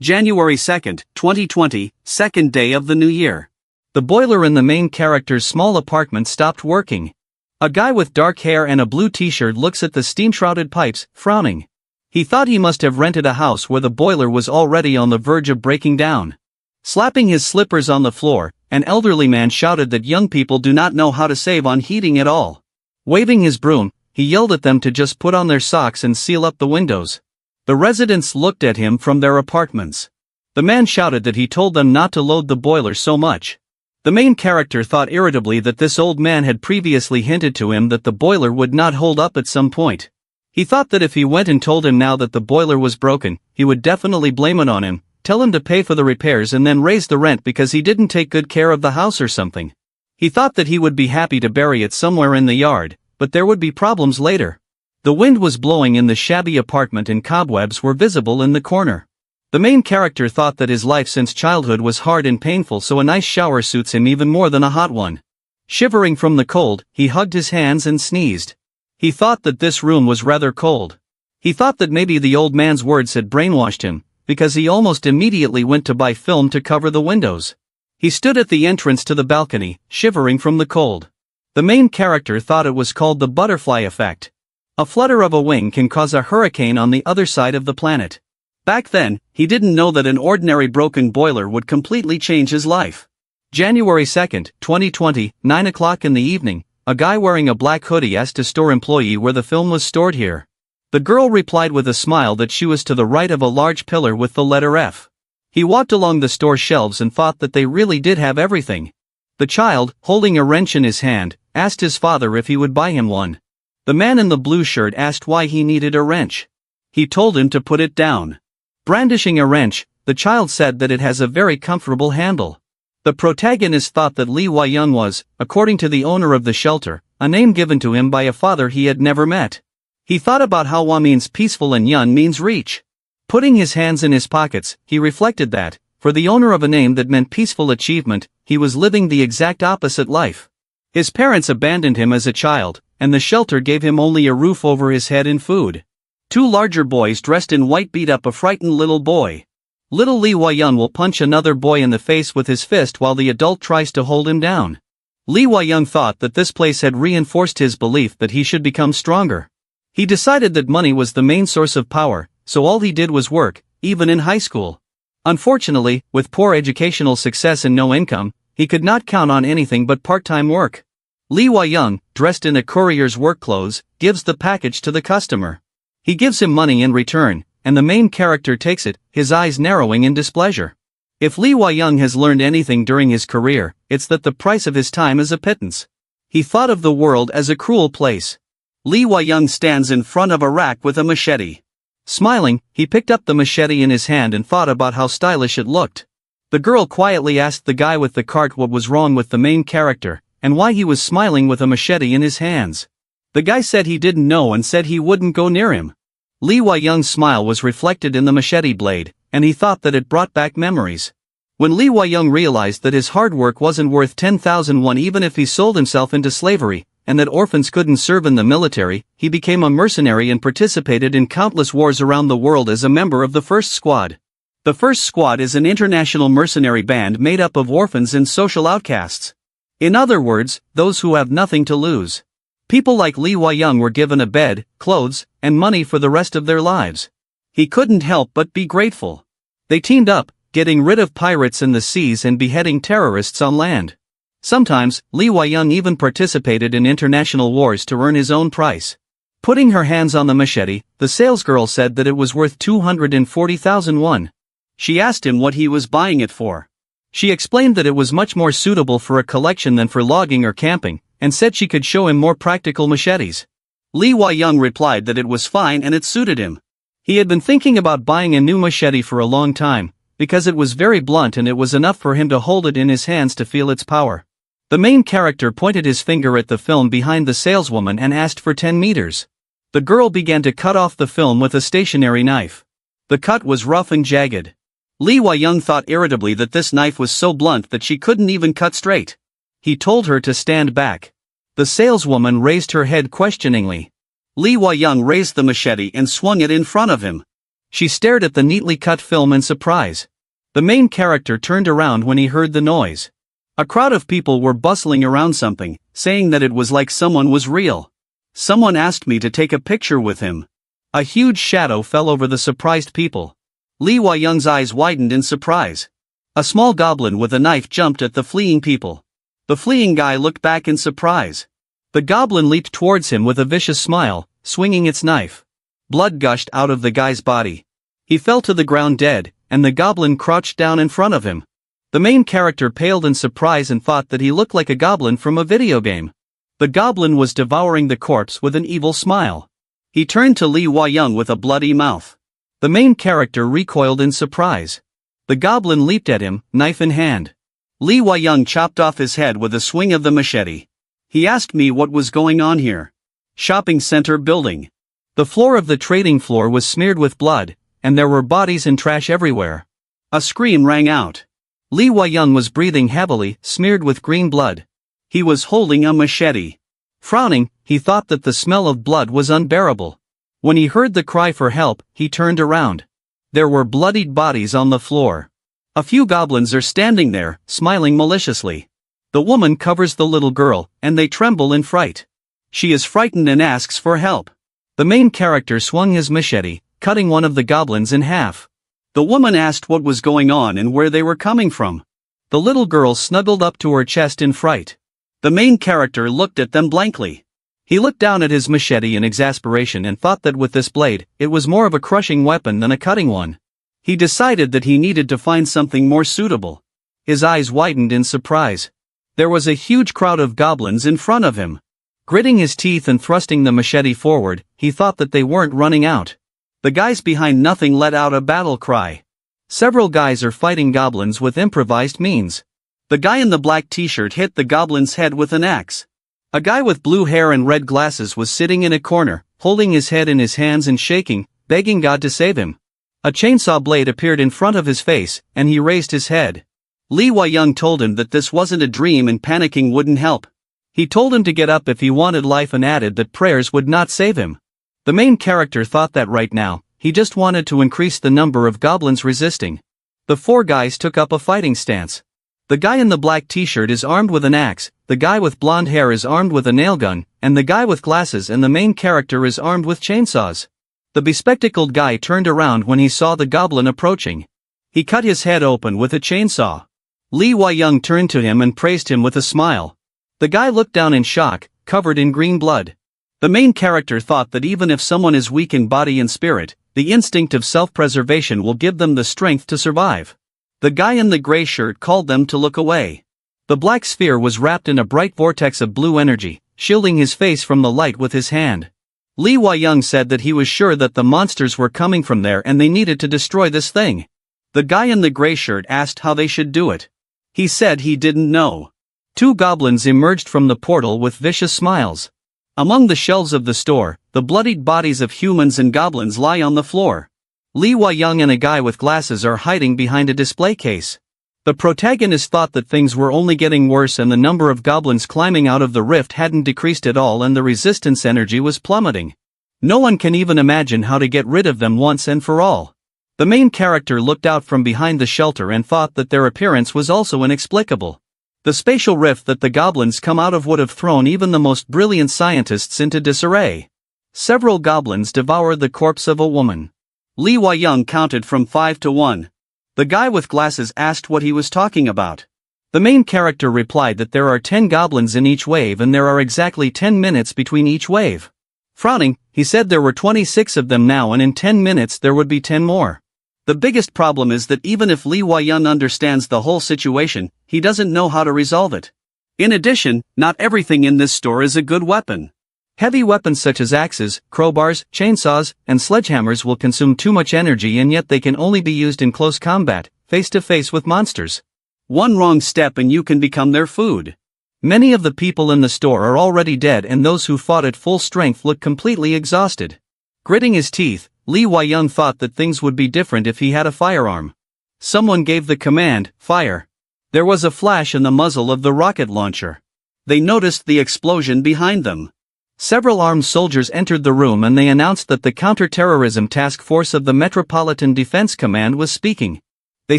January 2nd, 2020, second day of the new year. The boiler in the main character's small apartment stopped working. A guy with dark hair and a blue t-shirt looks at the steam-shrouded pipes, frowning. He thought he must have rented a house where the boiler was already on the verge of breaking down. Slapping his slippers on the floor, an elderly man shouted that young people do not know how to save on heating at all. Waving his broom, he yelled at them to just put on their socks and seal up the windows. The residents looked at him from their apartments. The man shouted that he told them not to load the boiler so much. The main character thought irritably that this old man had previously hinted to him that the boiler would not hold up at some point. He thought that if he went and told him now that the boiler was broken, he would definitely blame it on him, tell him to pay for the repairs and then raise the rent because he didn't take good care of the house or something. He thought that he would be happy to bury it somewhere in the yard, but there would be problems later. The wind was blowing in the shabby apartment and cobwebs were visible in the corner. The main character thought that his life since childhood was hard and painful, so a nice shower suits him even more than a hot one. Shivering from the cold, he hugged his hands and sneezed. He thought that this room was rather cold. He thought that maybe the old man's words had brainwashed him, because he almost immediately went to buy film to cover the windows. He stood at the entrance to the balcony, shivering from the cold. The main character thought it was called the butterfly effect. A flutter of a wing can cause a hurricane on the other side of the planet. Back then, he didn't know that an ordinary broken boiler would completely change his life. January 2nd, 2020, 9 o'clock in the evening, a guy wearing a black hoodie asked a store employee where the film was stored here. The girl replied with a smile that she was to the right of a large pillar with the letter F. He walked along the store shelves and thought that they really did have everything. The child, holding a wrench in his hand, asked his father if he would buy him one. The man in the blue shirt asked why he needed a wrench. He told him to put it down. Brandishing a wrench, the child said that it has a very comfortable handle. The protagonist thought that Lee Wai-young was, according to the owner of the shelter, a name given to him by a father he had never met. He thought about how Wa means peaceful and Yun means reach. Putting his hands in his pockets, he reflected that, for the owner of a name that meant peaceful achievement, he was living the exact opposite life. His parents abandoned him as a child, and the shelter gave him only a roof over his head and food. Two larger boys dressed in white beat up a frightened little boy. Little Lee Wai-young will punch another boy in the face with his fist while the adult tries to hold him down. Lee Wai-young thought that this place had reinforced his belief that he should become stronger. He decided that money was the main source of power, so all he did was work, even in high school. Unfortunately, with poor educational success and no income, he could not count on anything but part-time work. Lee Wai-young, dressed in a courier's work clothes, gives the package to the customer. He gives him money in return, and the main character takes it, his eyes narrowing in displeasure. If Lee Wai-young has learned anything during his career, it's that the price of his time is a pittance. He thought of the world as a cruel place. Lee Wai-young stands in front of a rack with a machete. Smiling, he picked up the machete in his hand and thought about how stylish it looked. The girl quietly asked the guy with the cart what was wrong with the main character, and why he was smiling with a machete in his hands. The guy said he didn't know and said he wouldn't go near him. Lee Wai-young's smile was reflected in the machete blade, and he thought that it brought back memories. When Lee Wai-young realized that his hard work wasn't worth 10,000 won even if he sold himself into slavery, and that orphans couldn't serve in the military, he became a mercenary and participated in countless wars around the world as a member of the First Squad. The First Squad is an international mercenary band made up of orphans and social outcasts. In other words, those who have nothing to lose. People like Lee Wai-young were given a bed, clothes, and money for the rest of their lives. He couldn't help but be grateful. They teamed up, getting rid of pirates in the seas and beheading terrorists on land. Sometimes, Lee Wai-young even participated in international wars to earn his own price. Putting her hands on the machete, the salesgirl said that it was worth 240,000 won. She asked him what he was buying it for. She explained that it was much more suitable for a collection than for logging or camping, and said she could show him more practical machetes. Lee Wai-young replied that it was fine and it suited him. He had been thinking about buying a new machete for a long time, because it was very blunt and it was enough for him to hold it in his hands to feel its power. The main character pointed his finger at the film behind the saleswoman and asked for 10 meters. The girl began to cut off the film with a stationary knife. The cut was rough and jagged. Lee Wai-young thought irritably that this knife was so blunt that she couldn't even cut straight. He told her to stand back. The saleswoman raised her head questioningly. Lee Wai-young raised the machete and swung it in front of him. She stared at the neatly cut film in surprise. The main character turned around when he heard the noise. A crowd of people were bustling around something, saying that it was like someone was real. Someone asked me to take a picture with him. A huge shadow fell over the surprised people. Lee Wai-young's eyes widened in surprise. A small goblin with a knife jumped at the fleeing people. The fleeing guy looked back in surprise. The goblin leaped towards him with a vicious smile, swinging its knife. Blood gushed out of the guy's body. He fell to the ground dead, and the goblin crouched down in front of him. The main character paled in surprise and thought that he looked like a goblin from a video game. The goblin was devouring the corpse with an evil smile. He turned to Lee Wai-young with a bloody mouth. The main character recoiled in surprise. The goblin leaped at him, knife in hand. Lee Wai-young chopped off his head with a swing of the machete. He asked me what was going on here. Shopping center building. The floor of the trading floor was smeared with blood, and there were bodies and trash everywhere. A scream rang out. Lee Wai-young was breathing heavily, smeared with green blood. He was holding a machete. Frowning, he thought that the smell of blood was unbearable. When he heard the cry for help, he turned around. There were bloodied bodies on the floor. A few goblins are standing there, smiling maliciously. The woman covers the little girl, and they tremble in fright. She is frightened and asks for help. The main character swung his machete, cutting one of the goblins in half. The woman asked what was going on and where they were coming from. The little girl snuggled up to her chest in fright. The main character looked at them blankly. He looked down at his machete in exasperation and thought that with this blade, it was more of a crushing weapon than a cutting one. He decided that he needed to find something more suitable. His eyes widened in surprise. There was a huge crowd of goblins in front of him. Gritting his teeth and thrusting the machete forward, he thought that they weren't running out. The guys behind nothing let out a battle cry. Several guys are fighting goblins with improvised means. The guy in the black t-shirt hit the goblin's head with an axe. A guy with blue hair and red glasses was sitting in a corner, holding his head in his hands and shaking, begging God to save him. A chainsaw blade appeared in front of his face, and he raised his head. Lee Wai-young told him that this wasn't a dream and panicking wouldn't help. He told him to get up if he wanted life and added that prayers would not save him. The main character thought that right now, he just wanted to increase the number of goblins resisting. The four guys took up a fighting stance. The guy in the black t-shirt is armed with an axe, the guy with blonde hair is armed with a nail gun, and the guy with glasses and the main character is armed with chainsaws. The bespectacled guy turned around when he saw the goblin approaching. He cut his head open with a chainsaw. Lee Wai-young turned to him and praised him with a smile. The guy looked down in shock, covered in green blood. The main character thought that even if someone is weak in body and spirit, the instinct of self-preservation will give them the strength to survive. The guy in the gray shirt called them to look away. The black sphere was wrapped in a bright vortex of blue energy, shielding his face from the light with his hand. Lee Wai-young said that he was sure that the monsters were coming from there and they needed to destroy this thing. The guy in the gray shirt asked how they should do it. He said he didn't know. Two goblins emerged from the portal with vicious smiles. Among the shelves of the store, the bloodied bodies of humans and goblins lie on the floor. Lee Wai-young and a guy with glasses are hiding behind a display case. The protagonist thought that things were only getting worse and the number of goblins climbing out of the rift hadn't decreased at all and the resistance energy was plummeting. No one can even imagine how to get rid of them once and for all. The main character looked out from behind the shelter and thought that their appearance was also inexplicable. The spatial rift that the goblins come out of would have thrown even the most brilliant scientists into disarray. Several goblins devoured the corpse of a woman. Lee Wai-young counted from 5 to 1. The guy with glasses asked what he was talking about. The main character replied that there are 10 goblins in each wave and there are exactly 10 minutes between each wave. Frowning, he said there were 26 of them now and in 10 minutes there would be 10 more. The biggest problem is that even if Lee Wai-young understands the whole situation, he doesn't know how to resolve it. In addition, not everything in this store is a good weapon. Heavy weapons such as axes, crowbars, chainsaws, and sledgehammers will consume too much energy and yet they can only be used in close combat, face-to-face with monsters. One wrong step and you can become their food. Many of the people in the store are already dead and those who fought at full strength look completely exhausted. Gritting his teeth, Lee Wai-young thought that things would be different if he had a firearm. Someone gave the command, fire. There was a flash in the muzzle of the rocket launcher. They noticed the explosion behind them. Several armed soldiers entered the room and they announced that the counter-terrorism task force of the Metropolitan Defense Command was speaking. They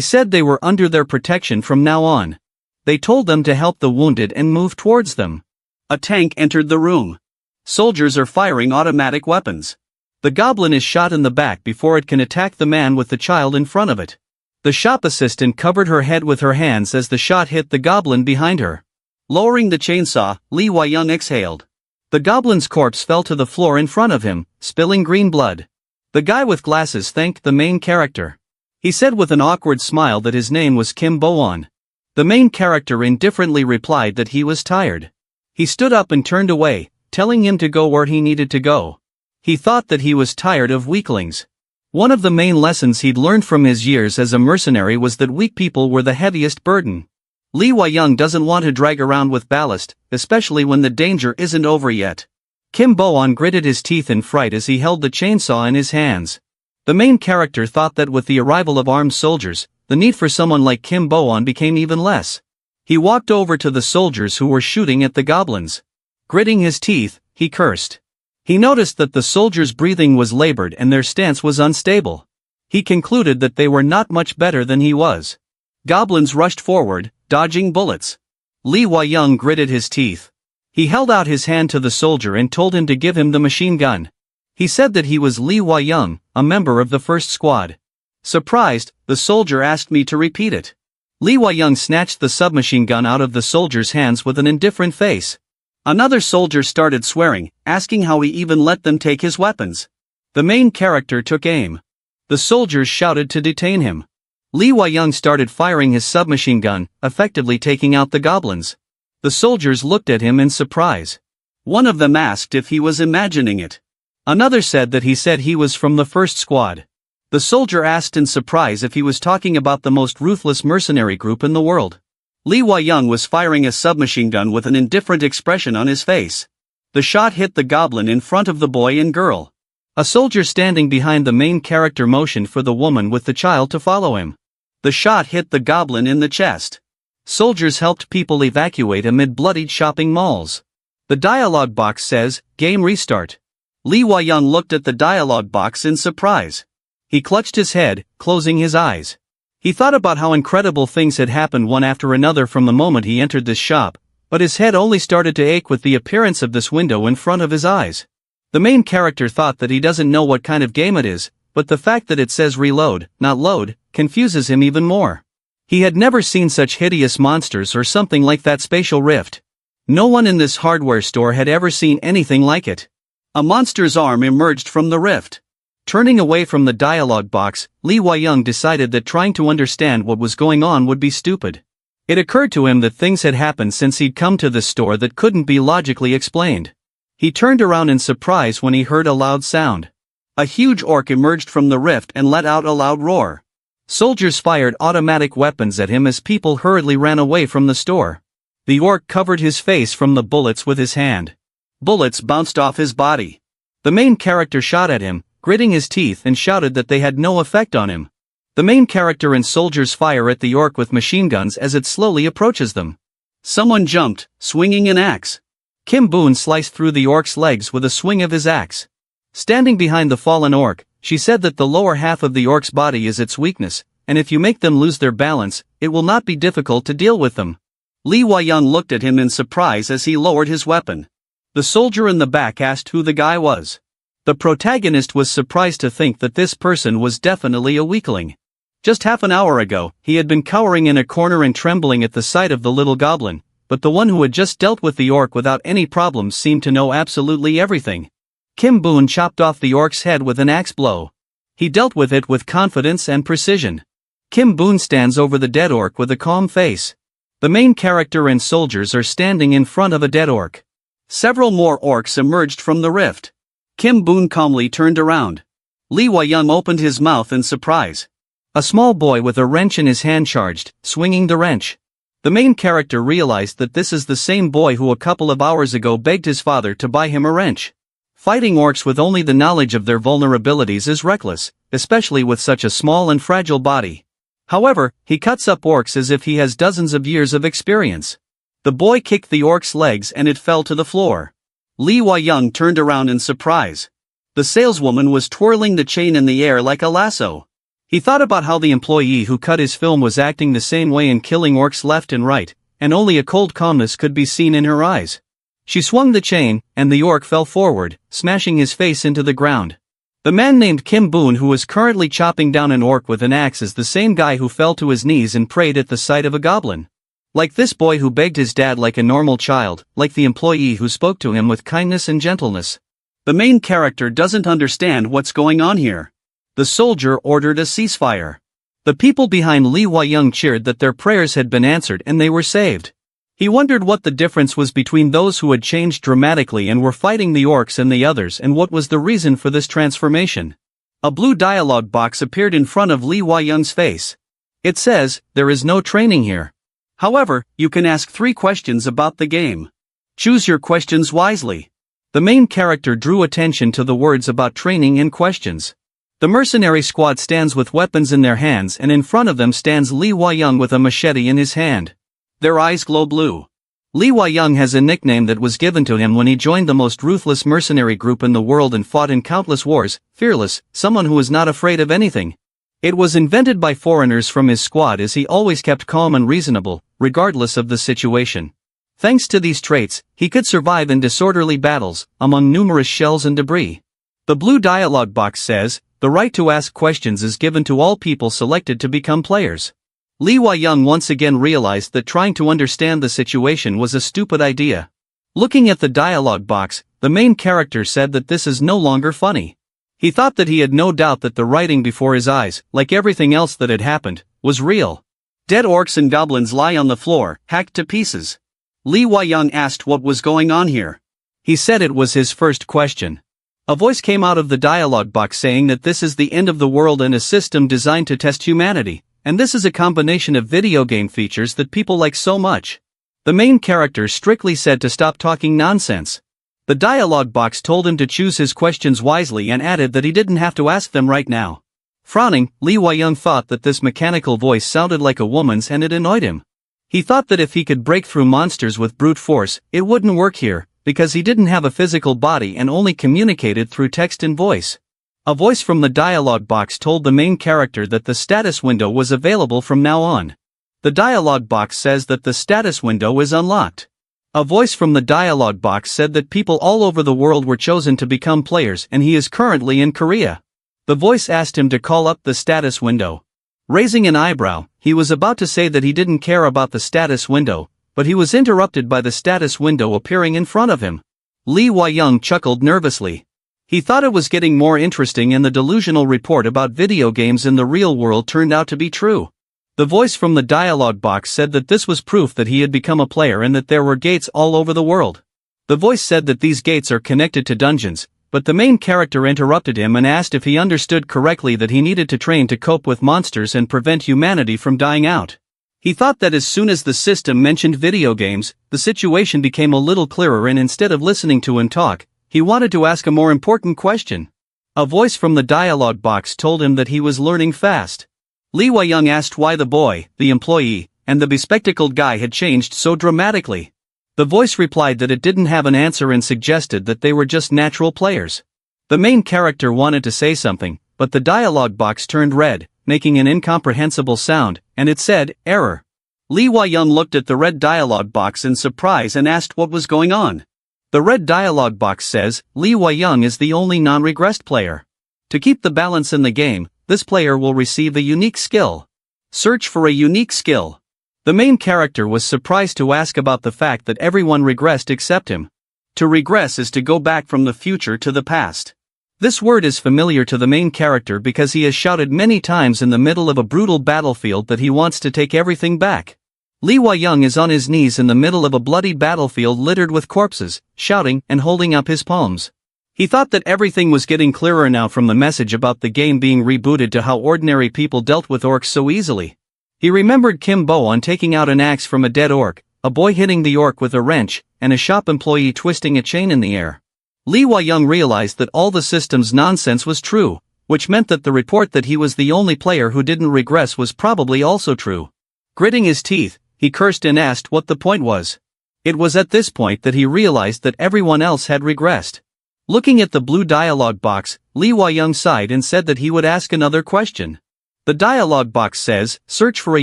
said they were under their protection from now on. They told them to help the wounded and move towards them. A tank entered the room. Soldiers are firing automatic weapons. The goblin is shot in the back before it can attack the man with the child in front of it. The shop assistant covered her head with her hands as the shot hit the goblin behind her. Lowering the chainsaw, Lee Wai-young exhaled. The goblin's corpse fell to the floor in front of him, spilling green blood. The guy with glasses thanked the main character. He said with an awkward smile that his name was Kim Bo-won. The main character indifferently replied that he was tired. He stood up and turned away, telling him to go where he needed to go. He thought that he was tired of weaklings. One of the main lessons he'd learned from his years as a mercenary was that weak people were the heaviest burden. Lee Wai-young doesn't want to drag around with ballast, especially when the danger isn't over yet. Kim Bo-won gritted his teeth in fright as he held the chainsaw in his hands. The main character thought that with the arrival of armed soldiers, the need for someone like Kim Bo-won became even less. He walked over to the soldiers who were shooting at the goblins. Gritting his teeth, he cursed. He noticed that the soldiers' breathing was labored and their stance was unstable. He concluded that they were not much better than he was. Goblins rushed forward, dodging bullets. Lee Wai-young gritted his teeth. He held out his hand to the soldier and told him to give him the machine gun. He said that he was Lee Wai-young, a member of the first squad. Surprised, the soldier asked me to repeat it. Lee Wai-young snatched the submachine gun out of the soldier's hands with an indifferent face. Another soldier started swearing, asking how he even let them take his weapons. The main character took aim. The soldiers shouted to detain him. Lee Wai-young started firing his submachine gun, effectively taking out the goblins. The soldiers looked at him in surprise. One of them asked if he was imagining it. Another said that he was from the first squad. The soldier asked in surprise if he was talking about the most ruthless mercenary group in the world. Lee Wai-young was firing a submachine gun with an indifferent expression on his face. The shot hit the goblin in front of the boy and girl. A soldier standing behind the main character motioned for the woman with the child to follow him. The shot hit the goblin in the chest. Soldiers helped people evacuate amid bloodied shopping malls. The dialogue box says, "Game restart." Lee Wai-young looked at the dialogue box in surprise. He clutched his head, closing his eyes. He thought about how incredible things had happened one after another from the moment he entered this shop, but his head only started to ache with the appearance of this window in front of his eyes. The main character thought that he doesn't know what kind of game it is, but the fact that it says reload, not load, confuses him even more. He had never seen such hideous monsters or something like that spatial rift. No one in this hardware store had ever seen anything like it. A monster's arm emerged from the rift. Turning away from the dialogue box, Lee Wai-young decided that trying to understand what was going on would be stupid. It occurred to him that things had happened since he'd come to this store that couldn't be logically explained. He turned around in surprise when he heard a loud sound. A huge orc emerged from the rift and let out a loud roar. Soldiers fired automatic weapons at him as people hurriedly ran away from the store. The orc covered his face from the bullets with his hand. Bullets bounced off his body. The main character shot at him, gritting his teeth, and shouted that they had no effect on him. The main character and soldiers fire at the orc with machine guns as it slowly approaches them. Someone jumped, swinging an axe. Kim Boon sliced through the orc's legs with a swing of his axe. Standing behind the fallen orc, she said that the lower half of the orc's body is its weakness, and if you make them lose their balance, it will not be difficult to deal with them. Lee Wai-young looked at him in surprise as he lowered his weapon. The soldier in the back asked who the guy was. The protagonist was surprised to think that this person was definitely a weakling. Just half an hour ago, he had been cowering in a corner and trembling at the sight of the little goblin, but the one who had just dealt with the orc without any problems seemed to know absolutely everything. Kim Boon chopped off the orc's head with an axe blow. He dealt with it with confidence and precision. Kim Boon stands over the dead orc with a calm face. The main character and soldiers are standing in front of a dead orc. Several more orcs emerged from the rift. Kim Boon calmly turned around. Lee Wai-young opened his mouth in surprise. A small boy with a wrench in his hand charged, swinging the wrench. The main character realized that this is the same boy who a couple of hours ago begged his father to buy him a wrench. Fighting orcs with only the knowledge of their vulnerabilities is reckless, especially with such a small and fragile body. However, he cuts up orcs as if he has dozens of years of experience. The boy kicked the orc's legs and it fell to the floor. Li Huayang turned around in surprise. The saleswoman was twirling the chain in the air like a lasso. He thought about how the employee who cut his film was acting the same way and killing orcs left and right, and only a cold calmness could be seen in her eyes. She swung the chain, and the orc fell forward, smashing his face into the ground. The man named Kim Boon, who was currently chopping down an orc with an axe, is the same guy who fell to his knees and prayed at the sight of a goblin. Like this boy who begged his dad like a normal child, like the employee who spoke to him with kindness and gentleness. The main character doesn't understand what's going on here. The soldier ordered a ceasefire. The people behind Li Huayang cheered that their prayers had been answered and they were saved. He wondered what the difference was between those who had changed dramatically and were fighting the orcs and the others, and what was the reason for this transformation. A blue dialogue box appeared in front of Li Huayang's face. It says, "There is no training here. However, you can ask 3 questions about the game. Choose your questions wisely." The main character drew attention to the words about training and questions. The mercenary squad stands with weapons in their hands, and in front of them stands Li Huayang with a machete in his hand. Their eyes glow blue. Li Huayang has a nickname that was given to him when he joined the most ruthless mercenary group in the world and fought in countless wars: fearless, someone who is not afraid of anything. It was invented by foreigners from his squad as he always kept calm and reasonable, regardless of the situation. Thanks to these traits, he could survive in disorderly battles, among numerous shells and debris. The blue dialogue box says, "The right to ask questions is given to all people selected to become players." Li Huayang once again realized that trying to understand the situation was a stupid idea. Looking at the dialogue box, the main character said that this is no longer funny. He thought that he had no doubt that the writing before his eyes, like everything else that had happened, was real. Dead orcs and goblins lie on the floor, hacked to pieces. Li Huayang asked what was going on here. He said it was his first question. A voice came out of the dialogue box saying that this is the end of the world and a system designed to test humanity. And this is a combination of video game features that people like so much. The main character strictly said to stop talking nonsense. The dialogue box told him to choose his questions wisely and added that he didn't have to ask them right now. Frowning, Li Huayang thought that this mechanical voice sounded like a woman's and it annoyed him. He thought that if he could break through monsters with brute force, it wouldn't work here, because he didn't have a physical body and only communicated through text and voice. A voice from the dialogue box told the main character that the status window was available from now on. The dialogue box says that the status window is unlocked. A voice from the dialogue box said that people all over the world were chosen to become players and he is currently in Korea. The voice asked him to call up the status window. Raising an eyebrow, he was about to say that he didn't care about the status window, but he was interrupted by the status window appearing in front of him. Li Huayang chuckled nervously. He thought it was getting more interesting and the delusional report about video games in the real world turned out to be true. The voice from the dialogue box said that this was proof that he had become a player and that there were gates all over the world. The voice said that these gates are connected to dungeons, but the main character interrupted him and asked if he understood correctly that he needed to train to cope with monsters and prevent humanity from dying out. He thought that as soon as the system mentioned video games, the situation became a little clearer, and instead of listening to him talk, he wanted to ask a more important question. A voice from the dialogue box told him that he was learning fast. Li Huayang asked why the boy, the employee, and the bespectacled guy had changed so dramatically. The voice replied that it didn't have an answer and suggested that they were just natural players. The main character wanted to say something, but the dialogue box turned red, making an incomprehensible sound, and it said, "Error." Li Huayang looked at the red dialogue box in surprise and asked what was going on. The red dialogue box says, Li Huayang is the only non-regressed player. To keep the balance in the game, this player will receive a unique skill. Search for a unique skill. The main character was surprised to ask about the fact that everyone regressed except him. To regress is to go back from the future to the past. This word is familiar to the main character because he has shouted many times in the middle of a brutal battlefield that he wants to take everything back. Li Huayang is on his knees in the middle of a bloody battlefield littered with corpses, shouting and holding up his palms. He thought that everything was getting clearer now from the message about the game being rebooted to how ordinary people dealt with orcs so easily. He remembered Kim Bo-on taking out an axe from a dead orc, a boy hitting the orc with a wrench, and a shop employee twisting a chain in the air. Li Huayang realized that all the system's nonsense was true, which meant that the report that he was the only player who didn't regress was probably also true. Gritting his teeth, he cursed and asked what the point was. It was at this point that he realized that everyone else had regressed. Looking at the blue dialogue box, Lee Hwa-young sighed and said that he would ask another question. The dialogue box says, "Search for a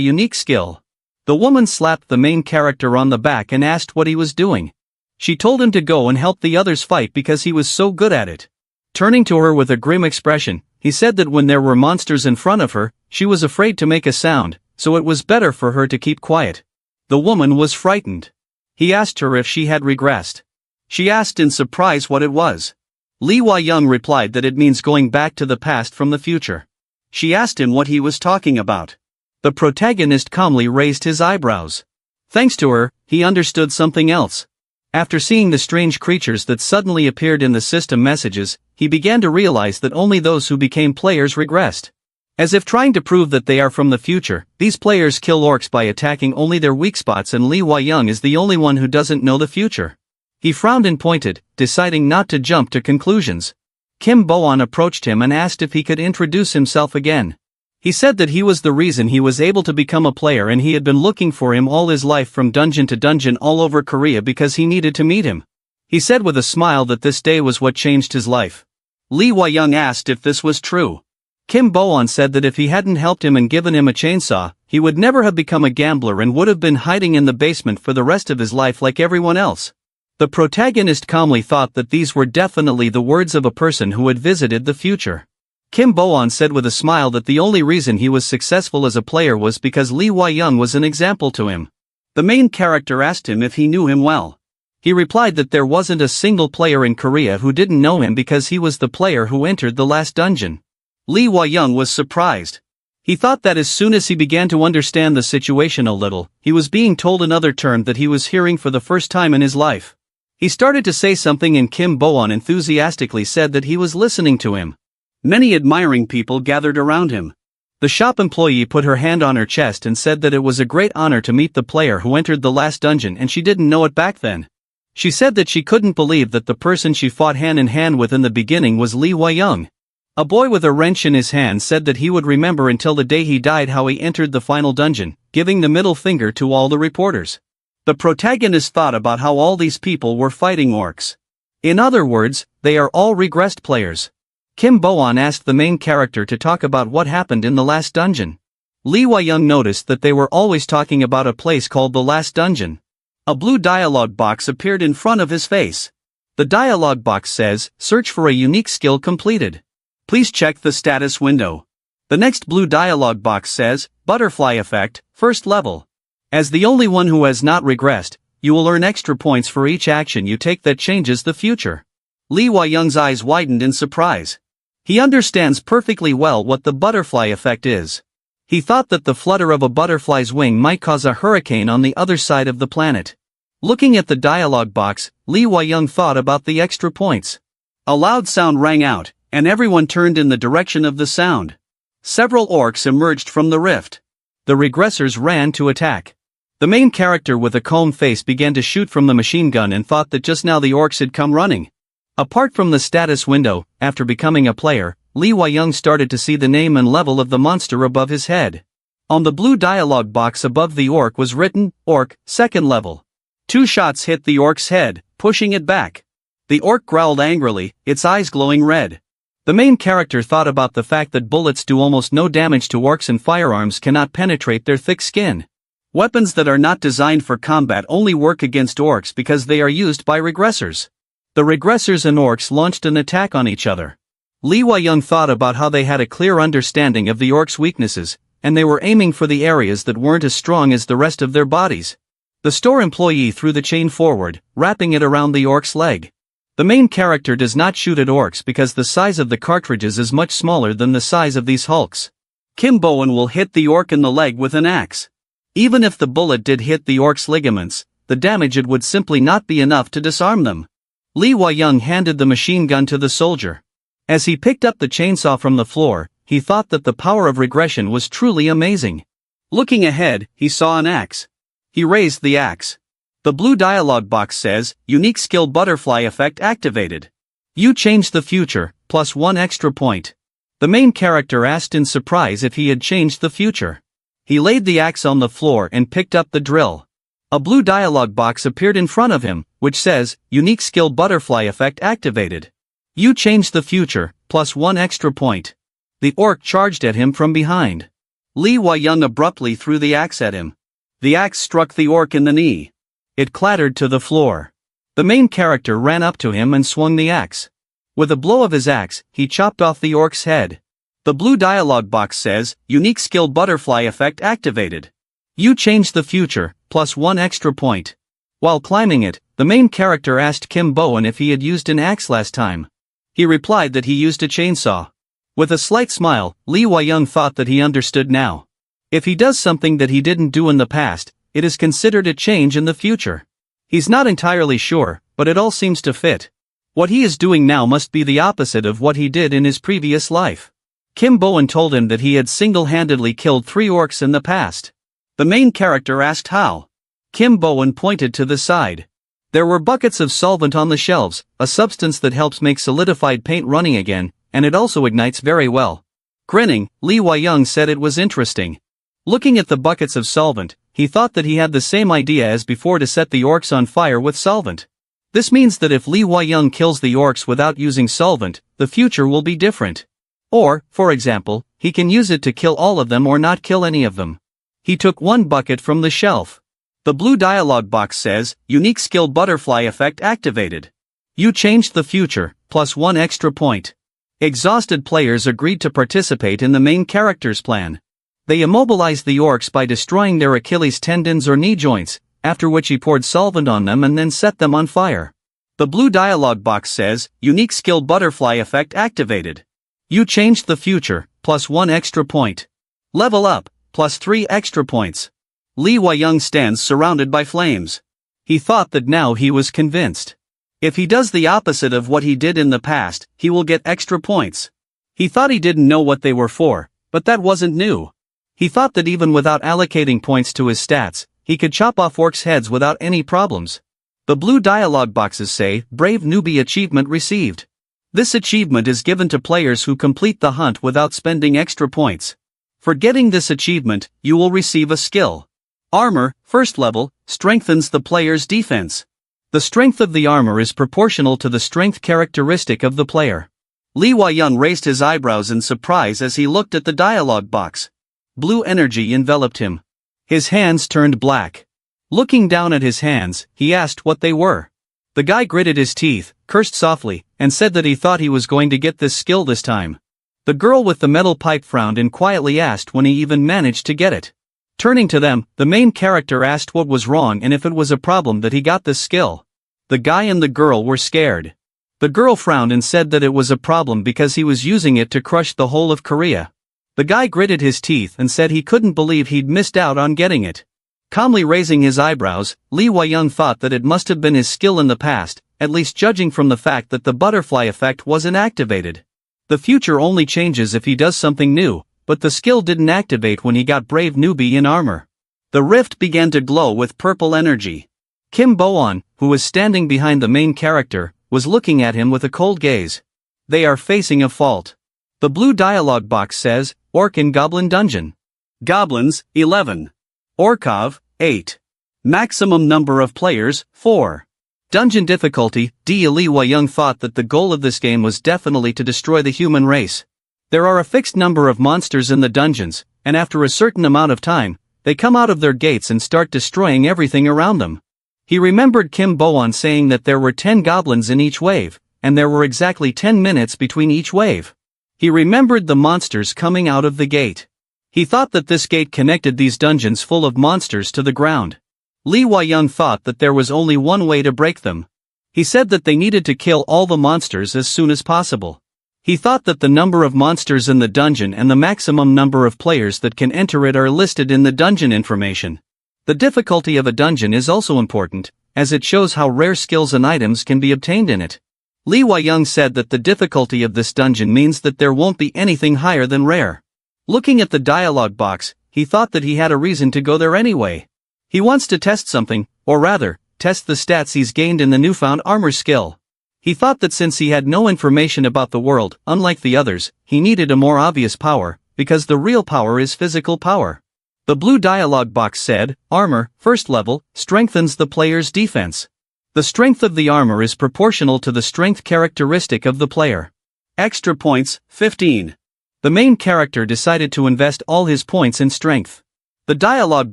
unique skill." The woman slapped the main character on the back and asked what he was doing. She told him to go and help the others fight because he was so good at it. Turning to her with a grim expression, he said that when there were monsters in front of her, she was afraid to make a sound, so it was better for her to keep quiet. The woman was frightened. He asked her if she had regressed. She asked in surprise what it was. Lee Hwa-young replied that it means going back to the past from the future. She asked him what he was talking about. The protagonist calmly raised his eyebrows. Thanks to her, he understood something else. After seeing the strange creatures that suddenly appeared in the system messages, he began to realize that only those who became players regressed. As if trying to prove that they are from the future, these players kill orcs by attacking only their weak spots, and Lee Hwa-young is the only one who doesn't know the future. He frowned and pointed, deciding not to jump to conclusions. Kim Bo-won approached him and asked if he could introduce himself again. He said that he was the reason he was able to become a player, and he had been looking for him all his life from dungeon to dungeon all over Korea because he needed to meet him. He said with a smile that this day was what changed his life. Lee Hwa-young asked if this was true. Kim Bo-won said that if he hadn't helped him and given him a chainsaw, he would never have become a gambler and would have been hiding in the basement for the rest of his life like everyone else. The protagonist calmly thought that these were definitely the words of a person who had visited the future. Kim Bo-won said with a smile that the only reason he was successful as a player was because Lee Hwa-young was an example to him. The main character asked him if he knew him well. He replied that there wasn't a single player in Korea who didn't know him because he was the player who entered the last dungeon. Lee Hwa-young was surprised. He thought that as soon as he began to understand the situation a little, he was being told another term that he was hearing for the first time in his life. He started to say something and Kim Bo-won enthusiastically said that he was listening to him. Many admiring people gathered around him. The shop employee put her hand on her chest and said that it was a great honor to meet the player who entered the last dungeon, and she didn't know it back then. She said that she couldn't believe that the person she fought hand in hand with in the beginning was Lee Hwa-young. A boy with a wrench in his hand said that he would remember until the day he died how he entered the final dungeon, giving the middle finger to all the reporters. The protagonist thought about how all these people were fighting orcs. In other words, they are all regressed players. Kim Bo-won asked the main character to talk about what happened in the last dungeon. Lee Hwa-young noticed that they were always talking about a place called the last dungeon. A blue dialogue box appeared in front of his face. The dialogue box says, "Search for a unique skill completed. Please check the status window." The next blue dialogue box says, "Butterfly effect, first level. As the only one who has not regressed, you will earn extra points for each action you take that changes the future." Lee Hwa-young's eyes widened in surprise. He understands perfectly well what the butterfly effect is. He thought that the flutter of a butterfly's wing might cause a hurricane on the other side of the planet. Looking at the dialogue box, Lee Hwa-young thought about the extra points. A loud sound rang out, and everyone turned in the direction of the sound. Several orcs emerged from the rift. The regressors ran to attack. The main character with a calm face began to shoot from the machine gun and thought that just now the orcs had come running. Apart from the status window, after becoming a player, Lee Hwa-young started to see the name and level of the monster above his head. On the blue dialogue box above the orc was written, "Orc, second level." 2 shots hit the orc's head, pushing it back. The orc growled angrily, its eyes glowing red. The main character thought about the fact that bullets do almost no damage to orcs and firearms cannot penetrate their thick skin. Weapons that are not designed for combat only work against orcs because they are used by regressors. The regressors and orcs launched an attack on each other. Lee Hwa-young thought about how they had a clear understanding of the orcs' weaknesses, and they were aiming for the areas that weren't as strong as the rest of their bodies. The store employee threw the chain forward, wrapping it around the orc's leg. The main character does not shoot at orcs because the size of the cartridges is much smaller than the size of these hulks. Kim Bo-won will hit the orc in the leg with an axe. Even if the bullet did hit the orc's ligaments, the damage it would simply not be enough to disarm them. Lee Hwa-young handed the machine gun to the soldier. As he picked up the chainsaw from the floor, he thought that the power of regression was truly amazing. Looking ahead, he saw an axe. He raised the axe. The blue dialogue box says, "Unique skill butterfly effect activated. You changed the future, plus 1 extra point." The main character asked in surprise if he had changed the future. He laid the axe on the floor and picked up the drill. A blue dialog box appeared in front of him, which says, Unique Skill Butterfly Effect activated. You change the future, plus 1 extra point. The orc charged at him from behind. Li Huaiyang abruptly threw the axe at him. The axe struck the orc in the knee. It clattered to the floor. The main character ran up to him and swung the axe. With a blow of his axe, he chopped off the orc's head. The blue dialog box says, Unique Skill Butterfly Effect activated. You change the future, plus 1 extra point. While climbing it, the main character asked Kim Bowen if he had used an axe last time. He replied that he used a chainsaw. With a slight smile, Li Huaiyang thought that he understood now. If he does something that he didn't do in the past, it is considered a change in the future. He's not entirely sure, but it all seems to fit. What he is doing now must be the opposite of what he did in his previous life. Kim Bowen told him that he had single-handedly killed 3 orcs in the past. The main character asked how. Kim Bowen pointed to the side. There were buckets of solvent on the shelves, a substance that helps make solidified paint running again, and it also ignites very well. Grinning, Li Huaiyang said it was interesting. Looking at the buckets of solvent, he thought that he had the same idea as before to set the orcs on fire with solvent. This means that if Li Huaiyang kills the orcs without using solvent, the future will be different. Or, for example, he can use it to kill all of them or not kill any of them. He took 1 bucket from the shelf. The blue dialog box says, Unique Skill Butterfly Effect activated. You changed the future, plus 1 extra point. Exhausted players agreed to participate in the main character's plan. They immobilized the orcs by destroying their Achilles tendons or knee joints, after which he poured solvent on them and then set them on fire. The blue dialog box says, Unique Skill Butterfly Effect activated. You changed the future, plus 1 extra point. Level up, plus 3 extra points. Li Huaiyang stands surrounded by flames. He thought that now he was convinced. If he does the opposite of what he did in the past, he will get extra points. He thought he didn't know what they were for, but that wasn't new. He thought that even without allocating points to his stats, he could chop off orcs' heads without any problems. The blue dialog boxes say, Brave Newbie Achievement received. This achievement is given to players who complete the hunt without spending extra points. For getting this achievement, you will receive a skill. Armor, first level, strengthens the player's defense. The strength of the armor is proportional to the strength characteristic of the player. Li Huaiyang raised his eyebrows in surprise as he looked at the dialog box. Blue energy enveloped him. His hands turned black. Looking down at his hands, he asked what they were. The guy gritted his teeth, cursed softly, and said that he thought he was going to get this skill this time. The girl with the metal pipe frowned and quietly asked when he even managed to get it. Turning to them, the main character asked what was wrong and if it was a problem that he got this skill. The guy and the girl were scared. The girl frowned and said that it was a problem because he was using it to crush the whole of Korea. The guy gritted his teeth and said he couldn't believe he'd missed out on getting it. Calmly raising his eyebrows, Li Huaiyang thought that it must have been his skill in the past, at least judging from the fact that the butterfly effect wasn't activated. The future only changes if he does something new, but the skill didn't activate when he got Brave Newbie in armor. The rift began to glow with purple energy. Kim Bowen, who was standing behind the main character, was looking at him with a cold gaze. They are facing a fault. The blue dialog box says, Orc and Goblin Dungeon. Goblins, 11. Orkov, 8. Maximum number of players, 4. Dungeon difficulty, D. Li Huaiyang thought that the goal of this game was definitely to destroy the human race. There are a fixed number of monsters in the dungeons, and after a certain amount of time, they come out of their gates and start destroying everything around them. He remembered Kim Bowen saying that there were 10 goblins in each wave, and there were exactly 10 minutes between each wave. He remembered the monsters coming out of the gate. He thought that this gate connected these dungeons full of monsters to the ground. Li Huaiyang thought that there was only one way to break them. He said that they needed to kill all the monsters as soon as possible. He thought that the number of monsters in the dungeon and the maximum number of players that can enter it are listed in the dungeon information. The difficulty of a dungeon is also important, as it shows how rare skills and items can be obtained in it. Li Huaiyang said that the difficulty of this dungeon means that there won't be anything higher than rare. Looking at the dialogue box, he thought that he had a reason to go there anyway. He wants to test something, or rather, test the stats he's gained in the newfound armor skill. He thought that since he had no information about the world, unlike the others, he needed a more obvious power, because the real power is physical power. The blue dialog box said, armor, first level, strengthens the player's defense. The strength of the armor is proportional to the strength characteristic of the player. Extra points, 15. The main character decided to invest all his points in strength. The dialogue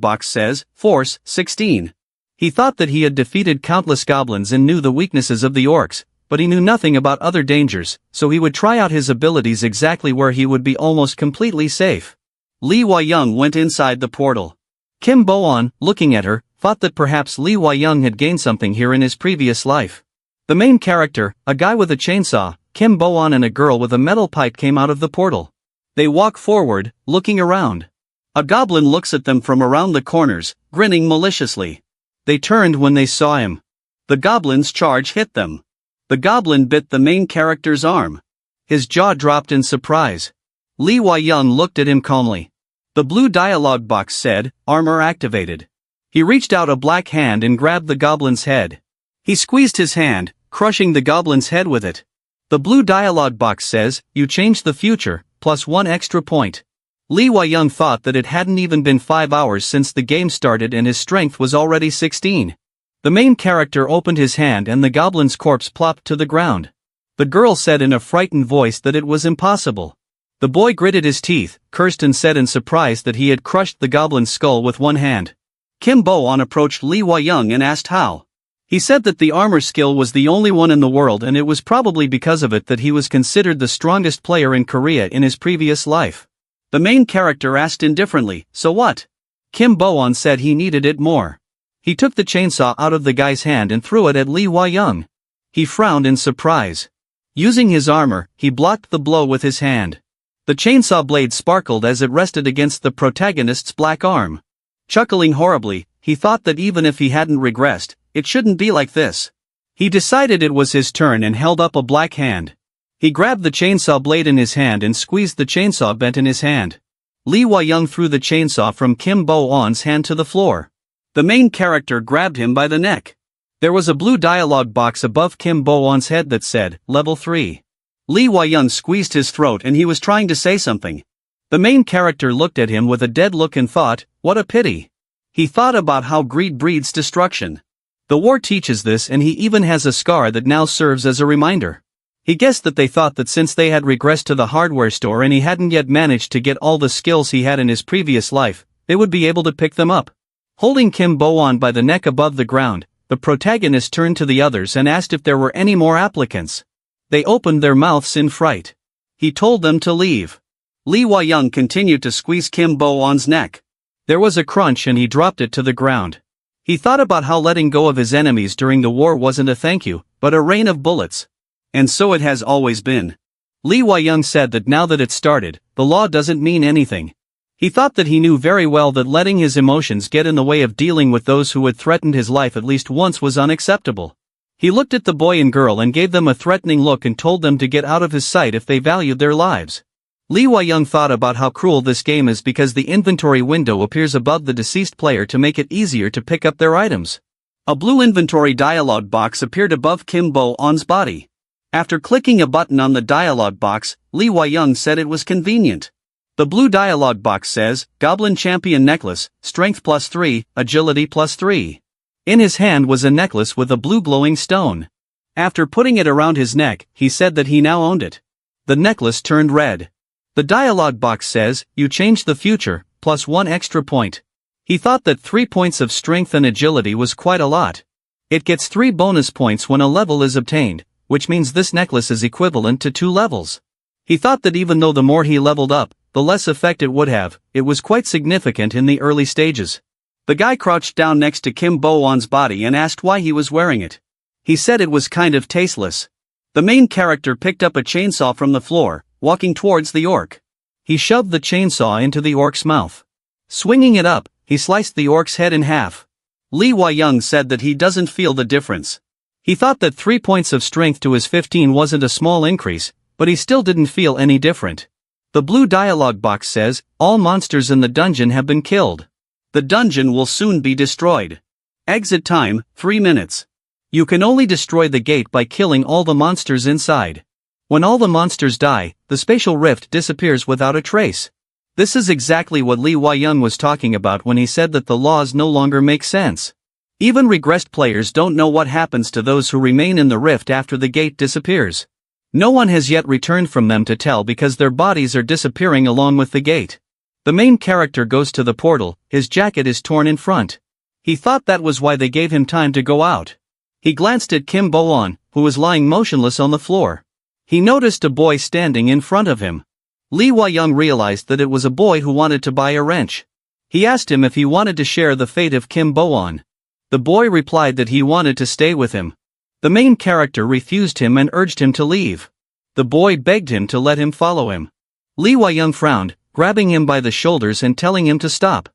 box says, force, 16. He thought that he had defeated countless goblins and knew the weaknesses of the orcs, but he knew nothing about other dangers, so he would try out his abilities exactly where he would be almost completely safe. Li Huaiyang went inside the portal. Kim Bo-on, looking at her, thought that perhaps Li Huaiyang had gained something here in his previous life. The main character, a guy with a chainsaw, Kim Bo-on and a girl with a metal pipe came out of the portal. They walk forward, looking around. A goblin looks at them from around the corners, grinning maliciously. They turned when they saw him. The goblin's charge hit them. The goblin bit the main character's arm. His jaw dropped in surprise. Li Huaiyang looked at him calmly. The blue dialogue box said, armor activated. He reached out a black hand and grabbed the goblin's head. He squeezed his hand, crushing the goblin's head with it. The blue dialogue box says, you changed the future, plus 1 extra point. Li Huaiyang thought that it hadn't even been 5 hours since the game started and his strength was already 16. The main character opened his hand and the goblin's corpse plopped to the ground. The girl said in a frightened voice that it was impossible. The boy gritted his teeth, cursed and said in surprise that he had crushed the goblin's skull with one hand. Kim Bo-on approached Li Huaiyang and asked how. He said that the armor skill was the only one in the world and it was probably because of it that he was considered the strongest player in Korea in his previous life. The main character asked indifferently, so what? Kim Bo-on said he needed it more. He took the chainsaw out of the guy's hand and threw it at Li Huaiyang. He frowned in surprise. Using his armor, he blocked the blow with his hand. The chainsaw blade sparkled as it rested against the protagonist's black arm. Chuckling horribly, he thought that even if he hadn't regressed, it shouldn't be like this. He decided it was his turn and held up a black hand. He grabbed the chainsaw blade in his hand and squeezed the chainsaw bent in his hand. Li Huaiyang threw the chainsaw from Kim Bo-on's hand to the floor. The main character grabbed him by the neck. There was a blue dialogue box above Kim Bo-on's head that said, Level 3. Li Huaiyang squeezed his throat and he was trying to say something. The main character looked at him with a dead look and thought, what a pity. He thought about how greed breeds destruction. The war teaches this and he even has a scar that now serves as a reminder. He guessed that they thought that since they had regressed to the hardware store and he hadn't yet managed to get all the skills he had in his previous life, they would be able to pick them up. Holding Kim Bo-on by the neck above the ground, the protagonist turned to the others and asked if there were any more applicants. They opened their mouths in fright. He told them to leave. Li Huaiyang continued to squeeze Kim Bo-on's neck. There was a crunch and he dropped it to the ground. He thought about how letting go of his enemies during the war wasn't a thank you, but a rain of bullets. And so it has always been. Li Huaiyang said that now that it started, the law doesn't mean anything. He thought that he knew very well that letting his emotions get in the way of dealing with those who had threatened his life at least once was unacceptable. He looked at the boy and girl and gave them a threatening look and told them to get out of his sight if they valued their lives. Li Huaiyang thought about how cruel this game is because the inventory window appears above the deceased player to make it easier to pick up their items. A blue inventory dialogue box appeared above Kim Bo-on's body. After clicking a button on the dialogue box, Li Huaiyang said it was convenient. The blue dialogue box says, Goblin Champion Necklace, Strength plus 3, Agility plus 3. In his hand was a necklace with a blue glowing stone. After putting it around his neck, he said that he now owned it. The necklace turned red. The dialogue box says, you changed the future, plus 1 extra point. He thought that 3 points of strength and agility was quite a lot. It gets 3 bonus points when a level is obtained, which means this necklace is equivalent to 2 levels. He thought that even though the more he leveled up, the less effect it would have, it was quite significant in the early stages. The guy crouched down next to Kim Bo-on's body and asked why he was wearing it. He said it was kind of tasteless. The main character picked up a chainsaw from the floor, walking towards the orc. He shoved the chainsaw into the orc's mouth. Swinging it up, he sliced the orc's head in half. Li Huaiyang said that he doesn't feel the difference. He thought that 3 points of strength to his 15 wasn't a small increase, but he still didn't feel any different. The blue dialogue box says, all monsters in the dungeon have been killed. The dungeon will soon be destroyed. Exit time, 3 minutes. You can only destroy the gate by killing all the monsters inside. When all the monsters die, the spatial rift disappears without a trace. This is exactly what Lee Wai-young was talking about when he said that the laws no longer make sense. Even regressed players don't know what happens to those who remain in the rift after the gate disappears. No one has yet returned from them to tell because their bodies are disappearing along with the gate. The main character goes to the portal, his jacket is torn in front. He thought that was why they gave him time to go out. He glanced at Kim Bo-won, who was lying motionless on the floor. He noticed a boy standing in front of him. Lee Wai-young realized that it was a boy who wanted to buy a wrench. He asked him if he wanted to share the fate of Kim Bo-won. The boy replied that he wanted to stay with him. The main character refused him and urged him to leave. The boy begged him to let him follow him. Lee Wai-young frowned, grabbing him by the shoulders and telling him to stop.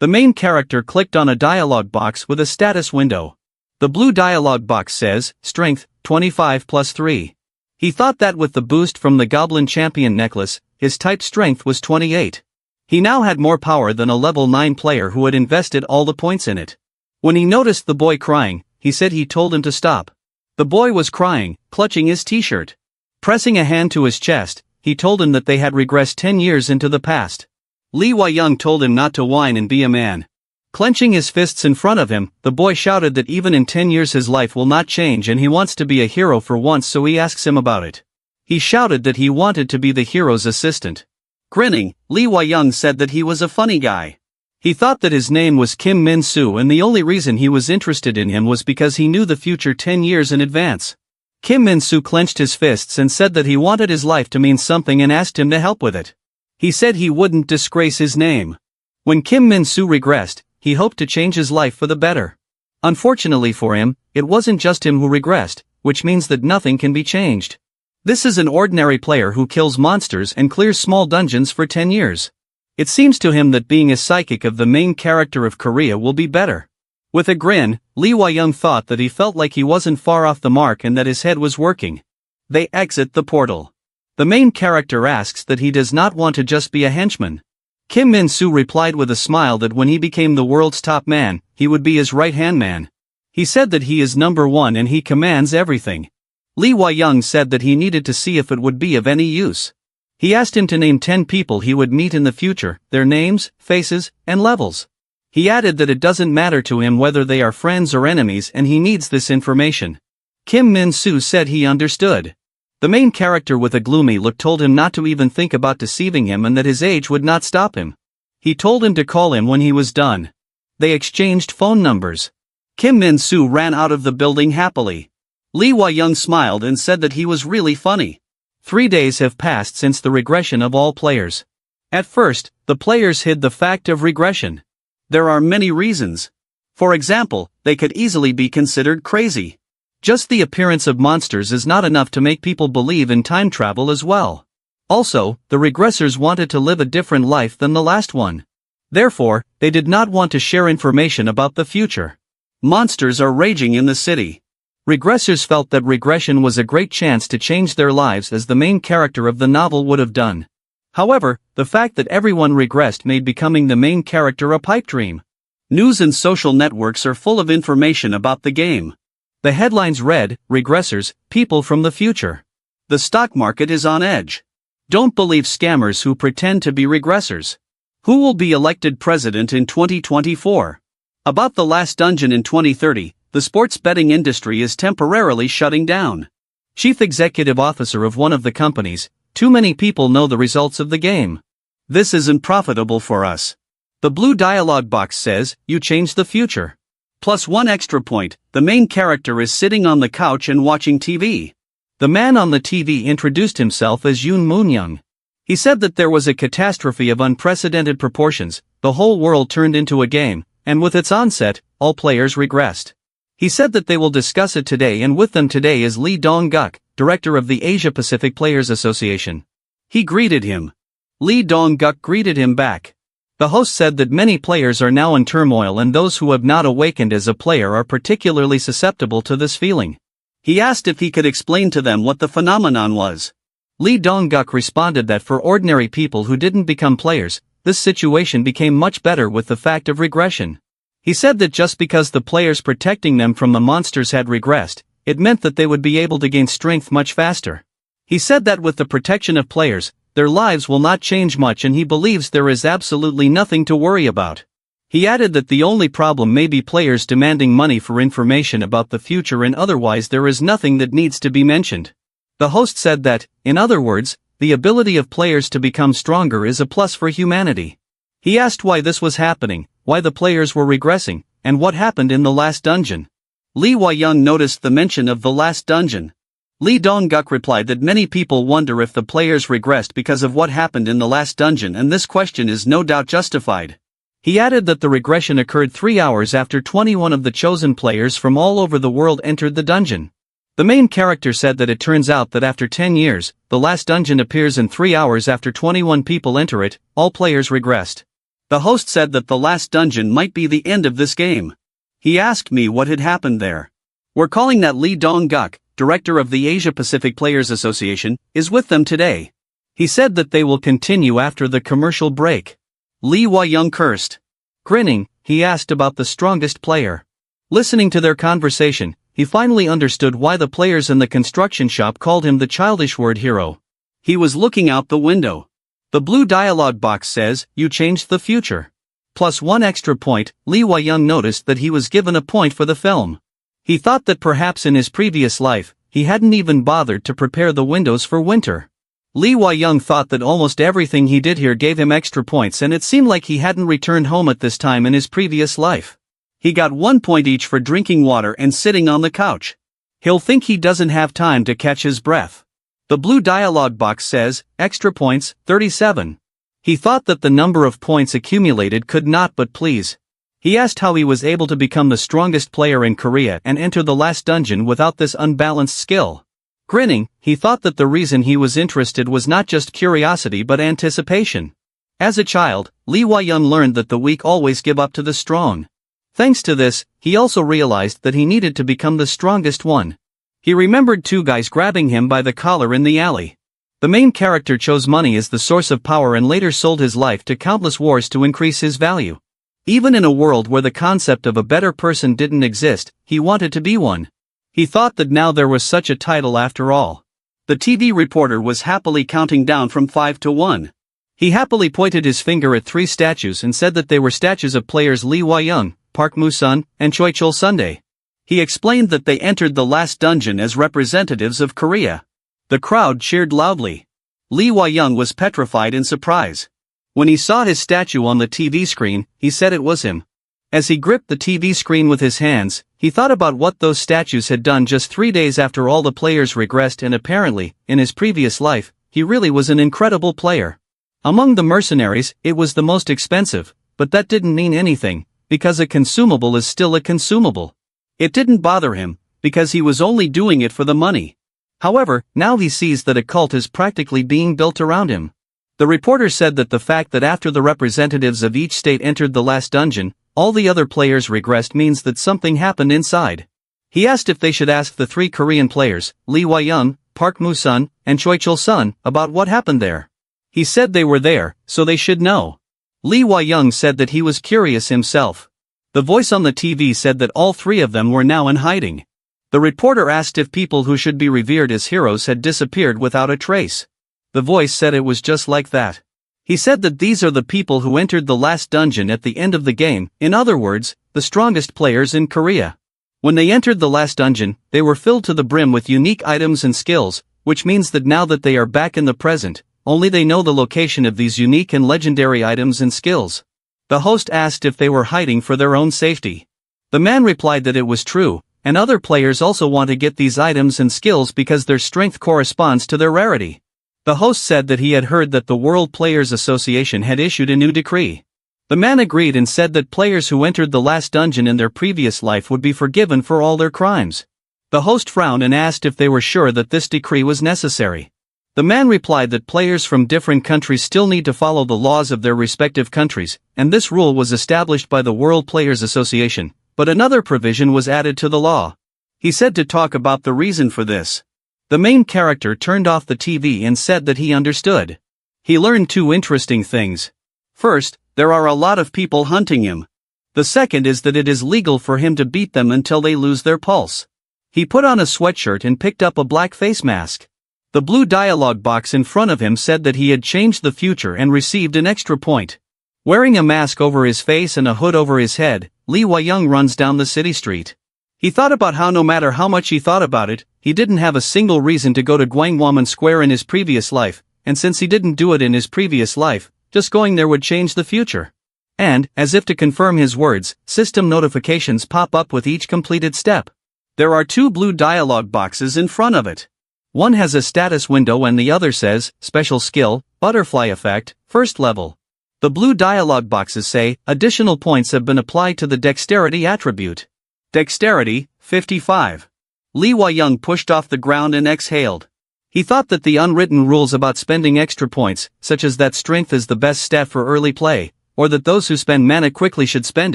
The main character clicked on a dialog box with a status window. The blue dialog box says, Strength, 25 plus 3. He thought that with the boost from the Goblin Champion necklace, his type strength was 28. He now had more power than a level 9 player who had invested all the points in it. When he noticed the boy crying, he said he told him to stop. The boy was crying, clutching his t-shirt. Pressing a hand to his chest, he told him that they had regressed 10 years into the past. Lee Wai-young told him not to whine and be a man. Clenching his fists in front of him, the boy shouted that even in 10 years his life will not change and he wants to be a hero for once, so he asks him about it. He shouted that he wanted to be the hero's assistant. Grinning, Lee Wai-young said that he was a funny guy. He thought that his name was Kim Min-soo and the only reason he was interested in him was because he knew the future 10 years in advance. Kim Min-soo clenched his fists and said that he wanted his life to mean something and asked him to help with it. He said he wouldn't disgrace his name. When Kim Min-soo regressed, he hoped to change his life for the better. Unfortunately for him, it wasn't just him who regressed, which means that nothing can be changed. This is an ordinary player who kills monsters and clears small dungeons for 10 years. It seems to him that being a psychic of the main character of Korea will be better. With a grin, Lee Wai-young thought that he felt like he wasn't far off the mark and that his head was working. They exit the portal. The main character asks that he does not want to just be a henchman. Kim Min-soo replied with a smile that when he became the world's top man, he would be his right-hand man. He said that he is number one and he commands everything. Lee Wai-young said that he needed to see if it would be of any use. He asked him to name 10 people he would meet in the future, their names, faces, and levels. He added that it doesn't matter to him whether they are friends or enemies and he needs this information. Kim Min-soo said he understood. The main character with a gloomy look told him not to even think about deceiving him and that his age would not stop him. He told him to call him when he was done. They exchanged phone numbers. Kim Min-soo ran out of the building happily. Lee Wai-young smiled and said that he was really funny. 3 days have passed since the regression of all players. At first, the players hid the fact of regression. There are many reasons. For example, they could easily be considered crazy. Just the appearance of monsters is not enough to make people believe in time travel as well. Also, the regressors wanted to live a different life than the last one. Therefore, they did not want to share information about the future. Monsters are raging in the city. Regressors felt that regression was a great chance to change their lives as the main character of the novel would have done. However, the fact that everyone regressed made becoming the main character a pipe dream. News and social networks are full of information about the game. The headlines read, Regressors, people from the future. The stock market is on edge. Don't believe scammers who pretend to be regressors. Who will be elected president in 2024? About the last dungeon in 2030, the sports betting industry is temporarily shutting down. Chief Executive Officer of one of the companies, too many people know the results of the game. This isn't profitable for us. The blue dialog box says, you change the future. Plus 1 extra point, the main character is sitting on the couch and watching TV. The man on the TV introduced himself as Yoon Moon-young. He said that there was a catastrophe of unprecedented proportions, the whole world turned into a game, and with its onset, all players regressed. He said that they will discuss it today and with them today is Lee Dong-guk, director of the Asia-Pacific Players Association. He greeted him. Lee Dong-guk greeted him back. The host said that many players are now in turmoil and those who have not awakened as a player are particularly susceptible to this feeling. He asked if he could explain to them what the phenomenon was. Lee Dong-guk responded that for ordinary people who didn't become players, this situation became much better with the fact of regression. He said that just because the players protecting them from the monsters had regressed, it meant that they would be able to gain strength much faster. He said that with the protection of players, their lives will not change much and he believes there is absolutely nothing to worry about. He added that the only problem may be players demanding money for information about the future and otherwise there is nothing that needs to be mentioned. The host said that, in other words, the ability of players to become stronger is a plus for humanity. He asked why this was happening, why the players were regressing, and what happened in the last dungeon. Lee Wai-young noticed the mention of the last dungeon. Lee Dong-guk replied that many people wonder if the players regressed because of what happened in the last dungeon and this question is no doubt justified. He added that the regression occurred 3 hours after 21 of the chosen players from all over the world entered the dungeon. The main character said that it turns out that after 10 years, the last dungeon appears in 3 hours after 21 people enter it, all players regressed. The host said that the last dungeon might be the end of this game. He asked me what had happened there. We're calling that Lee Dong-guk, director of the Asia-Pacific Players Association, is with them today. He said that they will continue after the commercial break. Lee Wai-young cursed. Grinning, he asked about the strongest player. Listening to their conversation, he finally understood why the players in the construction shop called him the childish word hero. He was looking out the window. The blue dialogue box says, "You changed the future." Plus 1 extra point, Lee Wai-young noticed that he was given a point for the film. He thought that perhaps in his previous life, he hadn't even bothered to prepare the windows for winter. Lee Wai-young thought that almost everything he did here gave him extra points and it seemed like he hadn't returned home at this time in his previous life. He got 1 point each for drinking water and sitting on the couch. He'll think he doesn't have time to catch his breath. The blue dialogue box says, extra points, 37. He thought that the number of points accumulated could not but please. He asked how he was able to become the strongest player in Korea and enter the last dungeon without this unbalanced skill. Grinning, he thought that the reason he was interested was not just curiosity but anticipation. As a child, Lee Wai-young learned that the weak always give up to the strong. Thanks to this, he also realized that he needed to become the strongest one. He remembered 2 guys grabbing him by the collar in the alley. The main character chose money as the source of power and later sold his life to countless wars to increase his value. Even in a world where the concept of a better person didn't exist, he wanted to be one. He thought that now there was such a title after all. The TV reporter was happily counting down from 5 to 1. He happily pointed his finger at 3 statues and said that they were statues of players Lee Wai-young, Park Moo-sun, and Choi Chul-sundae. He explained that they entered the last dungeon as representatives of Korea. The crowd cheered loudly. Lee Wai-young was petrified in surprise. When he saw his statue on the TV screen, he said it was him. As he gripped the TV screen with his hands, he thought about what those statues had done just 3 days after all the players regressed and apparently, in his previous life, he really was an incredible player. Among the mercenaries, it was the most expensive, but that didn't mean anything, because a consumable is still a consumable. It didn't bother him, because he was only doing it for the money. However, now he sees that a cult is practically being built around him. The reporter said that the fact that after the representatives of each state entered the last dungeon, all the other players regressed means that something happened inside. He asked if they should ask the 3 Korean players, Lee Wai-young, Park Moo-sun, and Choi Chul-sun, about what happened there. He said they were there, so they should know. Lee Wai-young said that he was curious himself. The voice on the TV said that all 3 of them were now in hiding. The reporter asked if people who should be revered as heroes had disappeared without a trace. The voice said it was just like that. He said that these are the people who entered the last dungeon at the end of the game, in other words, the strongest players in Korea. When they entered the last dungeon, they were filled to the brim with unique items and skills, which means that now that they are back in the present, only they know the location of these unique and legendary items and skills. The host asked if they were hiding for their own safety. The man replied that it was true, and other players also want to get these items and skills because their strength corresponds to their rarity. The host said that he had heard that the World Players Association had issued a new decree. The man agreed and said that players who entered the last dungeon in their previous life would be forgiven for all their crimes. The host frowned and asked if they were sure that this decree was necessary. The man replied that players from different countries still need to follow the laws of their respective countries, and this rule was established by the World Players Association, but another provision was added to the law. He said to talk about the reason for this. The main character turned off the TV and said that he understood. He learned 2 interesting things. First, there are a lot of people hunting him. The second is that it is legal for him to beat them until they lose their pulse. He put on a sweatshirt and picked up a black face mask. The blue dialogue box in front of him said that he had changed the future and received an extra point. Wearing a mask over his face and a hood over his head, Lee Wai-young runs down the city street. He thought about how no matter how much he thought about it, he didn't have a single reason to go to Gwanghwamun Square in his previous life, and since he didn't do it in his previous life, just going there would change the future. And, as if to confirm his words, system notifications pop up with each completed step. There are 2 blue dialogue boxes in front of it. One has a status window and the other says, Special Skill, Butterfly Effect, First Level. The blue dialogue boxes say, additional points have been applied to the Dexterity attribute. Dexterity, 55. Lee Wai-young pushed off the ground and exhaled. He thought that the unwritten rules about spending extra points, such as that strength is the best stat for early play, or that those who spend mana quickly should spend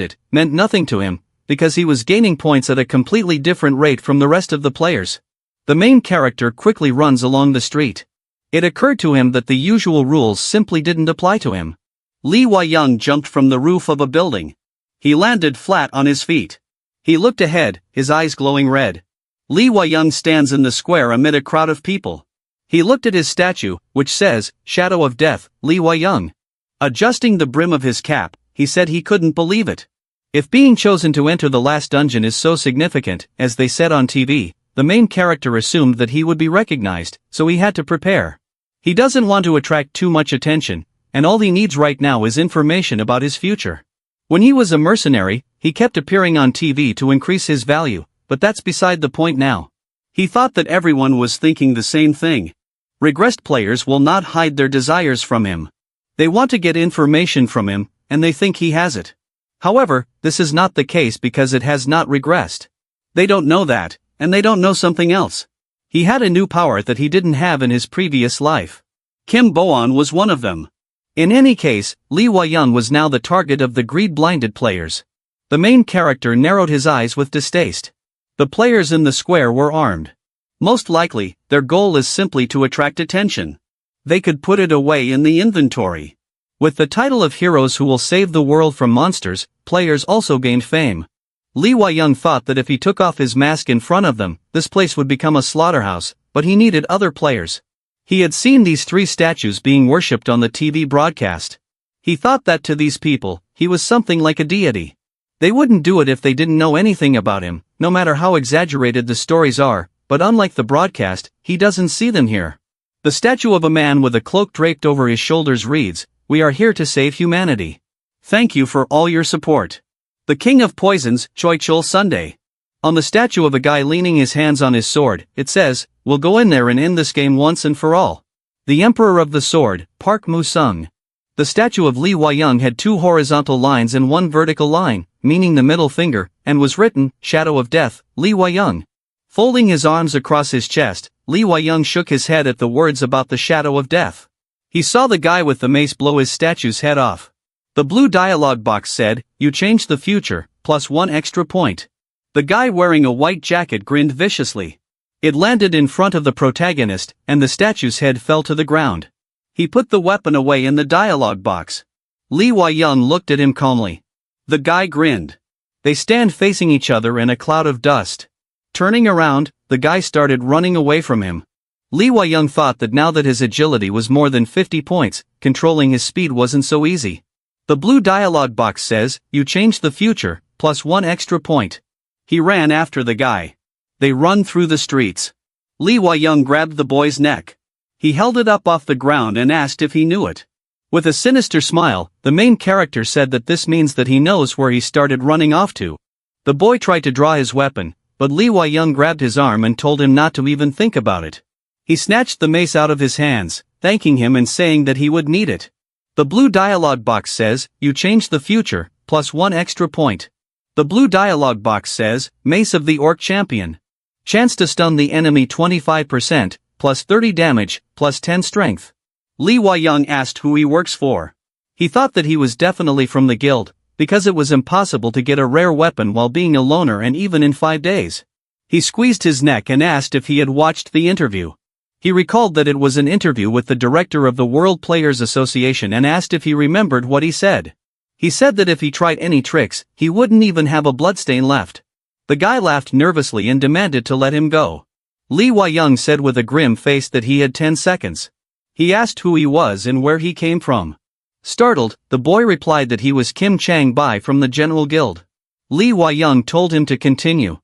it, meant nothing to him, because he was gaining points at a completely different rate from the rest of the players. The main character quickly runs along the street. It occurred to him that the usual rules simply didn't apply to him. Lee Wai-young jumped from the roof of a building. He landed flat on his feet. He looked ahead, his eyes glowing red. Lee Wai-young stands in the square amid a crowd of people. He looked at his statue, which says, Shadow of Death, Lee Wai-young. Adjusting the brim of his cap, he said he couldn't believe it. If being chosen to enter the last dungeon is so significant, as they said on TV, the main character assumed that he would be recognized, so he had to prepare. He doesn't want to attract too much attention, and all he needs right now is information about his future. When he was a mercenary, he kept appearing on TV to increase his value, but that's beside the point now. He thought that everyone was thinking the same thing. Regressed players will not hide their desires from him. They want to get information from him, and they think he has it. However, this is not the case because it has not regressed. They don't know that, and they don't know something else. He had a new power that he didn't have in his previous life. Kim Bo-on was one of them. In any case, Lee Wai-young was now the target of the greed-blinded players. The main character narrowed his eyes with distaste. The players in the square were armed. Most likely, their goal is simply to attract attention. They could put it away in the inventory. With the title of heroes who will save the world from monsters, players also gained fame. Lee Wai-young thought that if he took off his mask in front of them, this place would become a slaughterhouse, but he needed other players. He had seen these 3 statues being worshipped on the TV broadcast. He thought that to these people, he was something like a deity. They wouldn't do it if they didn't know anything about him, no matter how exaggerated the stories are, but unlike the broadcast, he doesn't see them here. The statue of a man with a cloak draped over his shoulders reads, We are here to save humanity. Thank you for all your support. The King of Poisons, Choi Chul Sunday. On the statue of a guy leaning his hands on his sword, it says, We'll go in there and end this game once and for all. The Emperor of the Sword, Park Mu-sung. The statue of Lee Wai-young had 2 horizontal lines and 1 vertical line, meaning the middle finger, and was written, Shadow of Death, Lee Wai-young. Folding his arms across his chest, Lee Wai-young shook his head at the words about the Shadow of Death. He saw the guy with the mace blow his statue's head off. The blue dialogue box said, You changed the future, plus 1 extra point. The guy wearing a white jacket grinned viciously. It landed in front of the protagonist, and the statue's head fell to the ground. He put the weapon away in the dialogue box. Lee Wai-young looked at him calmly. The guy grinned. They stand facing each other in a cloud of dust. Turning around, the guy started running away from him. Lee Wai-young thought that now that his agility was more than 50 points, controlling his speed wasn't so easy. The blue dialogue box says, You changed the future, plus 1 extra point. He ran after the guy. They run through the streets. Lee Wai-young grabbed the boy's neck. He held it up off the ground and asked if he knew it. With a sinister smile, the main character said that this means that he knows where he started running off to. The boy tried to draw his weapon, but Lee Wai-young grabbed his arm and told him not to even think about it. He snatched the mace out of his hands, thanking him and saying that he would need it. The blue dialogue box says, You changed the future, plus 1 extra point. The blue dialogue box says, Mace of the Orc Champion. Chance to stun the enemy 25%, plus 30 damage, plus 10 strength. Lee Wai-young asked who he works for. He thought that he was definitely from the guild, because it was impossible to get a rare weapon while being a loner and even in 5 days. He squeezed his neck and asked if he had watched the interview. He recalled that it was an interview with the director of the World Players Association and asked if he remembered what he said. He said that if he tried any tricks, he wouldn't even have a bloodstain left. The guy laughed nervously and demanded to let him go. Lee Wai-young said with a grim face that he had 10 seconds. He asked who he was and where he came from. Startled, the boy replied that he was Kim Chang-bai from the General Guild. Lee Wai-young told him to continue.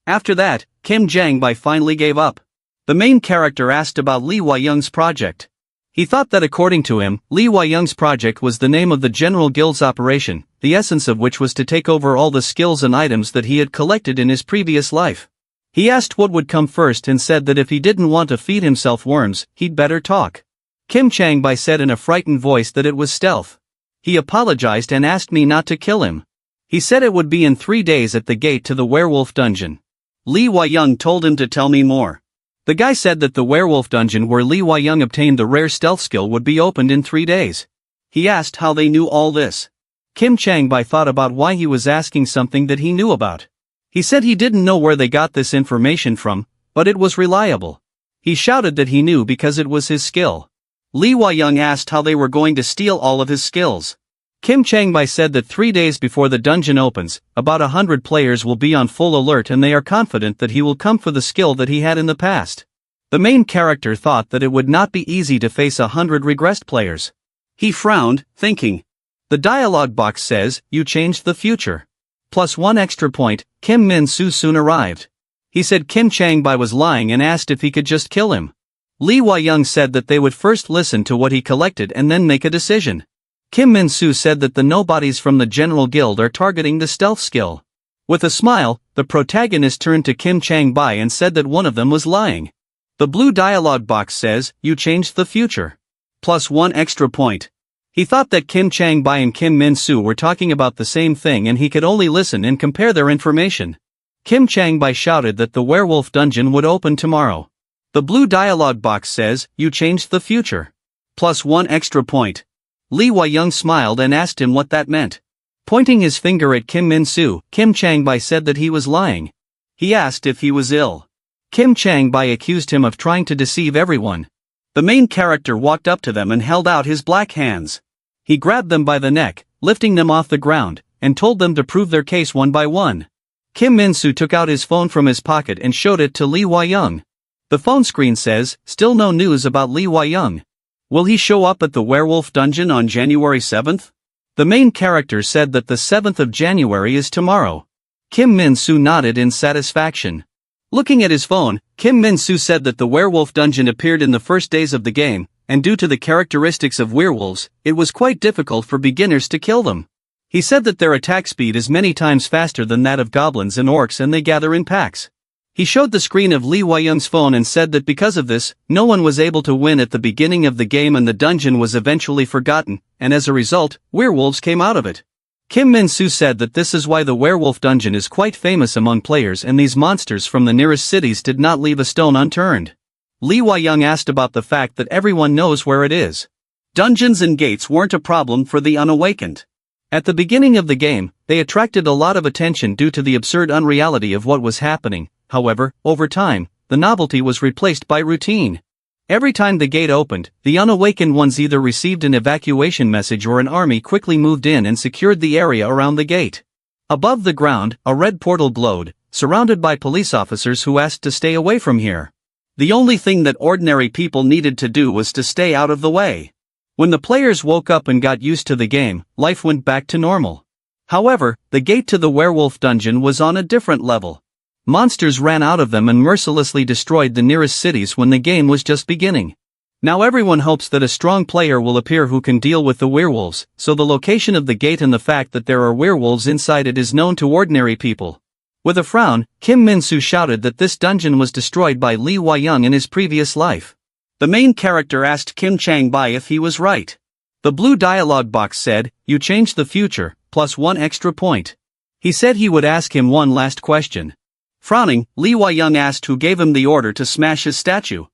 After that, Kim Chang-bai finally gave up. The main character asked about Lee Wai-young's project. He thought that according to him, Lee Wai-young's project was the name of the General Guild's operation, the essence of which was to take over all the skills and items that he had collected in his previous life. He asked what would come first and said that if he didn't want to feed himself worms, he'd better talk. Kim Chang-bai said in a frightened voice that it was stealth. He apologized and asked me not to kill him. He said it would be in 3 days at the gate to the werewolf dungeon. Lee Wai-young told him to tell me more. The guy said that the werewolf dungeon where Lee Wai-young obtained the rare stealth skill would be opened in 3 days. He asked how they knew all this. Kim Chang-bai thought about why he was asking something that he knew about. He said he didn't know where they got this information from, but it was reliable. He shouted that he knew because it was his skill. Lee Wai-young asked how they were going to steal all of his skills. Kim Chang-bai said that 3 days before the dungeon opens, about 100 players will be on full alert and they are confident that he will come for the skill that he had in the past. The main character thought that it would not be easy to face 100 regressed players. He frowned, thinking. The dialogue box says, "You changed the future." Plus 1 extra point, Kim Min-soo soon arrived. He said Kim Chang-bai was lying and asked if he could just kill him. Lee Wai-young said that they would first listen to what he collected and then make a decision. Kim Min-soo said that the nobodies from the General Guild are targeting the stealth skill. With a smile, the protagonist turned to Kim Chang-bai and said that one of them was lying. The blue dialogue box says, "You changed the future." Plus 1 extra point. He thought that Kim Chang-bai and Kim Min-soo were talking about the same thing and he could only listen and compare their information. Kim Chang-bai shouted that the werewolf dungeon would open tomorrow. The blue dialogue box says, "You changed the future." Plus 1 extra point. Lee Wai-young smiled and asked him what that meant. Pointing his finger at Kim Min-soo, Kim Chang-bai said that he was lying. He asked if he was ill. Kim Chang-bai accused him of trying to deceive everyone. The main character walked up to them and held out his black hands. He grabbed them by the neck, lifting them off the ground, and told them to prove their case one by one. Kim Min-soo took out his phone from his pocket and showed it to Lee Wai-young. The phone screen says, "Still no news about Lee Wai-young. Will he show up at the werewolf dungeon on January 7th? The main character said that the 7th of January is tomorrow. Kim Min-soo nodded in satisfaction. Looking at his phone, Kim Min-soo said that the werewolf dungeon appeared in the first days of the game, and due to the characteristics of werewolves, it was quite difficult for beginners to kill them. He said that their attack speed is many times faster than that of goblins and orcs and they gather in packs. He showed the screen of Lee Wai-young's phone and said that because of this, no one was able to win at the beginning of the game and the dungeon was eventually forgotten, and as a result, werewolves came out of it. Kim Min-soo said that this is why the werewolf dungeon is quite famous among players and these monsters from the nearest cities did not leave a stone unturned. Lee Wai-young asked about the fact that everyone knows where it is. Dungeons and gates weren't a problem for the unawakened. At the beginning of the game, they attracted a lot of attention due to the absurd unreality of what was happening. However, over time, the novelty was replaced by routine. Every time the gate opened, the unawakened ones either received an evacuation message or an army quickly moved in and secured the area around the gate. Above the ground, a red portal glowed, surrounded by police officers who asked to stay away from here. The only thing that ordinary people needed to do was to stay out of the way. When the players woke up and got used to the game, life went back to normal. However, the gate to the werewolf dungeon was on a different level. Monsters ran out of them and mercilessly destroyed the nearest cities when the game was just beginning. Now everyone hopes that a strong player will appear who can deal with the werewolves, so the location of the gate and the fact that there are werewolves inside it is known to ordinary people. With a frown, Kim Min-soo shouted that this dungeon was destroyed by Lee Wai-young in his previous life. The main character asked Kim Chang-bai if he was right. The blue dialogue box said, "You changed the future, plus 1 extra point." He said he would ask him one last question. Frowning, Lee Wai-young asked who gave him the order to smash his statue.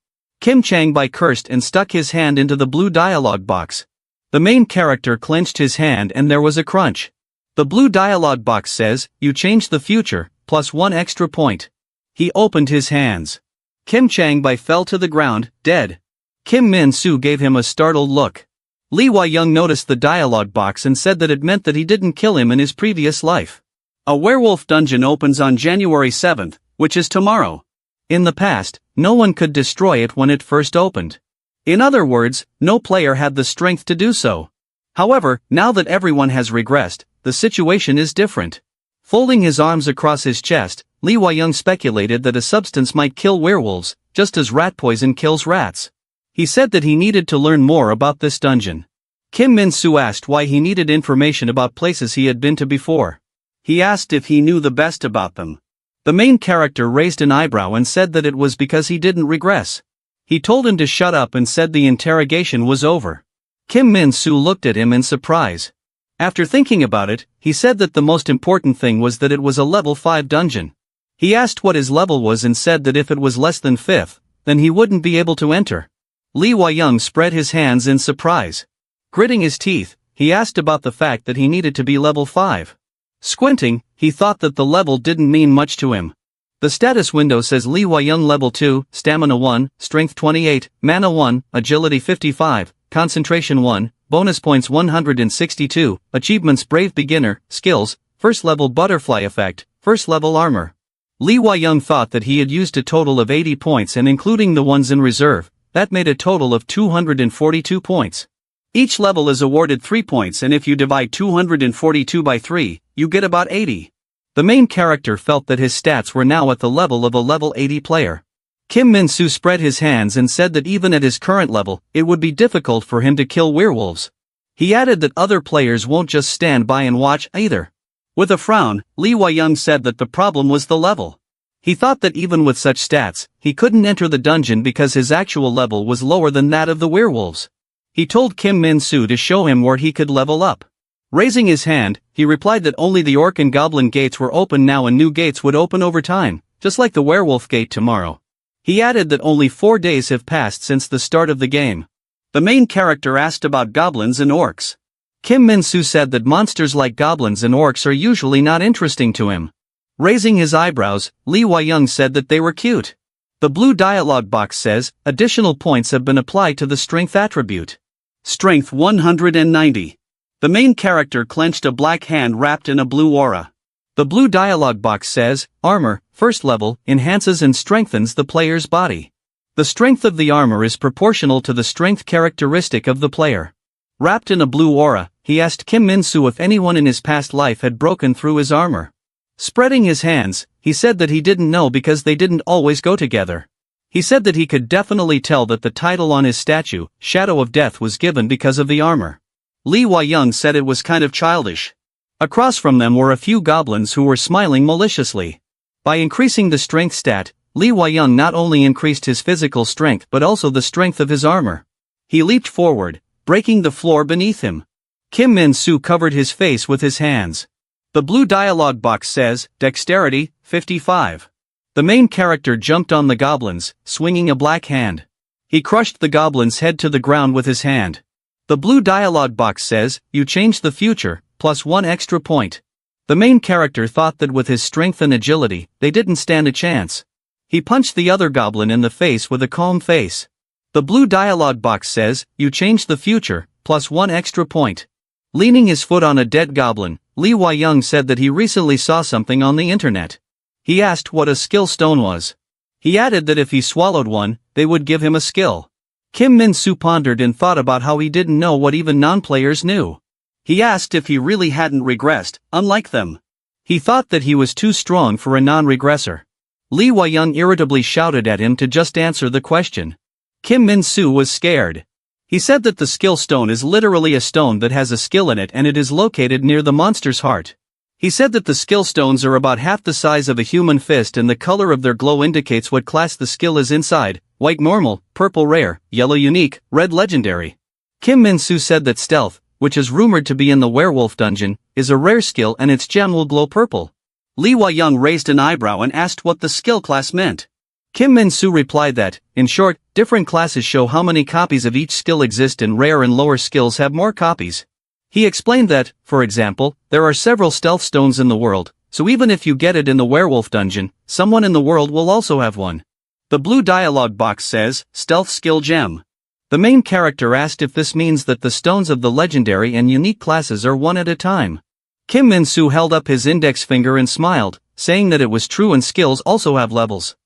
Kim Chang-bai cursed and stuck his hand into the blue dialogue box. The main character clenched his hand and there was a crunch. The blue dialogue box says, "You changed the future, plus 1 extra point." He opened his hands. Kim Chang-bai fell to the ground, dead. Kim Min-soo gave him a startled look. Lee Wai-young noticed the dialogue box and said that it meant that he didn't kill him in his previous life. A werewolf dungeon opens on January 7th, which is tomorrow. In the past, no one could destroy it when it first opened. In other words, no player had the strength to do so. However, now that everyone has regressed, the situation is different. Folding his arms across his chest, Li Huaiyang speculated that a substance might kill werewolves, just as rat poison kills rats. He said that he needed to learn more about this dungeon. Kim Min-soo asked why he needed information about places he had been to before. He asked if he knew the best about them. The main character raised an eyebrow and said that it was because he didn't regress. He told him to shut up and said the interrogation was over. Kim Min-soo looked at him in surprise. After thinking about it, he said that the most important thing was that it was a level 5 dungeon. He asked what his level was and said that if it was less than 5th, then he wouldn't be able to enter. Li Huaiyang spread his hands in surprise. Gritting his teeth, he asked about the fact that he needed to be level 5. Squinting, he thought that the level didn't mean much to him. The status window says Li Huaiyang level 2, stamina 1, strength 28, mana 1, agility 55, concentration 1, bonus points 162, achievements brave beginner, skills, first level butterfly effect, first level armor. Li Huaiyang thought that he had used a total of 80 points and including the ones in reserve, that made a total of 242 points. Each level is awarded 3 points and if you divide 242 by 3, you get about 80. The main character felt that his stats were now at the level of a level 80 player. Kim Min-soo spread his hands and said that even at his current level, it would be difficult for him to kill werewolves. He added that other players won't just stand by and watch either. With a frown, Li Huaiyang said that the problem was the level. He thought that even with such stats, he couldn't enter the dungeon because his actual level was lower than that of the werewolves. He told Kim Min-soo to show him where he could level up. Raising his hand, he replied that only the orc and goblin gates were open now and new gates would open over time, just like the werewolf gate tomorrow. He added that only 4 days have passed since the start of the game. The main character asked about goblins and orcs. Kim Min-soo said that monsters like goblins and orcs are usually not interesting to him. Raising his eyebrows, Li Huaiyang said that they were cute. The blue dialogue box says, additional points have been applied to the strength attribute. Strength 190. The main character clenched a black hand wrapped in a blue aura. The blue dialogue box says, armor, first level, enhances and strengthens the player's body. The strength of the armor is proportional to the strength characteristic of the player. Wrapped in a blue aura, he asked Kim Min-soo if anyone in his past life had broken through his armor. Spreading his hands, he said that he didn't know because they didn't always go together. He said that he could definitely tell that the title on his statue, Shadow of Death, was given because of the armor. Li Huaiyang said it was kind of childish. Across from them were a few goblins who were smiling maliciously. By increasing the strength stat, Li Huaiyang not only increased his physical strength but also the strength of his armor. He leaped forward, breaking the floor beneath him. Kim Min-soo covered his face with his hands. The blue dialogue box says, Dexterity, 55. The main character jumped on the goblins, swinging a black hand. He crushed the goblin's head to the ground with his hand. The blue dialogue box says, you change the future, plus 1 extra point. The main character thought that with his strength and agility, they didn't stand a chance. He punched the other goblin in the face with a calm face. The blue dialogue box says, you change the future, plus 1 extra point. Leaning his foot on a dead goblin, Li Huaiyang said that he recently saw something on the internet. He asked what a skill stone was. He added that if he swallowed one, they would give him a skill. Kim Min-soo pondered and thought about how he didn't know what even non-players knew. He asked if he really hadn't regressed, unlike them. He thought that he was too strong for a non-regressor. Li Huaiyang irritably shouted at him to just answer the question. Kim Min-soo was scared. He said that the skill stone is literally a stone that has a skill in it and it is located near the monster's heart. He said that the skill stones are about half the size of a human fist and the color of their glow indicates what class the skill is inside, white normal, purple rare, yellow unique, red legendary. Kim Min-soo said that stealth, which is rumored to be in the werewolf dungeon, is a rare skill and its gem will glow purple. Li Huaiyang raised an eyebrow and asked what the skill class meant. Kim Min-soo replied that, in short, different classes show how many copies of each skill exist and rare and lower skills have more copies. He explained that, for example, there are several stealth stones in the world, so even if you get it in the werewolf dungeon, someone in the world will also have one. The blue dialogue box says, Stealth Skill Gem. The main character asked if this means that the stones of the legendary and unique classes are one at a time. Kim Min-soo held up his index finger and smiled, saying that it was true and skills also have levels.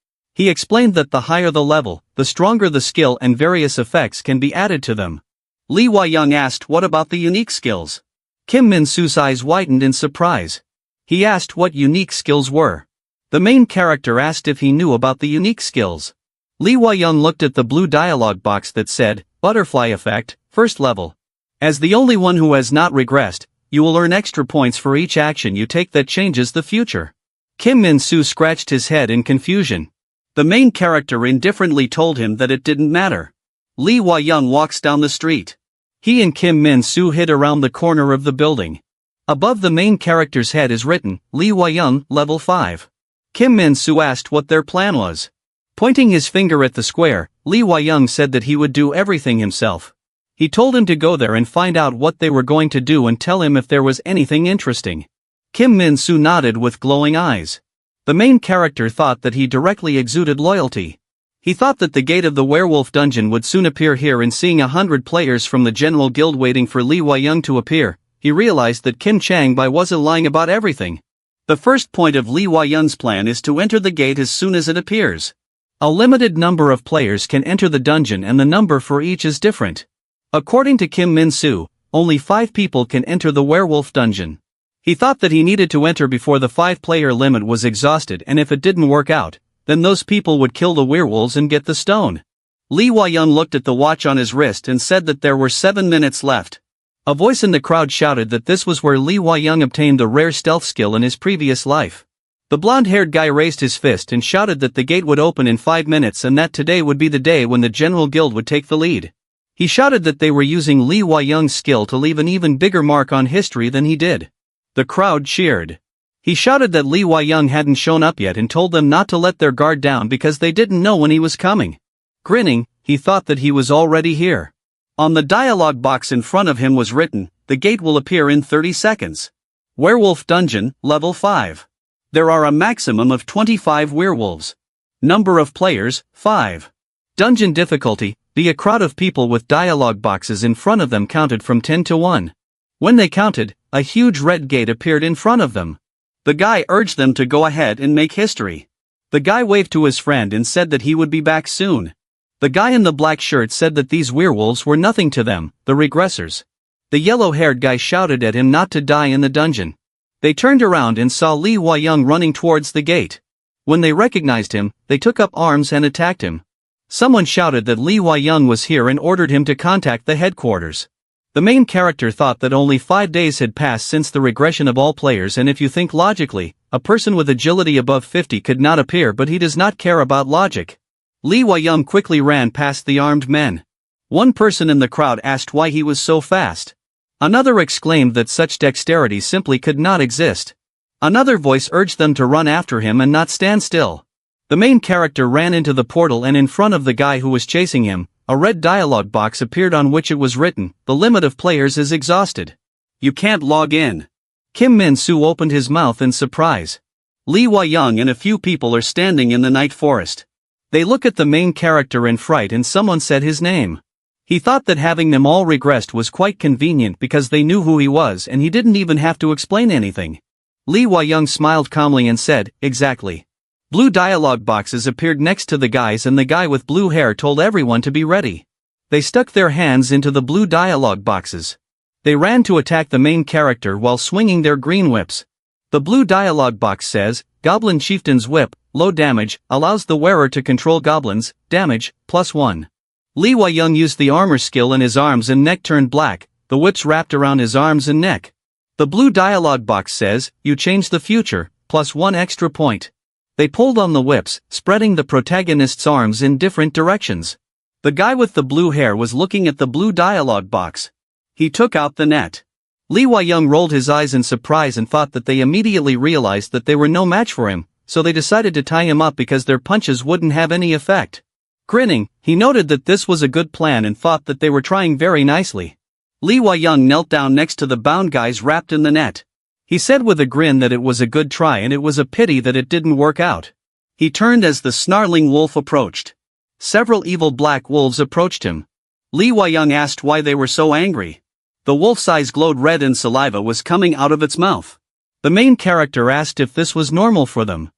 He explained that the higher the level, the stronger the skill and various effects can be added to them. Lee Wai-young asked what about the unique skills. Kim Min-soo's eyes widened in surprise. He asked what unique skills were. The main character asked if he knew about the unique skills. Lee Wai-young looked at the blue dialogue box that said, Butterfly Effect, First Level. As the only one who has not regressed, you will earn extra points for each action you take that changes the future. Kim Min-soo scratched his head in confusion. The main character indifferently told him that it didn't matter. Lee Wai-young walks down the street. He and Kim Min-soo hid around the corner of the building. Above the main character's head is written, Lee Wai-young, Level 5. Kim Min-soo asked what their plan was. Pointing his finger at the square, Lee Wai-young said that he would do everything himself. He told him to go there and find out what they were going to do and tell him if there was anything interesting. Kim Min-soo nodded with glowing eyes. The main character thought that he directly exuded loyalty. He thought that the gate of the werewolf dungeon would soon appear here, and seeing 100 players from the general guild waiting for Lee Wai-young to appear, he realized that Kim Chang-bai wasn't lying about everything. The first point of Lee Wai-young's plan is to enter the gate as soon as it appears. A limited number of players can enter the dungeon and the number for each is different. According to Kim Min-soo, only 5 people can enter the werewolf dungeon. He thought that he needed to enter before the 5-player limit was exhausted, and if it didn't work out, then those people would kill the werewolves and get the stone. Lee Wai-young looked at the watch on his wrist and said that there were 7 minutes left. A voice in the crowd shouted that this was where Lee Wai-young obtained the rare stealth skill in his previous life. The blonde-haired guy raised his fist and shouted that the gate would open in 5 minutes and that today would be the day when the general guild would take the lead. He shouted that they were using Lee Wai-young's skill to leave an even bigger mark on history than he did. The crowd cheered. He shouted that Lee Wai-young hadn't shown up yet and told them not to let their guard down because they didn't know when he was coming. Grinning, he thought that he was already here. On the dialogue box in front of him was written, the gate will appear in 30 seconds. Werewolf Dungeon, Level 5. There are a maximum of 25 werewolves. Number of players, 5. Dungeon difficulty, a crowd of people with dialogue boxes in front of them counted from 10 to 1. When they counted, a huge red gate appeared in front of them. The guy urged them to go ahead and make history. The guy waved to his friend and said that he would be back soon. The guy in the black shirt said that these werewolves were nothing to them, the regressors. The yellow-haired guy shouted at him not to die in the dungeon. They turned around and saw Lee Wai-young running towards the gate. When they recognized him, they took up arms and attacked him. Someone shouted that Lee Wai-young was here and ordered him to contact the headquarters. The main character thought that only 5 days had passed since the regression of all players, and if you think logically, a person with agility above 50 could not appear, but he does not care about logic. Lee Wai-young quickly ran past the armed men. One person in the crowd asked why he was so fast. Another exclaimed that such dexterity simply could not exist. Another voice urged them to run after him and not stand still. The main character ran into the portal, and in front of the guy who was chasing him, a red dialogue box appeared on which it was written, the limit of players is exhausted. You can't log in. Kim Min-soo opened his mouth in surprise. Lee Wai-young and a few people are standing in the night forest. They look at the main character in fright, and someone said his name. He thought that having them all regressed was quite convenient because they knew who he was and he didn't even have to explain anything. Lee Wai-young smiled calmly and said, exactly. Blue dialogue boxes appeared next to the guys, and the guy with blue hair told everyone to be ready. They stuck their hands into the blue dialogue boxes. They ran to attack the main character while swinging their green whips. The blue dialogue box says, Goblin Chieftain's Whip, low damage, allows the wearer to control goblins, damage, +1. Lee Wai-young used the armor skill and his arms and neck turned black, the whips wrapped around his arms and neck. The blue dialogue box says, you change the future, +1 extra point. They pulled on the whips, spreading the protagonist's arms in different directions. The guy with the blue hair was looking at the blue dialogue box. He took out the net. Lee Wai-young rolled his eyes in surprise and thought that they immediately realized that they were no match for him, so they decided to tie him up because their punches wouldn't have any effect. Grinning, he noted that this was a good plan and thought that they were trying very nicely. Lee Wai-young knelt down next to the bound guys wrapped in the net. He said with a grin that it was a good try and it was a pity that it didn't work out. He turned as the snarling wolf approached. Several evil black wolves approached him. Lee Wai-young asked why they were so angry. The wolf's eyes glowed red and saliva was coming out of its mouth. The main character asked if this was normal for them.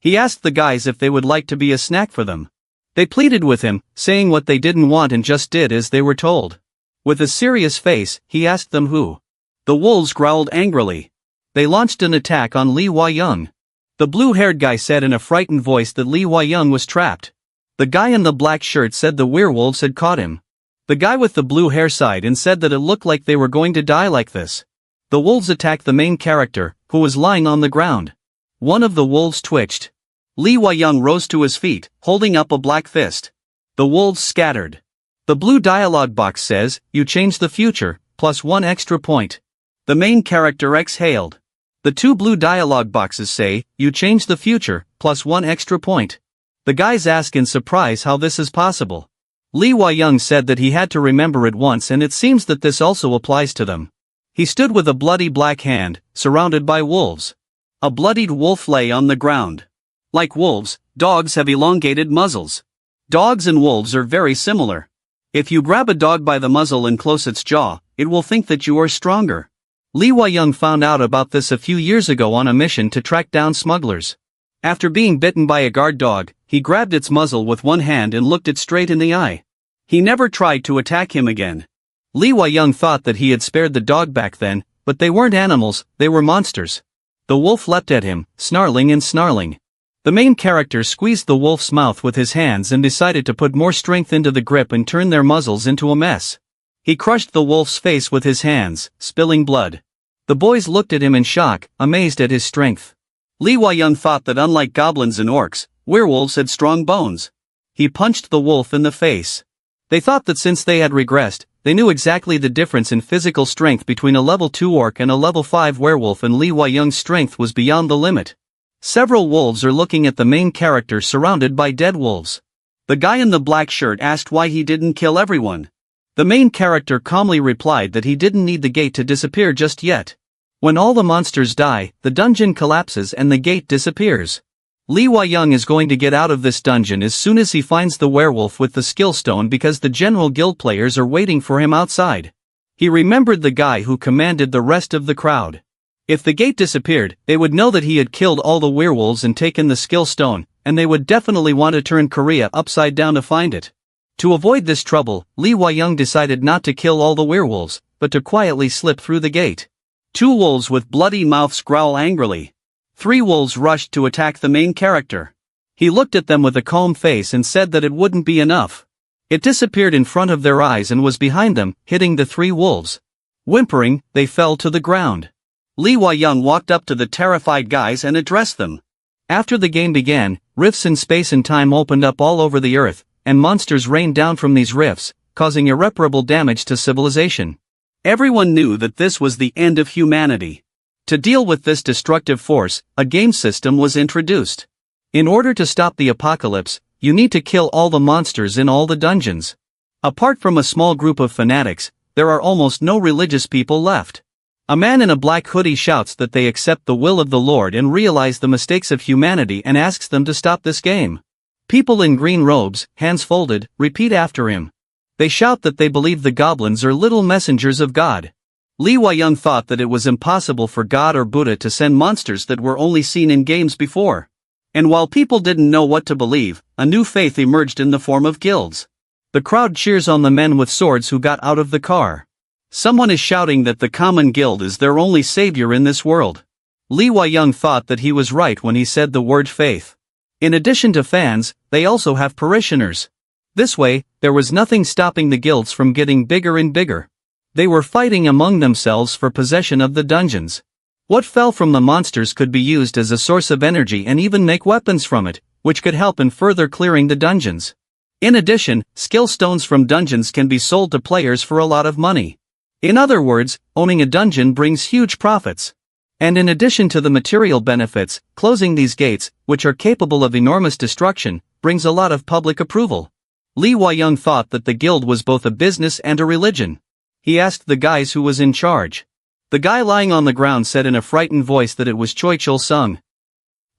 He asked the guys if they would like to be a snack for them. They pleaded with him, saying what they didn't want and just did as they were told. With a serious face, he asked them who. The wolves growled angrily. They launched an attack on Lee Wai-young. The blue-haired guy said in a frightened voice that Lee Wai-young was trapped. The guy in the black shirt said the werewolves had caught him. The guy with the blue hair sighed and said that it looked like they were going to die like this. The wolves attacked the main character, who was lying on the ground. One of the wolves twitched. Lee Wai-young rose to his feet, holding up a black fist. The wolves scattered. The blue dialogue box says, "You changed the future, plus 1 extra point." The main character exhaled. The 2 blue dialogue boxes say, "You changed the future, plus 1 extra point." The guys ask in surprise how this is possible. Lee Wai-young said that he had to remember it once, and it seems that this also applies to them. He stood with a bloody black hand, surrounded by wolves. A bloodied wolf lay on the ground. Like wolves, dogs have elongated muzzles. Dogs and wolves are very similar. If you grab a dog by the muzzle and close its jaw, it will think that you are stronger. Lee Wai-young found out about this a few years ago on a mission to track down smugglers. After being bitten by a guard dog, he grabbed its muzzle with one hand and looked it straight in the eye. He never tried to attack him again. Lee Wai-young thought that he had spared the dog back then, but they weren't animals, they were monsters. The wolf leapt at him, snarling and snarling. The main character squeezed the wolf's mouth with his hands and decided to put more strength into the grip and turn their muzzles into a mess. He crushed the wolf's face with his hands, spilling blood. The boys looked at him in shock, amazed at his strength. Lee Wai-young thought that unlike goblins and orcs, werewolves had strong bones. He punched the wolf in the face. They thought that since they had regressed, they knew exactly the difference in physical strength between a level 2 orc and a level 5 werewolf, and Lee Wai-young's strength was beyond the limit. Several wolves are looking at the main character surrounded by dead wolves. The guy in the black shirt asked why he didn't kill everyone. The main character calmly replied that he didn't need the gate to disappear just yet. When all the monsters die, the dungeon collapses and the gate disappears. Lee Wai-young is going to get out of this dungeon as soon as he finds the werewolf with the skill stone, because the general guild players are waiting for him outside. He remembered the guy who commanded the rest of the crowd. If the gate disappeared, they would know that he had killed all the werewolves and taken the skill stone, and they would definitely want to turn Korea upside down to find it. To avoid this trouble, Lee Wai-young decided not to kill all the werewolves, but to quietly slip through the gate. 2 wolves with bloody mouths growl angrily. 3 wolves rushed to attack the main character. He looked at them with a calm face and said that it wouldn't be enough. It disappeared in front of their eyes and was behind them, hitting the 3 wolves. Whimpering, they fell to the ground. Lee Wai-young walked up to the terrified guys and addressed them. After the game began, rifts in space and time opened up all over the earth, and monsters rained down from these rifts, causing irreparable damage to civilization. Everyone knew that this was the end of humanity. To deal with this destructive force, a game system was introduced. In order to stop the apocalypse, you need to kill all the monsters in all the dungeons. Apart from a small group of fanatics, there are almost no religious people left. A man in a black hoodie shouts that they accept the will of the Lord and realize the mistakes of humanity and asks them to stop this game. People in green robes, hands folded, repeat after him. They shout that they believe the goblins are little messengers of God. Lee Wai-young thought that it was impossible for God or Buddha to send monsters that were only seen in games before. And while people didn't know what to believe, a new faith emerged in the form of guilds. The crowd cheers on the men with swords who got out of the car. Someone is shouting that the common guild is their only savior in this world. Lee Wai-young thought that he was right when he said the word faith. In addition to fans, they also have parishioners. This way, there was nothing stopping the guilds from getting bigger and bigger. They were fighting among themselves for possession of the dungeons. What fell from the monsters could be used as a source of energy and even make weapons from it, which could help in further clearing the dungeons. In addition, skill stones from dungeons can be sold to players for a lot of money. In other words, owning a dungeon brings huge profits. And in addition to the material benefits, closing these gates, which are capable of enormous destruction, brings a lot of public approval. Lee Wai-young thought that the guild was both a business and a religion. He asked the guys who was in charge. The guy lying on the ground said in a frightened voice that it was Choi Chul-sung.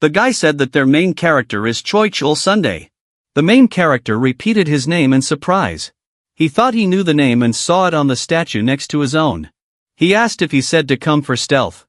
The guy said that their main character is Choi Chul-sundae. The main character repeated his name in surprise. He thought he knew the name and saw it on the statue next to his own. He asked if he said to come for stealth.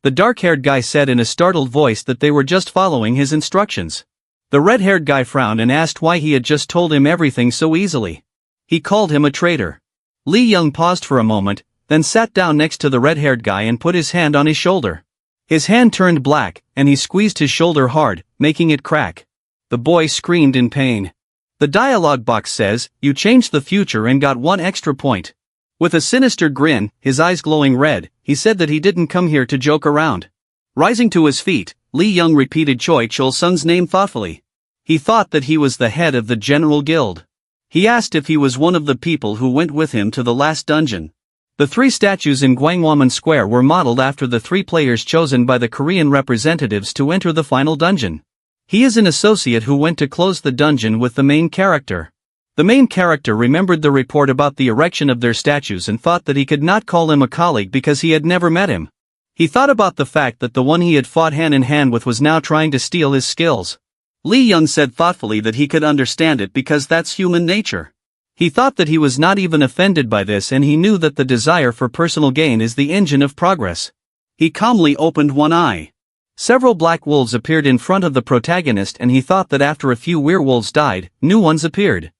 The dark-haired guy said in a startled voice that they were just following his instructions. The red-haired guy frowned and asked why he had just told him everything so easily. He called him a traitor. Lee Young paused for a moment, then sat down next to the red-haired guy and put his hand on his shoulder. His hand turned black, and he squeezed his shoulder hard, making it crack. The boy screamed in pain. The dialogue box says, "You changed the future and got 1 extra point." With a sinister grin, his eyes glowing red, he said that he didn't come here to joke around. Rising to his feet, Lee Young repeated Choi Chul-sung's name thoughtfully. He thought that he was the head of the General Guild. He asked if he was one of the people who went with him to the last dungeon. The 3 statues in Gwanghwamun Square were modeled after the 3 players chosen by the Korean representatives to enter the final dungeon. He is an associate who went to close the dungeon with the main character. The main character remembered the report about the erection of their statues and thought that he could not call him a colleague because he had never met him. He thought about the fact that the one he had fought hand in hand with was now trying to steal his skills. Lee Young said thoughtfully that he could understand it because that's human nature. He thought that he was not even offended by this, and he knew that the desire for personal gain is the engine of progress. He calmly opened one eye. Several black wolves appeared in front of the protagonist, and he thought that after a few werewolves died, new ones appeared.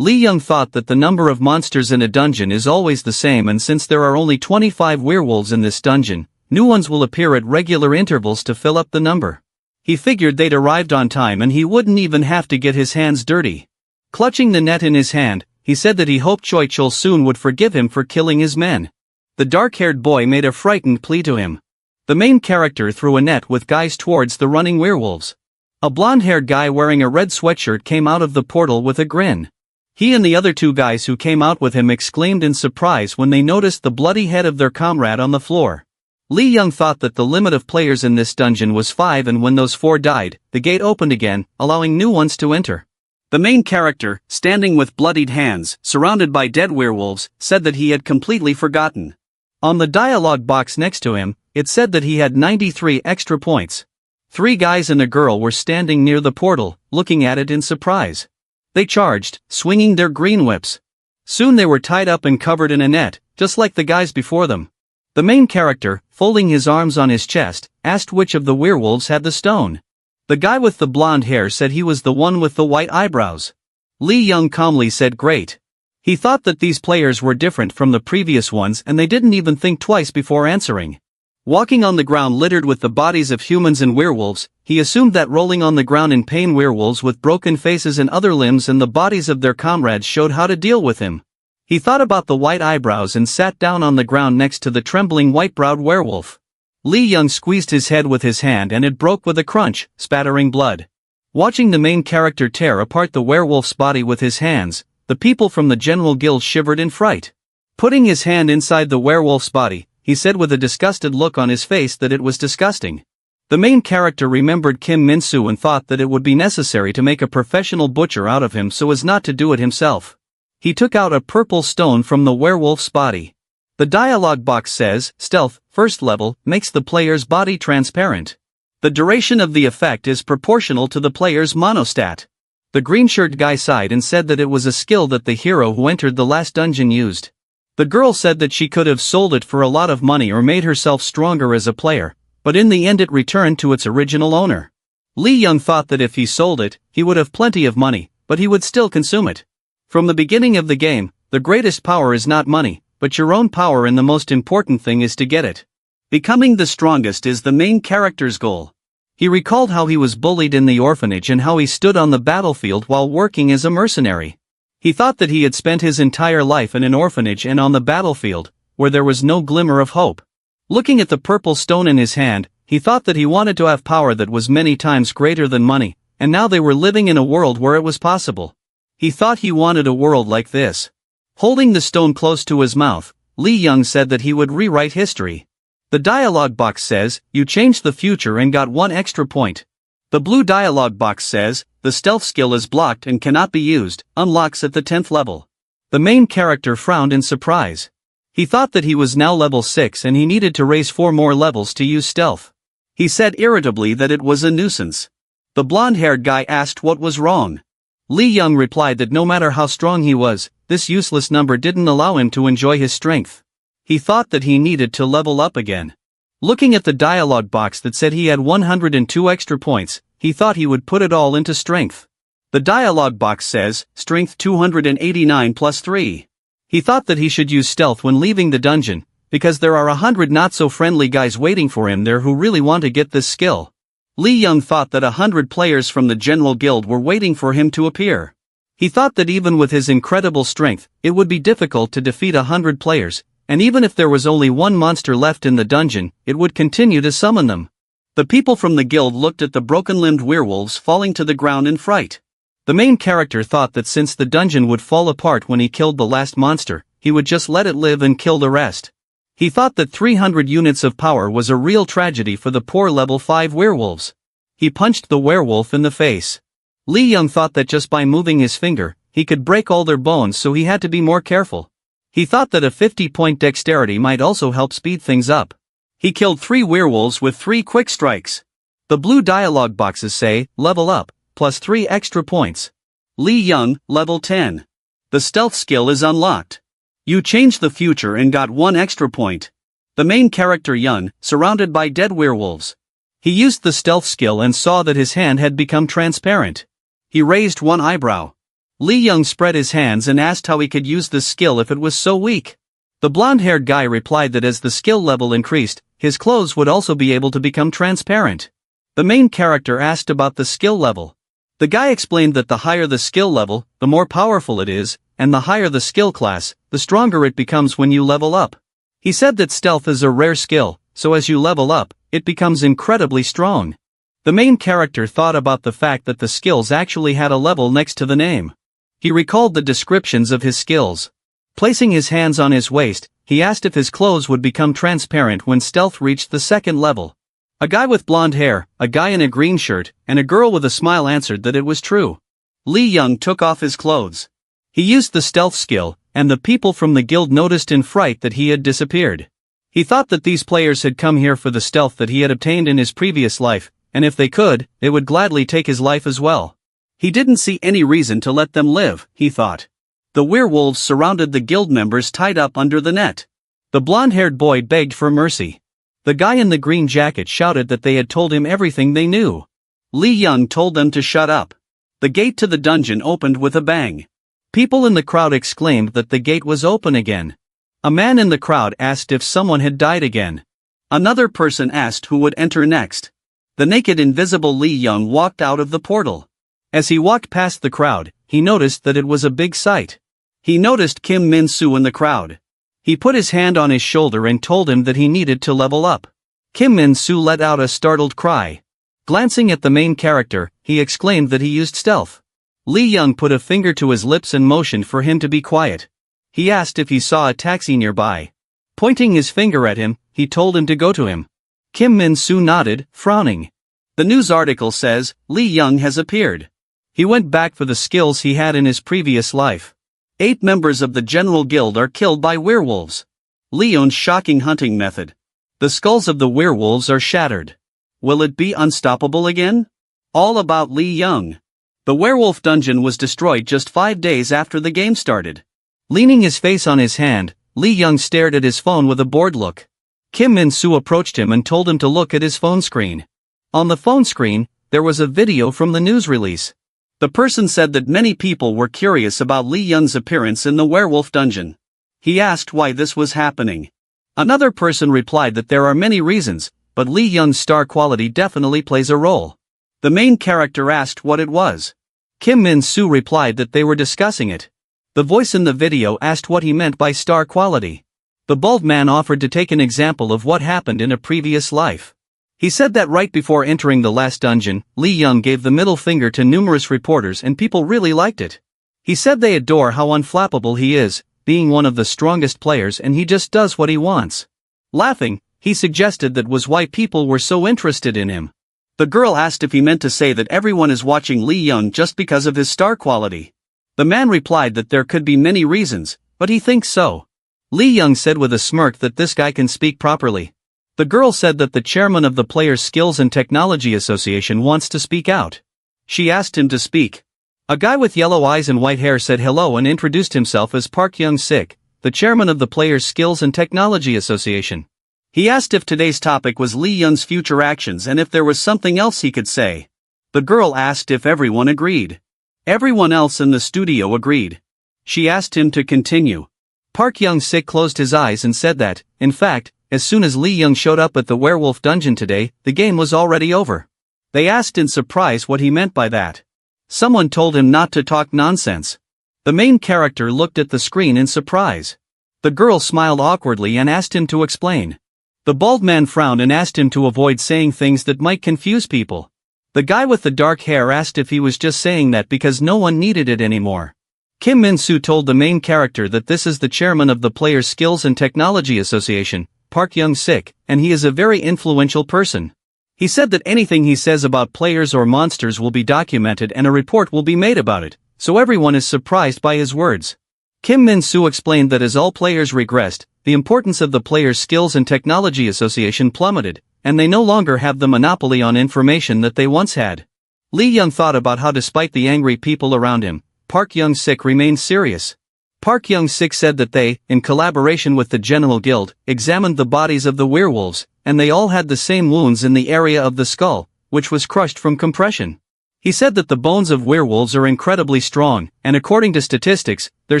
Lee Young thought that the number of monsters in a dungeon is always the same, and since there are only 25 werewolves in this dungeon, new ones will appear at regular intervals to fill up the number. He figured they'd arrived on time and he wouldn't even have to get his hands dirty. Clutching the net in his hand, he said that he hoped Choi Chul soon would forgive him for killing his men. The dark-haired boy made a frightened plea to him. The main character threw a net with guys towards the running werewolves. A blonde-haired guy wearing a red sweatshirt came out of the portal with a grin. He and the other 2 guys who came out with him exclaimed in surprise when they noticed the bloody head of their comrade on the floor. Lee Young thought that the limit of players in this dungeon was 5, and when those 4 died, the gate opened again, allowing new ones to enter. The main character, standing with bloodied hands, surrounded by dead werewolves, said that he had completely forgotten. On the dialogue box next to him, it said that he had 93 extra points. 3 guys and a girl were standing near the portal, looking at it in surprise. They charged, swinging their green whips. Soon they were tied up and covered in a net, just like the guys before them. The main character, folding his arms on his chest, asked which of the werewolves had the stone. The guy with the blonde hair said he was the one with the white eyebrows. Lee Young calmly said great. He thought that these players were different from the previous ones, and they didn't even think twice before answering. Walking on the ground littered with the bodies of humans and werewolves, he assumed that rolling on the ground in pain werewolves with broken faces and other limbs and the bodies of their comrades showed how to deal with him. He thought about the white eyebrows and sat down on the ground next to the trembling white-browed werewolf. Lee Young squeezed his head with his hand and it broke with a crunch, spattering blood. Watching the main character tear apart the werewolf's body with his hands, the people from the General Guild shivered in fright. Putting his hand inside the werewolf's body, he said with a disgusted look on his face that it was disgusting. The main character remembered Kim Min-soo and thought that it would be necessary to make a professional butcher out of him so as not to do it himself. He took out a purple stone from the werewolf's body. The dialogue box says, Stealth, first level, makes the player's body transparent. The duration of the effect is proportional to the player's monostat. The green-shirt guy sighed and said that it was a skill that the hero who entered the last dungeon used. The girl said that she could have sold it for a lot of money or made herself stronger as a player, but in the end it returned to its original owner. Lee Young thought that if he sold it, he would have plenty of money, but he would still consume it. From the beginning of the game, the greatest power is not money, but your own power, and the most important thing is to get it. Becoming the strongest is the main character's goal. He recalled how he was bullied in the orphanage and how he stood on the battlefield while working as a mercenary. He thought that he had spent his entire life in an orphanage and on the battlefield, where there was no glimmer of hope. Looking at the purple stone in his hand, he thought that he wanted to have power that was many times greater than money, and now they were living in a world where it was possible. He thought he wanted a world like this. Holding the stone close to his mouth, Lee Young said that he would rewrite history. The dialogue box says, You changed the future and got 1 extra point. The blue dialogue box says, The stealth skill is blocked and cannot be used, unlocks at the 10th level. The main character frowned in surprise. He thought that he was now level 6 and he needed to raise 4 more levels to use stealth. He said irritably that it was a nuisance. The blonde-haired guy asked what was wrong. Lee Young replied that no matter how strong he was, this useless number didn't allow him to enjoy his strength. He thought that he needed to level up again. Looking at the dialogue box that said he had 102 extra points, he thought he would put it all into strength. The dialogue box says, strength 289 plus 3. He thought that he should use stealth when leaving the dungeon, because there are 100 not-so-friendly guys waiting for him there who really want to get this skill. Li Young thought that 100 players from the General Guild were waiting for him to appear. He thought that even with his incredible strength, it would be difficult to defeat 100 players, and even if there was only one monster left in the dungeon, it would continue to summon them. The people from the guild looked at the broken-limbed werewolves falling to the ground in fright. The main character thought that since the dungeon would fall apart when he killed the last monster, he would just let it live and kill the rest. He thought that 300 units of power was a real tragedy for the poor level 5 werewolves. He punched the werewolf in the face. Li Young thought that just by moving his finger, he could break all their bones, so he had to be more careful. He thought that a 50-point dexterity might also help speed things up. He killed 3 werewolves with 3 quick strikes. The blue dialogue boxes say, level up, plus 3 extra points. Li Young, level 10. The stealth skill is unlocked. You changed the future and got 1 extra point. The main character Yun, surrounded by dead werewolves. He used the stealth skill and saw that his hand had become transparent. He raised 1 eyebrow. Li Young spread his hands and asked how he could use this skill if it was so weak. The blonde-haired guy replied that as the skill level increased, his clothes would also be able to become transparent. The main character asked about the skill level. The guy explained that the higher the skill level, the more powerful it is, and the higher the skill class, the stronger it becomes when you level up. He said that stealth is a rare skill, so as you level up, it becomes incredibly strong. The main character thought about the fact that the skills actually had a level next to the name. He recalled the descriptions of his skills. Placing his hands on his waist, he asked if his clothes would become transparent when stealth reached the 2nd level. A guy with blonde hair, a guy in a green shirt, and a girl with a smile answered that it was true. Li Young took off his clothes. He used the stealth skill, and the people from the guild noticed in fright that he had disappeared. He thought that these players had come here for the stealth that he had obtained in his previous life, and if they could, they would gladly take his life as well. He didn't see any reason to let them live, he thought. The werewolves surrounded the guild members tied up under the net. The blonde-haired boy begged for mercy. The guy in the green jacket shouted that they had told him everything they knew. Li Young told them to shut up. The gate to the dungeon opened with a bang. People in the crowd exclaimed that the gate was open again. A man in the crowd asked if someone had died again. Another person asked who would enter next. The naked invisible Li Young walked out of the portal. As he walked past the crowd, he noticed that it was a big sight. He noticed Kim Min-soo in the crowd. He put his hand on his shoulder and told him that he needed to level up. Kim Min-soo let out a startled cry. Glancing at the main character, he exclaimed that he used stealth. Li Young put a finger to his lips and motioned for him to be quiet. He asked if he saw a taxi nearby. Pointing his finger at him, he told him to go to him. Kim Min-soo nodded, frowning. The news article says, Li Young has appeared. He went back for the skills he had in his previous life. 8 members of the General Guild are killed by werewolves. Leon's shocking hunting method. The skulls of the werewolves are shattered. Will it be unstoppable again? All about Li Young. The werewolf dungeon was destroyed just 5 days after the game started. Leaning his face on his hand, Li Young stared at his phone with a bored look. Kim Min-soo approached him and told him to look at his phone screen. On the phone screen, there was a video from the news release. The person said that many people were curious about Li Young's appearance in the werewolf dungeon. He asked why this was happening. Another person replied that there are many reasons, but Li Young's star quality definitely plays a role. The main character asked what it was. Kim Min-soo replied that they were discussing it. The voice in the video asked what he meant by star quality. The bald man offered to take an example of what happened in a previous life. He said that right before entering the last dungeon, Li Young gave the middle finger to numerous reporters and people really liked it. He said they adore how unflappable he is, being one of the strongest players, and he just does what he wants. Laughing, he suggested that was why people were so interested in him. The girl asked if he meant to say that everyone is watching Li Young just because of his star quality. The man replied that there could be many reasons, but he thinks so. Li Young said with a smirk that this guy can speak properly. The girl said that the chairman of the Players Skills and Technology Association wants to speak out. She asked him to speak. A guy with yellow eyes and white hair said hello and introduced himself as Park Young-sik, the chairman of the Players Skills and Technology Association. He asked if today's topic was Lee Young's future actions and if there was something else he could say. The girl asked if everyone agreed. Everyone else in the studio agreed. She asked him to continue. Park Young-sik closed his eyes and said that, in fact, as soon as Lee Young showed up at the werewolf dungeon today, the game was already over. They asked in surprise what he meant by that. Someone told him not to talk nonsense. The main character looked at the screen in surprise. The girl smiled awkwardly and asked him to explain. The bald man frowned and asked him to avoid saying things that might confuse people. The guy with the dark hair asked if he was just saying that because no one needed it anymore. Kim Min-soo told the main character that this is the chairman of the Players Skills and Technology Association, Park Young-sik, and he is a very influential person. He said that anything he says about players or monsters will be documented and a report will be made about it, so everyone is surprised by his words. Kim Min-soo explained that as all players regressed, the importance of the Players Skills and Technology Association plummeted, and they no longer have the monopoly on information that they once had. Lee Young thought about how despite the angry people around him, Park Young-sik remained serious. Park Young-sik said that they, in collaboration with the General Guild, examined the bodies of the werewolves, and they all had the same wounds in the area of the skull, which was crushed from compression. He said that the bones of werewolves are incredibly strong, and according to statistics, their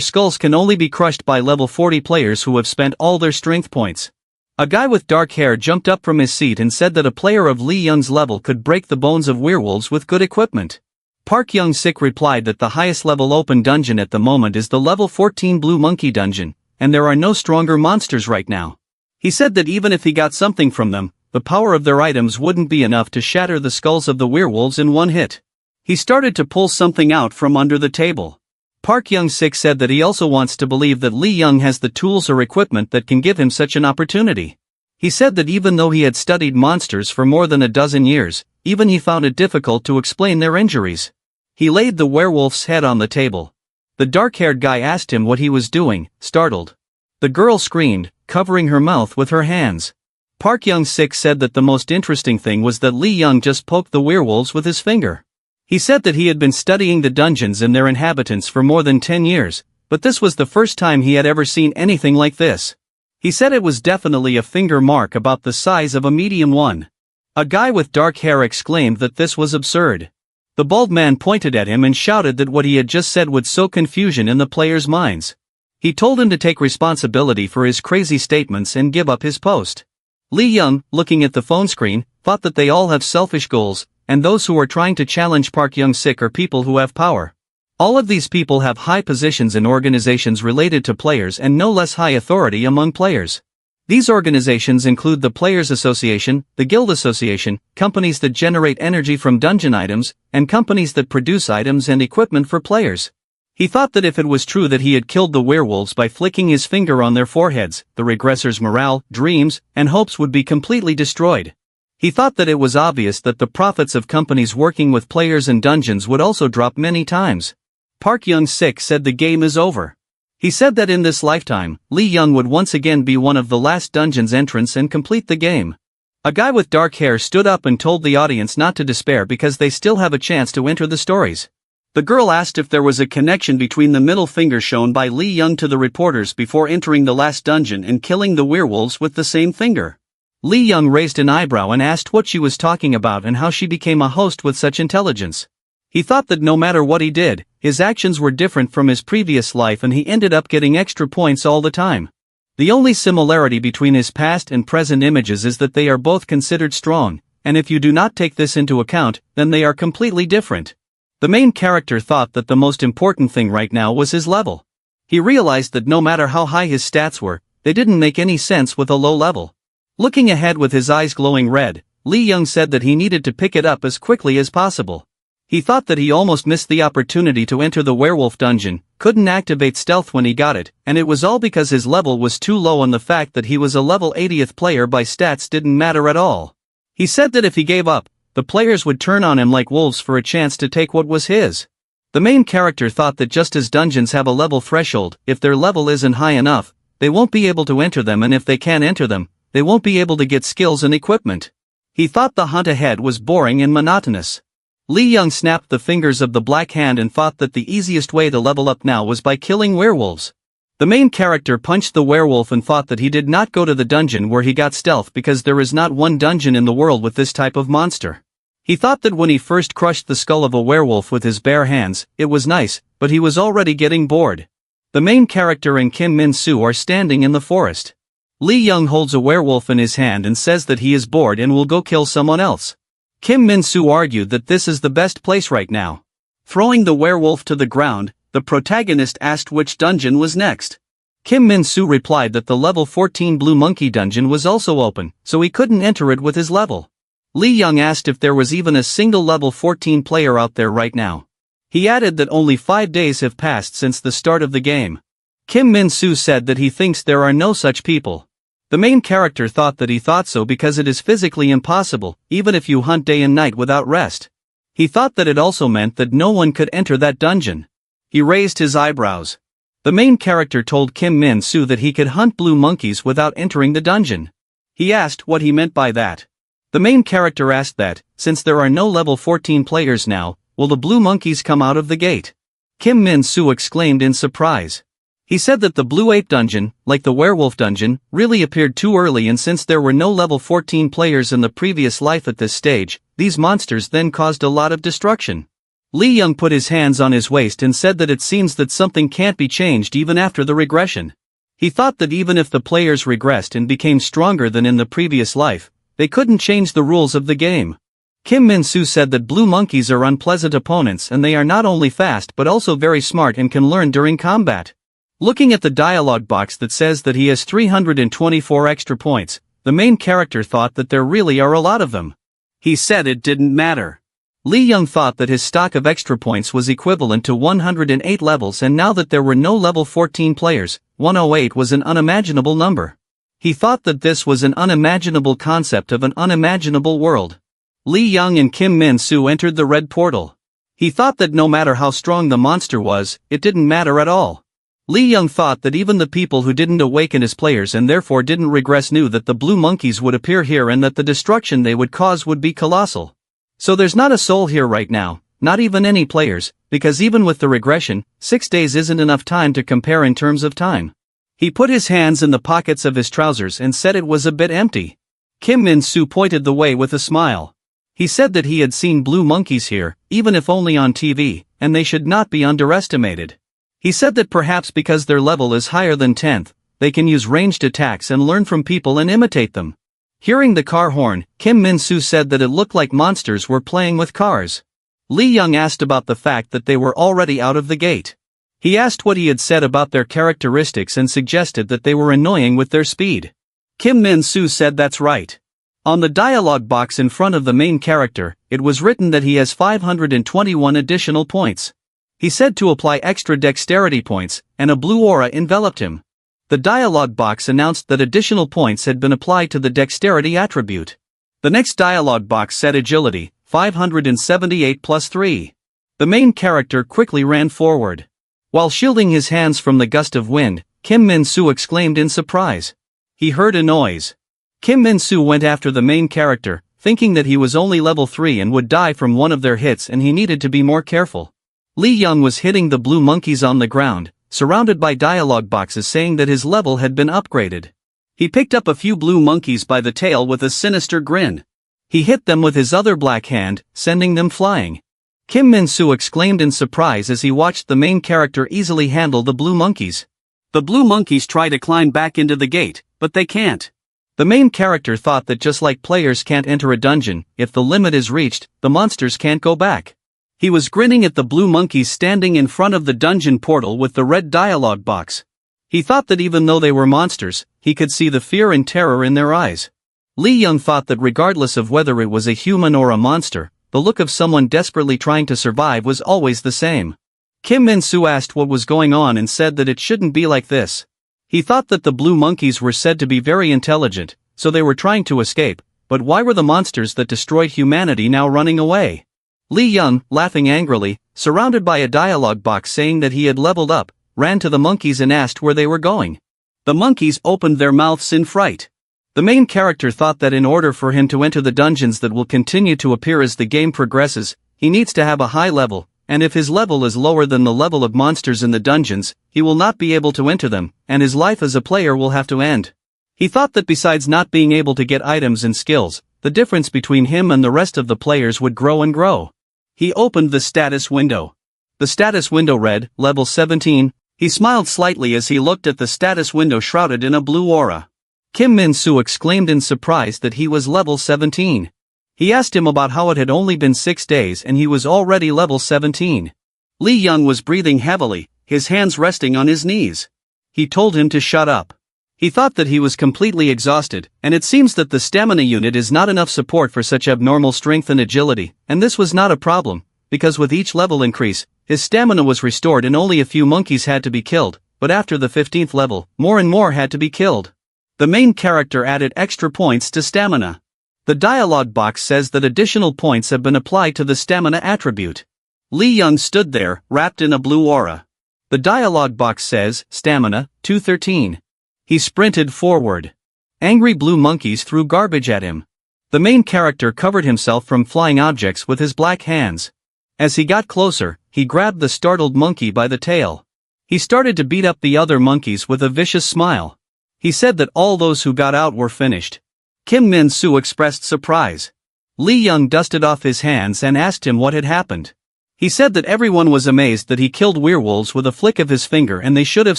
skulls can only be crushed by level 40 players who have spent all their strength points. A guy with dark hair jumped up from his seat and said that a player of Lee Young's level could break the bones of werewolves with good equipment. Park Young-sik replied that the highest level open dungeon at the moment is the level 14 Blue Monkey dungeon, and there are no stronger monsters right now. He said that even if he got something from them, the power of their items wouldn't be enough to shatter the skulls of the werewolves in one hit. He started to pull something out from under the table. Park Young-sik said that he also wants to believe that Lee Young has the tools or equipment that can give him such an opportunity. He said that even though he had studied monsters for more than a dozen years, even he found it difficult to explain their injuries. He laid the werewolf's head on the table. The dark-haired guy asked him what he was doing, startled. The girl screamed, covering her mouth with her hands. Park Young-sik said that the most interesting thing was that Lee Young just poked the werewolves with his finger. He said that he had been studying the dungeons and their inhabitants for more than 10 years, but this was the first time he had ever seen anything like this. He said it was definitely a finger mark about the size of a medium one. A guy with dark hair exclaimed that this was absurd. The bald man pointed at him and shouted that what he had just said would sow confusion in the players' minds. He told him to take responsibility for his crazy statements and give up his post. Lee Young, looking at the phone screen, thought that they all have selfish goals, and those who are trying to challenge Park Young-sik are people who have power. All of these people have high positions in organizations related to players and no less high authority among players. These organizations include the Players Association, the Guild Association, companies that generate energy from dungeon items, and companies that produce items and equipment for players. He thought that if it was true that he had killed the werewolves by flicking his finger on their foreheads, the regressors' morale, dreams, and hopes would be completely destroyed. He thought that it was obvious that the profits of companies working with players and dungeons would also drop many times. Park Young-sik said the game is over. He said that in this lifetime, Lee Young would once again be one of the last dungeon's entrants and complete the game. A guy with dark hair stood up and told the audience not to despair because they still have a chance to enter the stories. The girl asked if there was a connection between the middle finger shown by Lee Young to the reporters before entering the last dungeon and killing the werewolves with the same finger. Lee Young raised an eyebrow and asked what she was talking about and how she became a host with such intelligence. He thought that no matter what he did, his actions were different from his previous life and he ended up getting extra points all the time. The only similarity between his past and present images is that they are both considered strong, and if you do not take this into account, then they are completely different. The main character thought that the most important thing right now was his level. He realized that no matter how high his stats were, they didn't make any sense with a low level. Looking ahead with his eyes glowing red, Lee Young said that he needed to pick it up as quickly as possible. He thought that he almost missed the opportunity to enter the werewolf dungeon, couldn't activate stealth when he got it, and it was all because his level was too low and the fact that he was a level 80th player by stats didn't matter at all. He said that if he gave up, the players would turn on him like wolves for a chance to take what was his. The main character thought that just as dungeons have a level threshold, if their level isn't high enough, they won't be able to enter them, and if they can't enter them, they won't be able to get skills and equipment. He thought the hunt ahead was boring and monotonous. Lee Young snapped the fingers of the black hand and thought that the easiest way to level up now was by killing werewolves. The main character punched the werewolf and thought that he did not go to the dungeon where he got stealth because there is not one dungeon in the world with this type of monster. He thought that when he first crushed the skull of a werewolf with his bare hands, it was nice, but he was already getting bored. The main character and Kim Min-soo are standing in the forest. Lee Young holds a werewolf in his hand and says that he is bored and will go kill someone else. Kim Min-soo argued that this is the best place right now. Throwing the werewolf to the ground, the protagonist asked which dungeon was next. Kim Min-soo replied that the level 14 Blue Monkey dungeon was also open, so he couldn't enter it with his level. Lee Young asked if there was even a single level 14 player out there right now. He added that only 5 days have passed since the start of the game. Kim Min-soo said that he thinks there are no such people. The main character thought that he thought so because it is physically impossible, even if you hunt day and night without rest. He thought that it also meant that no one could enter that dungeon. He raised his eyebrows. The main character told Kim Min-soo that he could hunt blue monkeys without entering the dungeon. He asked what he meant by that. The main character asked that, since there are no level 14 players now, will the blue monkeys come out of the gate? Kim Min-soo exclaimed in surprise. He said that the Blue Ape dungeon, like the Werewolf dungeon, really appeared too early, and since there were no level 14 players in the previous life at this stage, these monsters then caused a lot of destruction. Lee Young put his hands on his waist and said that it seems that something can't be changed even after the regression. He thought that even if the players regressed and became stronger than in the previous life, they couldn't change the rules of the game. Kim Min-soo said that blue monkeys are unpleasant opponents and they are not only fast but also very smart and can learn during combat. Looking at the dialogue box that says that he has 324 extra points, the main character thought that there really are a lot of them. He said it didn't matter. Lee Young thought that his stock of extra points was equivalent to 108 levels, and now that there were no level 14 players, 108 was an unimaginable number. He thought that this was an unimaginable concept of an unimaginable world. Lee Young and Kim Min-soo entered the red portal. He thought that no matter how strong the monster was, it didn't matter at all. Lee Young thought that even the people who didn't awaken as players and therefore didn't regress knew that the blue monkeys would appear here and that the destruction they would cause would be colossal. So there's not a soul here right now, not even any players, because even with the regression, 6 days isn't enough time to compare in terms of time. He put his hands in the pockets of his trousers and said it was a bit empty. Kim Min-soo pointed the way with a smile. He said that he had seen blue monkeys here, even if only on TV, and they should not be underestimated. He said that perhaps because their level is higher than 10th, they can use ranged attacks and learn from people and imitate them. Hearing the car horn, Kim Min-soo said that it looked like monsters were playing with cars. Lee Young asked about the fact that they were already out of the gate. He asked what he had said about their characteristics and suggested that they were annoying with their speed. Kim Min-soo said that's right. On the dialogue box in front of the main character, it was written that he has 521 additional points. He said to apply extra dexterity points, and a blue aura enveloped him. The dialogue box announced that additional points had been applied to the dexterity attribute. The next dialogue box said agility, 578 plus 3. The main character quickly ran forward. While shielding his hands from the gust of wind, Kim Min-soo exclaimed in surprise. He heard a noise. Kim Min-soo went after the main character, thinking that he was only level 3 and would die from one of their hits and he needed to be more careful. Lee Young was hitting the blue monkeys on the ground, surrounded by dialogue boxes saying that his level had been upgraded. He picked up a few blue monkeys by the tail with a sinister grin. He hit them with his other black hand, sending them flying. Kim Min-soo exclaimed in surprise as he watched the main character easily handle the blue monkeys. The blue monkeys try to climb back into the gate, but they can't. The main character thought that just like players can't enter a dungeon, if the limit is reached, the monsters can't go back. He was grinning at the blue monkeys standing in front of the dungeon portal with the red dialogue box. He thought that even though they were monsters, he could see the fear and terror in their eyes. Lee Young thought that regardless of whether it was a human or a monster, the look of someone desperately trying to survive was always the same. Kim Min-soo asked what was going on and said that it shouldn't be like this. He thought that the blue monkeys were said to be very intelligent, so they were trying to escape, but why were the monsters that destroyed humanity now running away? Lee Young, laughing angrily, surrounded by a dialogue box saying that he had leveled up, ran to the monkeys and asked where they were going. The monkeys opened their mouths in fright. The main character thought that in order for him to enter the dungeons that will continue to appear as the game progresses, he needs to have a high level, and if his level is lower than the level of monsters in the dungeons, he will not be able to enter them, and his life as a player will have to end. He thought that besides not being able to get items and skills, the difference between him and the rest of the players would grow and grow. He opened the status window. The status window read, Level 17. He smiled slightly as he looked at the status window shrouded in a blue aura. Kim Min-soo exclaimed in surprise that he was level 17. He asked him about how it had only been 6 days and he was already level 17. Lee Young was breathing heavily, his hands resting on his knees. He told him to shut up. He thought that he was completely exhausted, and it seems that the stamina unit is not enough support for such abnormal strength and agility, and this was not a problem, because with each level increase, his stamina was restored and only a few monkeys had to be killed, but after the 15th level, more and more had to be killed. The main character added extra points to stamina. The dialogue box says that additional points have been applied to the stamina attribute. Lee Young stood there, wrapped in a blue aura. The dialogue box says, Stamina, 213. He sprinted forward. Angry blue monkeys threw garbage at him. The main character covered himself from flying objects with his black hands. As he got closer, he grabbed the startled monkey by the tail. He started to beat up the other monkeys with a vicious smile. He said that all those who got out were finished. Kim Min-soo expressed surprise. Lee Young dusted off his hands and asked him what had happened. He said that everyone was amazed that he killed werewolves with a flick of his finger and they should have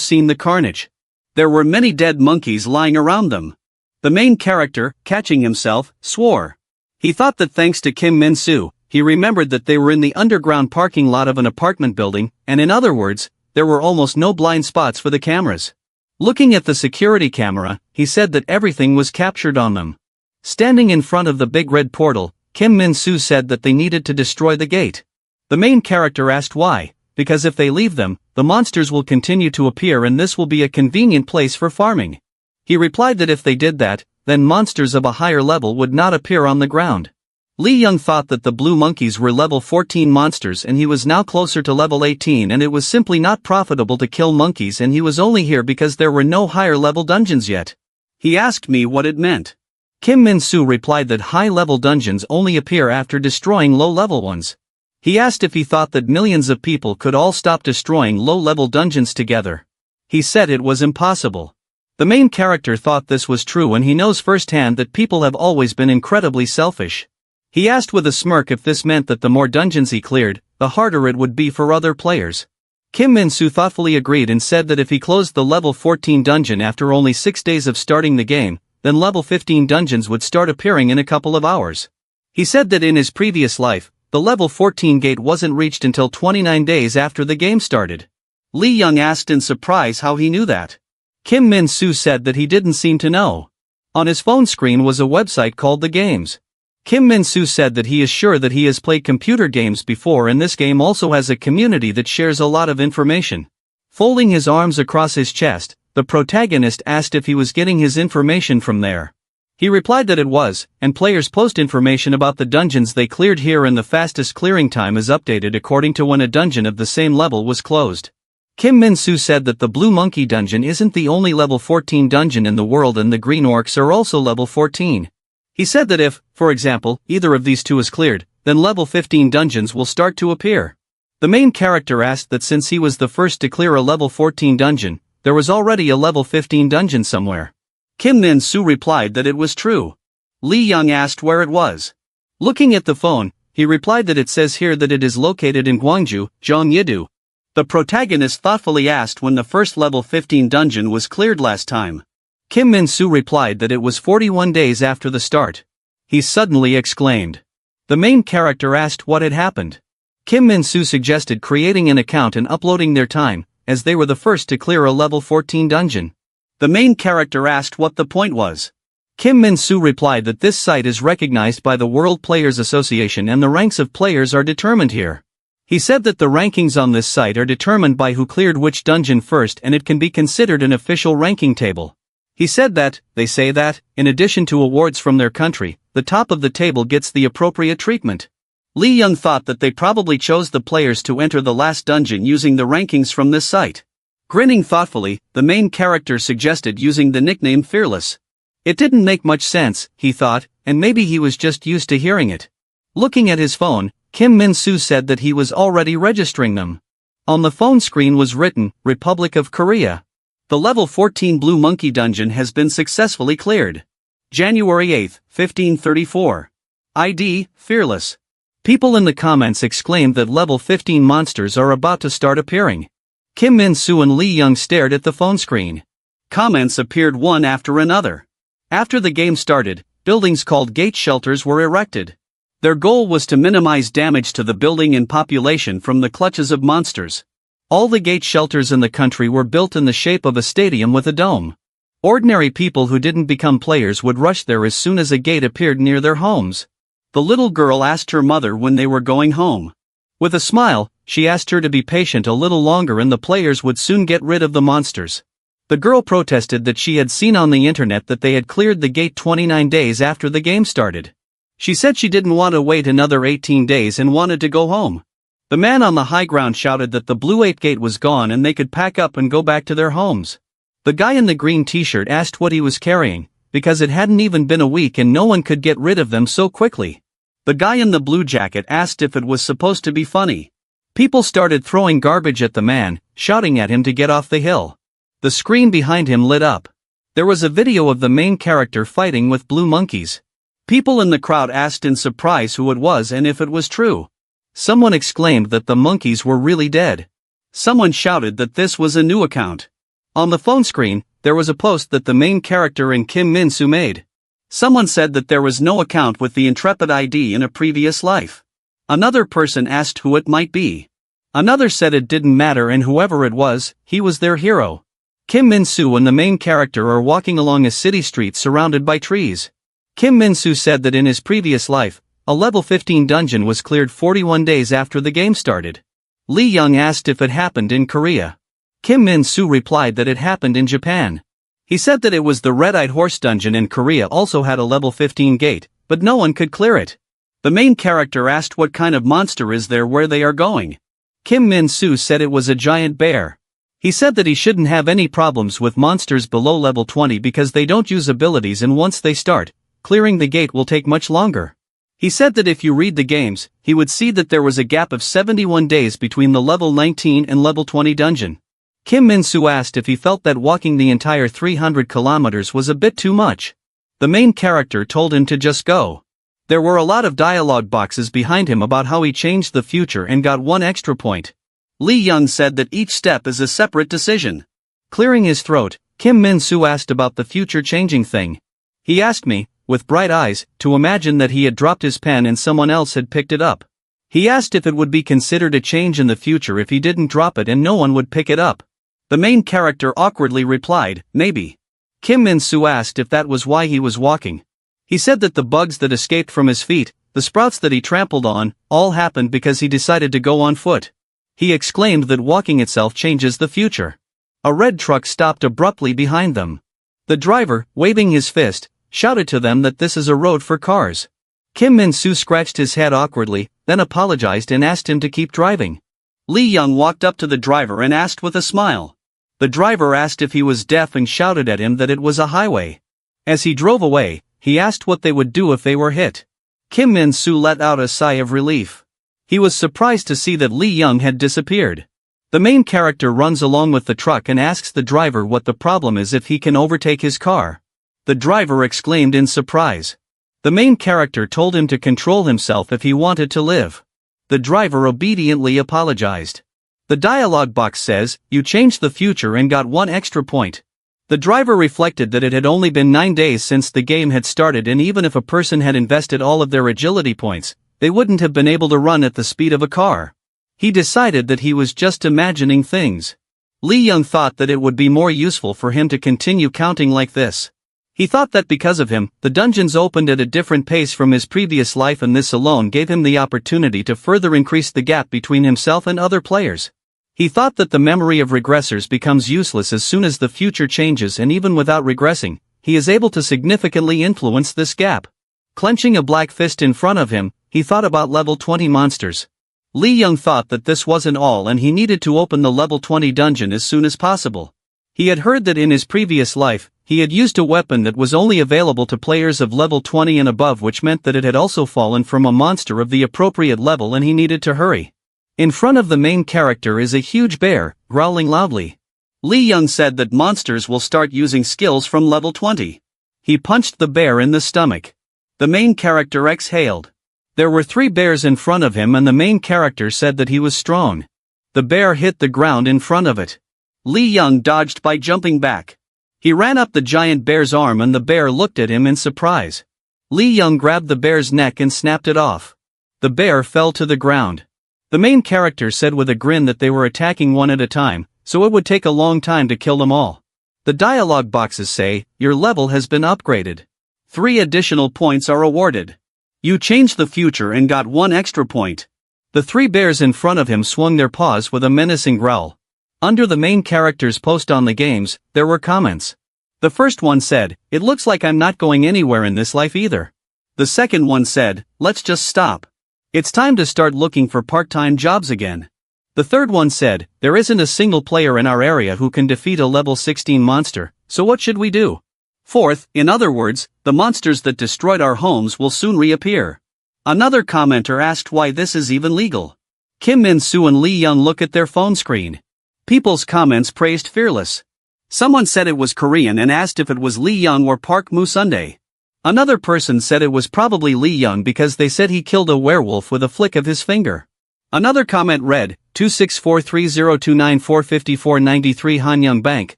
seen the carnage. There were many dead monkeys lying around them. The main character, catching himself, swore. He thought that thanks to Kim Min-soo, he remembered that they were in the underground parking lot of an apartment building, and in other words, there were almost no blind spots for the cameras. Looking at the security camera, he said that everything was captured on them. Standing in front of the big red portal, Kim Min-soo said that they needed to destroy the gate. The main character asked why, because if they leave them, the monsters will continue to appear and this will be a convenient place for farming. He replied that if they did that, then monsters of a higher level would not appear on the ground. Lee Young thought that the blue monkeys were level 14 monsters and he was now closer to level 18 and it was simply not profitable to kill monkeys and he was only here because there were no higher level dungeons yet. He asked me what it meant. Kim Min-soo replied that high-level dungeons only appear after destroying low-level ones. He asked if he thought that millions of people could all stop destroying low-level dungeons together. He said it was impossible. The main character thought this was true and he knows firsthand that people have always been incredibly selfish. He asked with a smirk if this meant that the more dungeons he cleared, the harder it would be for other players. Kim Min-soo thoughtfully agreed and said that if he closed the level 14 dungeon after only 6 days of starting the game, then level 15 dungeons would start appearing in a couple of hours. He said that in his previous life, the level 14 gate wasn't reached until 29 days after the game started. Lee Young asked in surprise how he knew that. Kim Min-soo said that he didn't seem to know. On his phone screen was a website called The Games. Kim Min-soo said that he is sure that he has played computer games before and this game also has a community that shares a lot of information. Folding his arms across his chest, the protagonist asked if he was getting his information from there. He replied that it was, and players post information about the dungeons they cleared here and the fastest clearing time is updated according to when a dungeon of the same level was closed. Kim Min-soo said that the Blue Monkey dungeon isn't the only level 14 dungeon in the world and the Green Orcs are also level 14. He said that if, for example, either of these two is cleared, then level 15 dungeons will start to appear. The main character asked that since he was the first to clear a level 14 dungeon, there was already a level 15 dungeon somewhere. Kim Min-soo replied that it was true. Lee Young asked where it was. Looking at the phone, he replied that it says here that it is located in Gwangju, Gyeonggi-do. The protagonist thoughtfully asked when the first level 15 dungeon was cleared last time. Kim Min-soo replied that it was 41 days after the start. He suddenly exclaimed. The main character asked what had happened. Kim Min-soo suggested creating an account and uploading their time, as they were the first to clear a level 14 dungeon. The main character asked what the point was. Kim Min-soo replied that this site is recognized by the World Players Association and the ranks of players are determined here. He said that the rankings on this site are determined by who cleared which dungeon first and it can be considered an official ranking table. He said that, they say that, in addition to awards from their country, the top of the table gets the appropriate treatment. Lee Young thought that they probably chose the players to enter the last dungeon using the rankings from this site. Grinning thoughtfully, the main character suggested using the nickname Fearless. It didn't make much sense, he thought, and maybe he was just used to hearing it. Looking at his phone, Kim Min-soo said that he was already registering them. On the phone screen was written, Republic of Korea. The level 14 Blue Monkey dungeon has been successfully cleared. January 8, 1534. ID, Fearless. People in the comments exclaimed that level 15 monsters are about to start appearing. Kim Min-soo and Lee Young stared at the phone screen. Comments appeared one after another. After the game started, buildings called gate shelters were erected. Their goal was to minimize damage to the building and population from the clutches of monsters. All the gate shelters in the country were built in the shape of a stadium with a dome. Ordinary people who didn't become players would rush there as soon as a gate appeared near their homes. The little girl asked her mother when they were going home. With a smile, she asked her to be patient a little longer and the players would soon get rid of the monsters. The girl protested that she had seen on the internet that they had cleared the gate 29 days after the game started. She said she didn't want to wait another 18 days and wanted to go home. The man on the high ground shouted that the Blue 8 gate was gone and they could pack up and go back to their homes. The guy in the green t-shirt asked what he was carrying, because it hadn't even been a week and no one could get rid of them so quickly. The guy in the blue jacket asked if it was supposed to be funny. People started throwing garbage at the man, shouting at him to get off the hill. The screen behind him lit up. There was a video of the main character fighting with blue monkeys. People in the crowd asked in surprise who it was and if it was true. Someone exclaimed that the monkeys were really dead. Someone shouted that this was a new account. On the phone screen, there was a post that the main character and Kim Min-soo made. Someone said that there was no account with the Intrepid ID in a previous life. Another person asked who it might be. Another said it didn't matter and whoever it was, he was their hero. Kim Min-soo and the main character are walking along a city street surrounded by trees. Kim Min-soo said that in his previous life, a level 15 dungeon was cleared 41 days after the game started. Lee Young asked if it happened in Korea. Kim Min-soo replied that it happened in Japan. He said that it was the Red-Eyed Horse dungeon in Korea also had a level 15 gate, but no one could clear it. The main character asked what kind of monster is there where they are going. Kim Min-soo said it was a giant bear. He said that he shouldn't have any problems with monsters below level 20 because they don't use abilities and once they start, clearing the gate will take much longer. He said that if you read the games, he would see that there was a gap of 71 days between the level 19 and level 20 dungeon. Kim Min-soo asked if he felt that walking the entire 300 kilometers was a bit too much. The main character told him to just go. There were a lot of dialogue boxes behind him about how he changed the future and got 1 extra point. Lee Young said that each step is a separate decision. Clearing his throat, Kim Min-soo asked about the future changing thing. He asked me, with bright eyes, to imagine that he had dropped his pen and someone else had picked it up. He asked if it would be considered a change in the future if he didn't drop it and no one would pick it up. The main character awkwardly replied, maybe. Kim Min-soo asked if that was why he was walking. He said that the bugs that escaped from his feet, the sprouts that he trampled on, all happened because he decided to go on foot. He exclaimed that walking itself changes the future. A red truck stopped abruptly behind them. The driver, waving his fist, shouted to them that this is a road for cars. Kim Min-soo scratched his head awkwardly, then apologized and asked him to keep driving. Lee Young walked up to the driver and asked with a smile. The driver asked if he was deaf and shouted at him that it was a highway. As he drove away, he asked what they would do if they were hit. Kim Min-soo let out a sigh of relief. He was surprised to see that Lee Young had disappeared. The main character runs along with the truck and asks the driver what the problem is if he can overtake his car. The driver exclaimed in surprise. The main character told him to control himself if he wanted to live. The driver obediently apologized. The dialogue box says, "You changed the future and got 1 extra point." The driver reflected that it had only been 9 days since the game had started and even if a person had invested all of their agility points, they wouldn't have been able to run at the speed of a car. He decided that he was just imagining things. Lee Young thought that it would be more useful for him to continue counting like this. He thought that because of him, the dungeons opened at a different pace from his previous life and this alone gave him the opportunity to further increase the gap between himself and other players. He thought that the memory of regressors becomes useless as soon as the future changes and even without regressing, he is able to significantly influence this gap. Clenching a black fist in front of him, he thought about level 20 monsters. Lee Young thought that this wasn't all and he needed to open the level 20 dungeon as soon as possible. He had heard that in his previous life, he had used a weapon that was only available to players of level 20 and above, which meant that it had also fallen from a monster of the appropriate level and he needed to hurry. In front of the main character is a huge bear, growling loudly. Lee Young said that monsters will start using skills from level 20. He punched the bear in the stomach. The main character exhaled. There were 3 bears in front of him and the main character said that he was strong. The bear hit the ground in front of it. Lee Young dodged by jumping back. He ran up the giant bear's arm and the bear looked at him in surprise. Lee Young grabbed the bear's neck and snapped it off. The bear fell to the ground. The main character said with a grin that they were attacking one at a time, so it would take a long time to kill them all. The dialogue boxes say, your level has been upgraded. 3 additional points are awarded. You changed the future and got 1 extra point. The 3 bears in front of him swung their paws with a menacing growl. Under the main character's post on the games, there were comments. The first one said, it looks like I'm not going anywhere in this life either. The second one said, let's just stop. It's time to start looking for part-time jobs again. The third one said, there isn't a single player in our area who can defeat a level 16 monster, so what should we do? Fourth, in other words, the monsters that destroyed our homes will soon reappear. Another commenter asked why this is even legal. Kim Min-soo and Lee Young look at their phone screen. People's comments praised Fearless. Someone said it was Korean and asked if it was Lee Young or Park Moo-sundae. Another person said it was probably Lee Young because they said he killed a werewolf with a flick of his finger. Another comment read, 26430294493 Hanyang Bank,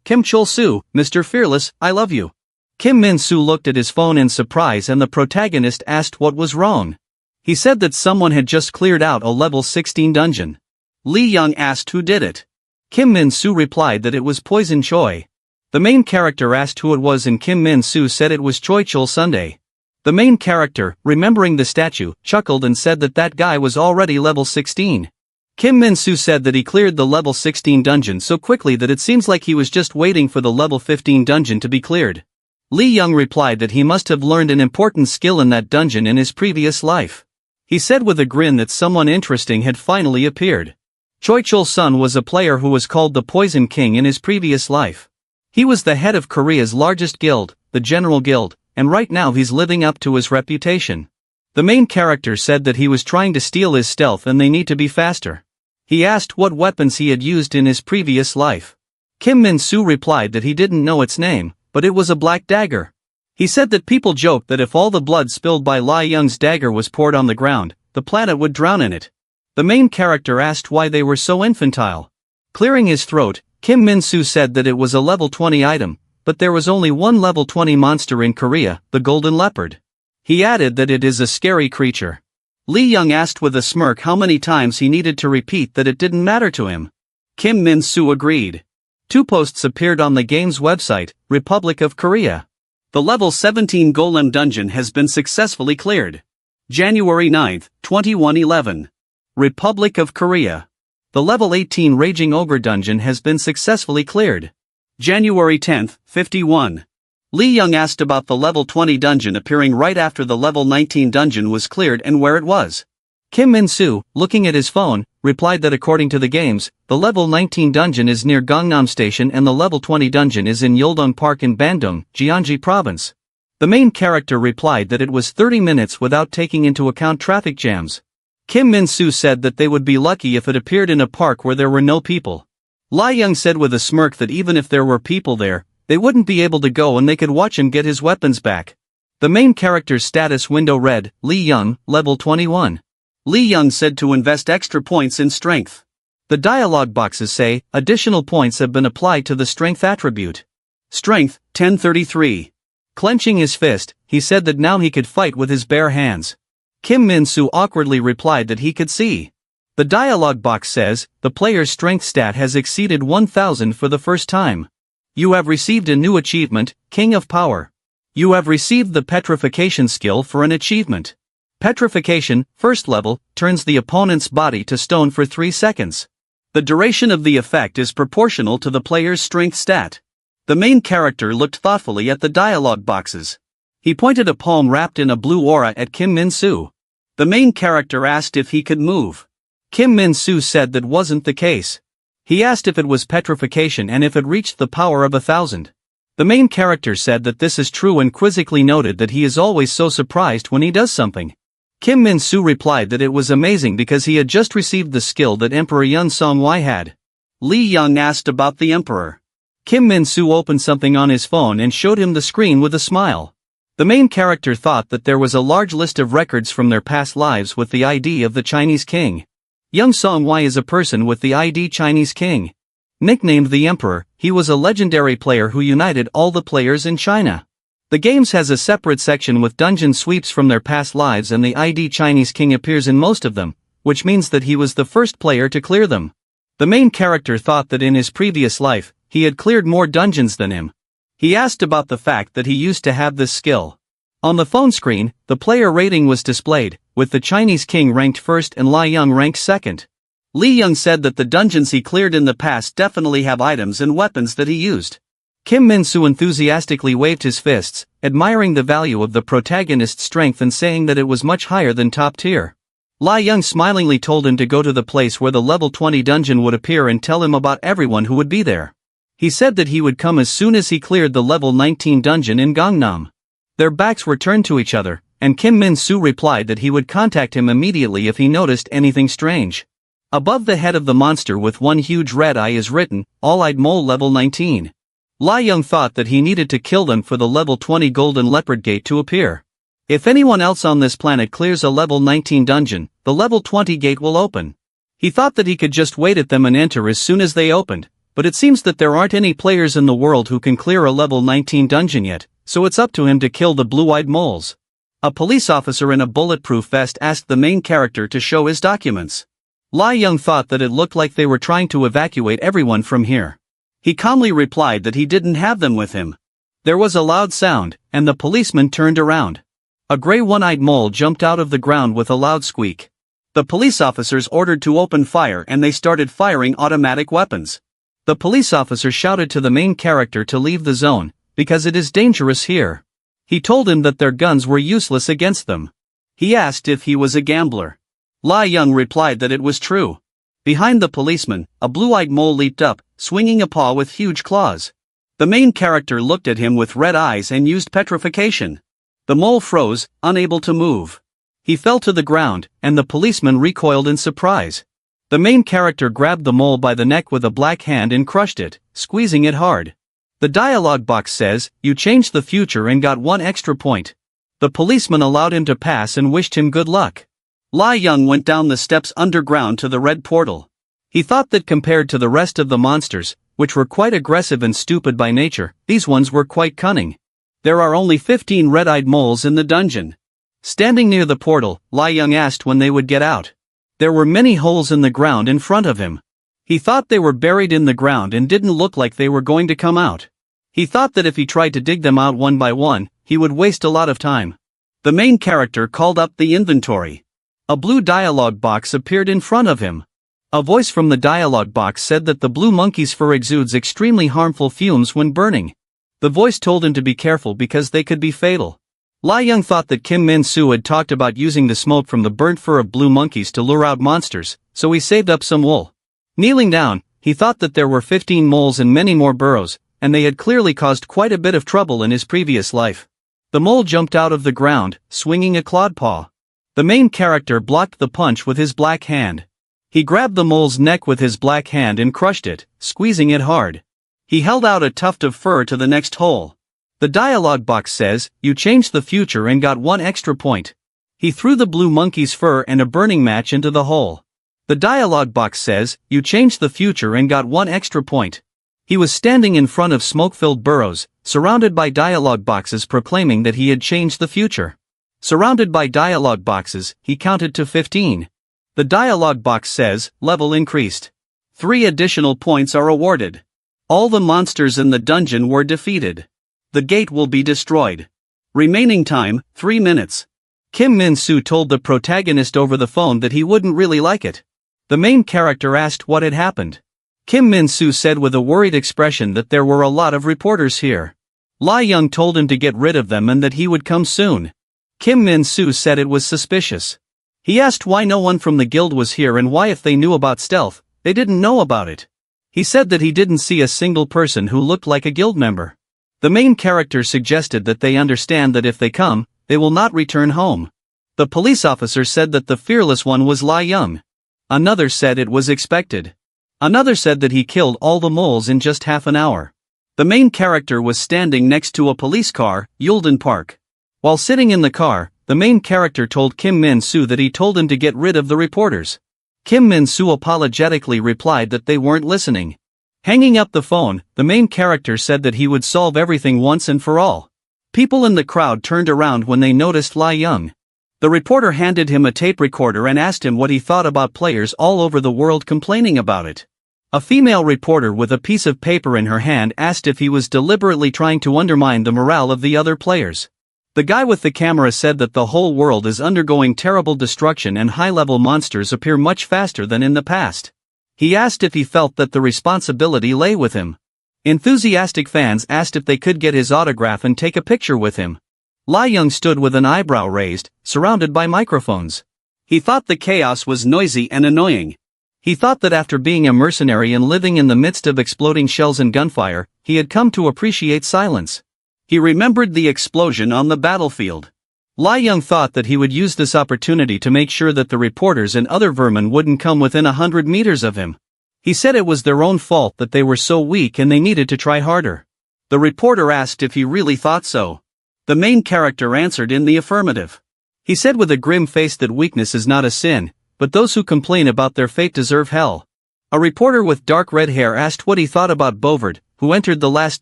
Kim Chol-soo, Mr. Fearless, I love you. Kim Min-soo looked at his phone in surprise and the protagonist asked what was wrong. He said that someone had just cleared out a level 16 dungeon. Lee Young asked who did it. Kim Min-soo replied that it was Poison Choi. The main character asked who it was and Kim Min-soo said it was Choi Chol-sundae. The main character, remembering the statue, chuckled and said that that guy was already level 16. Kim Min-soo said that he cleared the level 16 dungeon so quickly that it seems like he was just waiting for the level 15 dungeon to be cleared. Lee Young replied that he must have learned an important skill in that dungeon in his previous life. He said with a grin that someone interesting had finally appeared. Choi Chol-sun was a player who was called the Poison King in his previous life. He was the head of Korea's largest guild, the General Guild, and right now he's living up to his reputation. The main character said that he was trying to steal his stealth and they need to be faster. He asked what weapons he had used in his previous life. Kim Min-soo replied that he didn't know its name, but it was a black dagger. He said that people joked that if all the blood spilled by Lee Young's dagger was poured on the ground, the planet would drown in it. The main character asked why they were so infantile. Clearing his throat, Kim Min-soo said that it was a level 20 item, but there was only one level 20 monster in Korea, the golden leopard. He added that it is a scary creature. Lee Young asked with a smirk how many times he needed to repeat that it didn't matter to him. Kim Min-soo agreed. 2 posts appeared on the game's website, Republic of Korea. The level 17 Golem dungeon has been successfully cleared. January 9, 2111. Republic of Korea. The level 18 Raging Ogre dungeon has been successfully cleared. January 10, 51. Lee Young asked about the level 20 dungeon appearing right after the level 19 dungeon was cleared and where it was. Kim Min-soo, looking at his phone, replied that according to the games, the level 19 dungeon is near Gangnam Station and the level 20 dungeon is in Yeoldong Park in Bandung, Gyeonggi Province. The main character replied that it was 30 minutes without taking into account traffic jams. Kim Min-soo said that they would be lucky if it appeared in a park where there were no people. Lee Young said with a smirk that even if there were people there, they wouldn't be able to go and they could watch him get his weapons back. The main character's status window read, Lee Young, level 21. Lee Young said to invest extra points in strength. The dialogue boxes say, additional points have been applied to the strength attribute. Strength, 1033. Clenching his fist, he said that now he could fight with his bare hands. Kim Min-soo awkwardly replied that he could see. The dialogue box says, the player's strength stat has exceeded 1000 for the first time. You have received a new achievement, King of Power. You have received the Petrification skill for an achievement. Petrification, first level, turns the opponent's body to stone for 3 seconds. The duration of the effect is proportional to the player's strength stat. The main character looked thoughtfully at the dialogue boxes. He pointed a palm wrapped in a blue aura at Kim Min-soo. The main character asked if he could move. Kim Min-soo said that wasn't the case. He asked if it was petrification and if it reached the power of 1,000. The main character said that this is true and quizzically noted that he is always so surprised when he does something. Kim Min-soo replied that it was amazing because he had just received the skill that Emperor Yun Song-wai had. Li Young asked about the emperor. Kim Min-soo opened something on his phone and showed him the screen with a smile. The main character thought that there was a large list of records from their past lives with the ID of the Chinese king. Yun Song-wai is a person with the ID Chinese king. Nicknamed the Emperor, he was a legendary player who united all the players in China. The games has a separate section with dungeon sweeps from their past lives and the ID Chinese king appears in most of them, which means that he was the first player to clear them. The main character thought that in his previous life, he had cleared more dungeons than him. He asked about the fact that he used to have this skill. On the phone screen, the player rating was displayed, with the Chinese king ranked first and Li Young ranked second. Li Young said that the dungeons he cleared in the past definitely have items and weapons that he used. Kim Min-soo enthusiastically waved his fists, admiring the value of the protagonist's strength and saying that it was much higher than top tier. Li Young smilingly told him to go to the place where the level 20 dungeon would appear and tell him about everyone who would be there. He said that he would come as soon as he cleared the level 19 dungeon in Gangnam. Their backs were turned to each other, and Kim Min-soo replied that he would contact him immediately if he noticed anything strange. Above the head of the monster with one huge red eye is written, All-Eyed Mole level 19. Li Young thought that he needed to kill them for the level 20 Golden Leopard Gate to appear. If anyone else on this planet clears a level 19 dungeon, the level 20 gate will open. He thought that he could just wait at them and enter as soon as they opened, but it seems that there aren't any players in the world who can clear a level 19 dungeon yet, so it's up to him to kill the blue-eyed moles. A police officer in a bulletproof vest asked the main character to show his documents. Li Young thought that it looked like they were trying to evacuate everyone from here. He calmly replied that he didn't have them with him. There was a loud sound, and the policeman turned around. A gray one-eyed mole jumped out of the ground with a loud squeak. The police officers ordered to open fire and they started firing automatic weapons. The police officer shouted to the main character to leave the zone, because it is dangerous here. He told him that their guns were useless against them. He asked if he was a gambler. Li Young replied that it was true. Behind the policeman, a blue-eyed mole leaped up, swinging a paw with huge claws. The main character looked at him with red eyes and used petrification. The mole froze, unable to move. He fell to the ground, and the policeman recoiled in surprise. The main character grabbed the mole by the neck with a black hand and crushed it, squeezing it hard. The dialogue box says, "You changed the future and got 1 extra point." The policeman allowed him to pass and wished him good luck. Li Young went down the steps underground to the red portal. He thought that compared to the rest of the monsters, which were quite aggressive and stupid by nature, these ones were quite cunning. There are only 15 red-eyed moles in the dungeon. Standing near the portal, Li Young asked when they would get out. There were many holes in the ground in front of him. He thought they were buried in the ground and didn't look like they were going to come out. He thought that if he tried to dig them out one by one, he would waste a lot of time. The main character called up the inventory. A blue dialogue box appeared in front of him. A voice from the dialogue box said that the blue monkey's fur exudes extremely harmful fumes when burning. The voice told him to be careful because they could be fatal. Li Young thought that Kim Min-soo had talked about using the smoke from the burnt fur of blue monkeys to lure out monsters, so he saved up some wool. Kneeling down, he thought that there were 15 moles and many more burrows, and they had clearly caused quite a bit of trouble in his previous life. The mole jumped out of the ground, swinging a clawed paw. The main character blocked the punch with his black hand. He grabbed the mole's neck with his black hand and crushed it, squeezing it hard. He held out a tuft of fur to the next hole. The dialogue box says, "You changed the future and got 1 extra point." He threw the blue monkey's fur and a burning match into the hole. The dialogue box says, "You changed the future and got 1 extra point." He was standing in front of smoke-filled burrows, surrounded by dialogue boxes proclaiming that he had changed the future. Surrounded by dialogue boxes, he counted to 15. The dialogue box says, "Level increased. 3 additional points are awarded. All the monsters in the dungeon were defeated. The gate will be destroyed. Remaining time, 3 minutes." Kim Min-soo told the protagonist over the phone that he wouldn't really like it. The main character asked what had happened. Kim Min-soo said with a worried expression that there were a lot of reporters here. Li Young told him to get rid of them and that he would come soon. Kim Min-soo said it was suspicious. He asked why no one from the guild was here and why if they knew about stealth, they didn't know about it. He said that he didn't see a single person who looked like a guild member. The main character suggested that they understand that if they come, they will not return home. The police officer said that the fearless one was Lai Young. Another said it was expected. Another said that he killed all the moles in just half an hour. The main character was standing next to a police car, Yulden Park. While sitting in the car, the main character told Kim Min-soo that he told him to get rid of the reporters. Kim Min-soo apologetically replied that they weren't listening. Hanging up the phone, the main character said that he would solve everything once and for all. People in the crowd turned around when they noticed Lai Young. The reporter handed him a tape recorder and asked him what he thought about players all over the world complaining about it. A female reporter with a piece of paper in her hand asked if he was deliberately trying to undermine the morale of the other players. The guy with the camera said that the whole world is undergoing terrible destruction and high-level monsters appear much faster than in the past. He asked if he felt that the responsibility lay with him. Enthusiastic fans asked if they could get his autograph and take a picture with him. Lai Young stood with an eyebrow raised, surrounded by microphones. He thought the chaos was noisy and annoying. He thought that after being a mercenary and living in the midst of exploding shells and gunfire, he had come to appreciate silence. He remembered the explosion on the battlefield. Lai Young thought that he would use this opportunity to make sure that the reporters and other vermin wouldn't come within 100 meters of him. He said it was their own fault that they were so weak and they needed to try harder. The reporter asked if he really thought so. The main character answered in the affirmative. He said with a grim face that weakness is not a sin, but those who complain about their fate deserve hell. A reporter with dark red hair asked what he thought about Bovard, who entered the last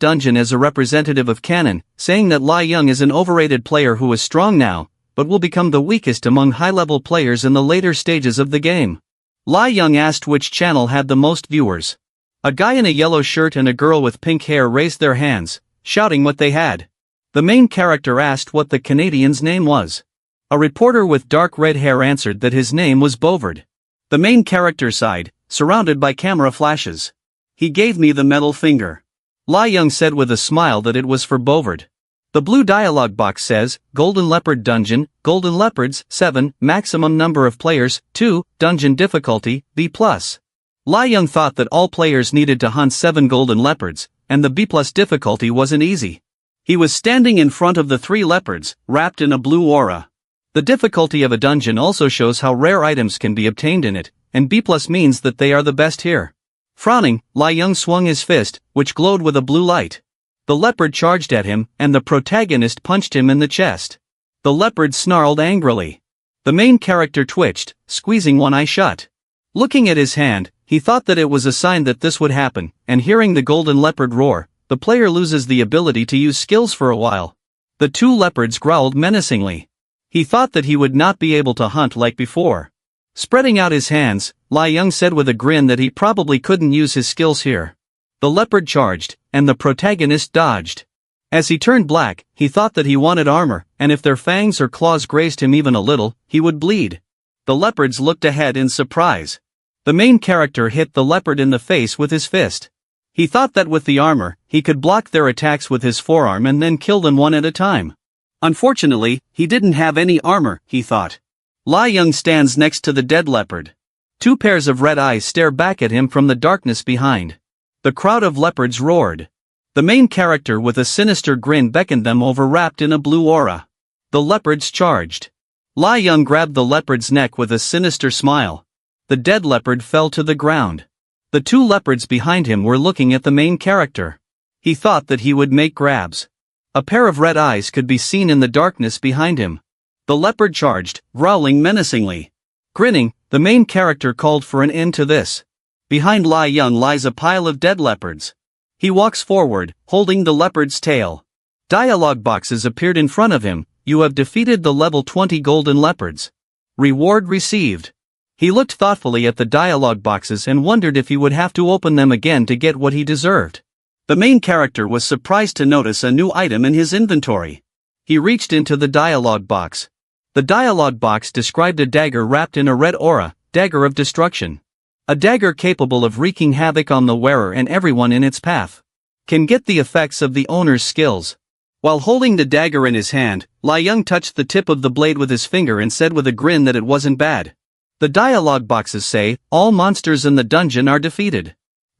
dungeon as a representative of Canon, saying that Lai Young is an overrated player who is strong now, but will become the weakest among high-level players in the later stages of the game. Lai Young asked which channel had the most viewers. A guy in a yellow shirt and a girl with pink hair raised their hands, shouting what they had. The main character asked what the Canadian's name was. A reporter with dark red hair answered that his name was Bovard. The main character sighed, surrounded by camera flashes. He gave me the middle finger. Lai Young said with a smile that it was for Bovard. The blue dialogue box says, Golden Leopard Dungeon, Golden Leopards, 7, maximum number of players, 2, dungeon difficulty, B+. Lai Young thought that all players needed to hunt 7 golden leopards, and the B+ difficulty wasn't easy. He was standing in front of the 3 leopards, wrapped in a blue aura. The difficulty of a dungeon also shows how rare items can be obtained in it, and B+ means that they are the best here. Frowning, Lai Young swung his fist, which glowed with a blue light. The leopard charged at him, and the protagonist punched him in the chest. The leopard snarled angrily. The main character twitched, squeezing one eye shut. Looking at his hand, he thought that it was a sign that this would happen, and hearing the golden leopard roar, the player loses the ability to use skills for a while. The 2 leopards growled menacingly. He thought that he would not be able to hunt like before. Spreading out his hands, Lai Young said with a grin that he probably couldn't use his skills here. The leopard charged, and the protagonist dodged. As he turned black, he thought that he wanted armor, and if their fangs or claws grazed him even a little, he would bleed. The leopards looked ahead in surprise. The main character hit the leopard in the face with his fist. He thought that with the armor, he could block their attacks with his forearm and then kill them one at a time. Unfortunately, he didn't have any armor, he thought. Lai Young stands next to the dead leopard. 2 pairs of red eyes stare back at him from the darkness behind. The crowd of leopards roared. The main character with a sinister grin beckoned them over wrapped in a blue aura. The leopards charged. Lai Young grabbed the leopard's neck with a sinister smile. The dead leopard fell to the ground. The 2 leopards behind him were looking at the main character. He thought that he would make grabs. A pair of red eyes could be seen in the darkness behind him. The leopard charged, growling menacingly. Grinning, the main character called for an end to this. Behind Lai Young lies a pile of dead leopards. He walks forward, holding the leopard's tail. Dialogue boxes appeared in front of him. You have defeated the level 20 golden leopards. Reward received. He looked thoughtfully at the dialogue boxes and wondered if he would have to open them again to get what he deserved. The main character was surprised to notice a new item in his inventory. He reached into the dialogue box. The dialogue box described a dagger wrapped in a red aura, dagger of destruction. A dagger capable of wreaking havoc on the wearer and everyone in its path. Can get the effects of the owner's skills. While holding the dagger in his hand, Lai Young touched the tip of the blade with his finger and said with a grin that it wasn't bad. The dialogue boxes say, all monsters in the dungeon are defeated.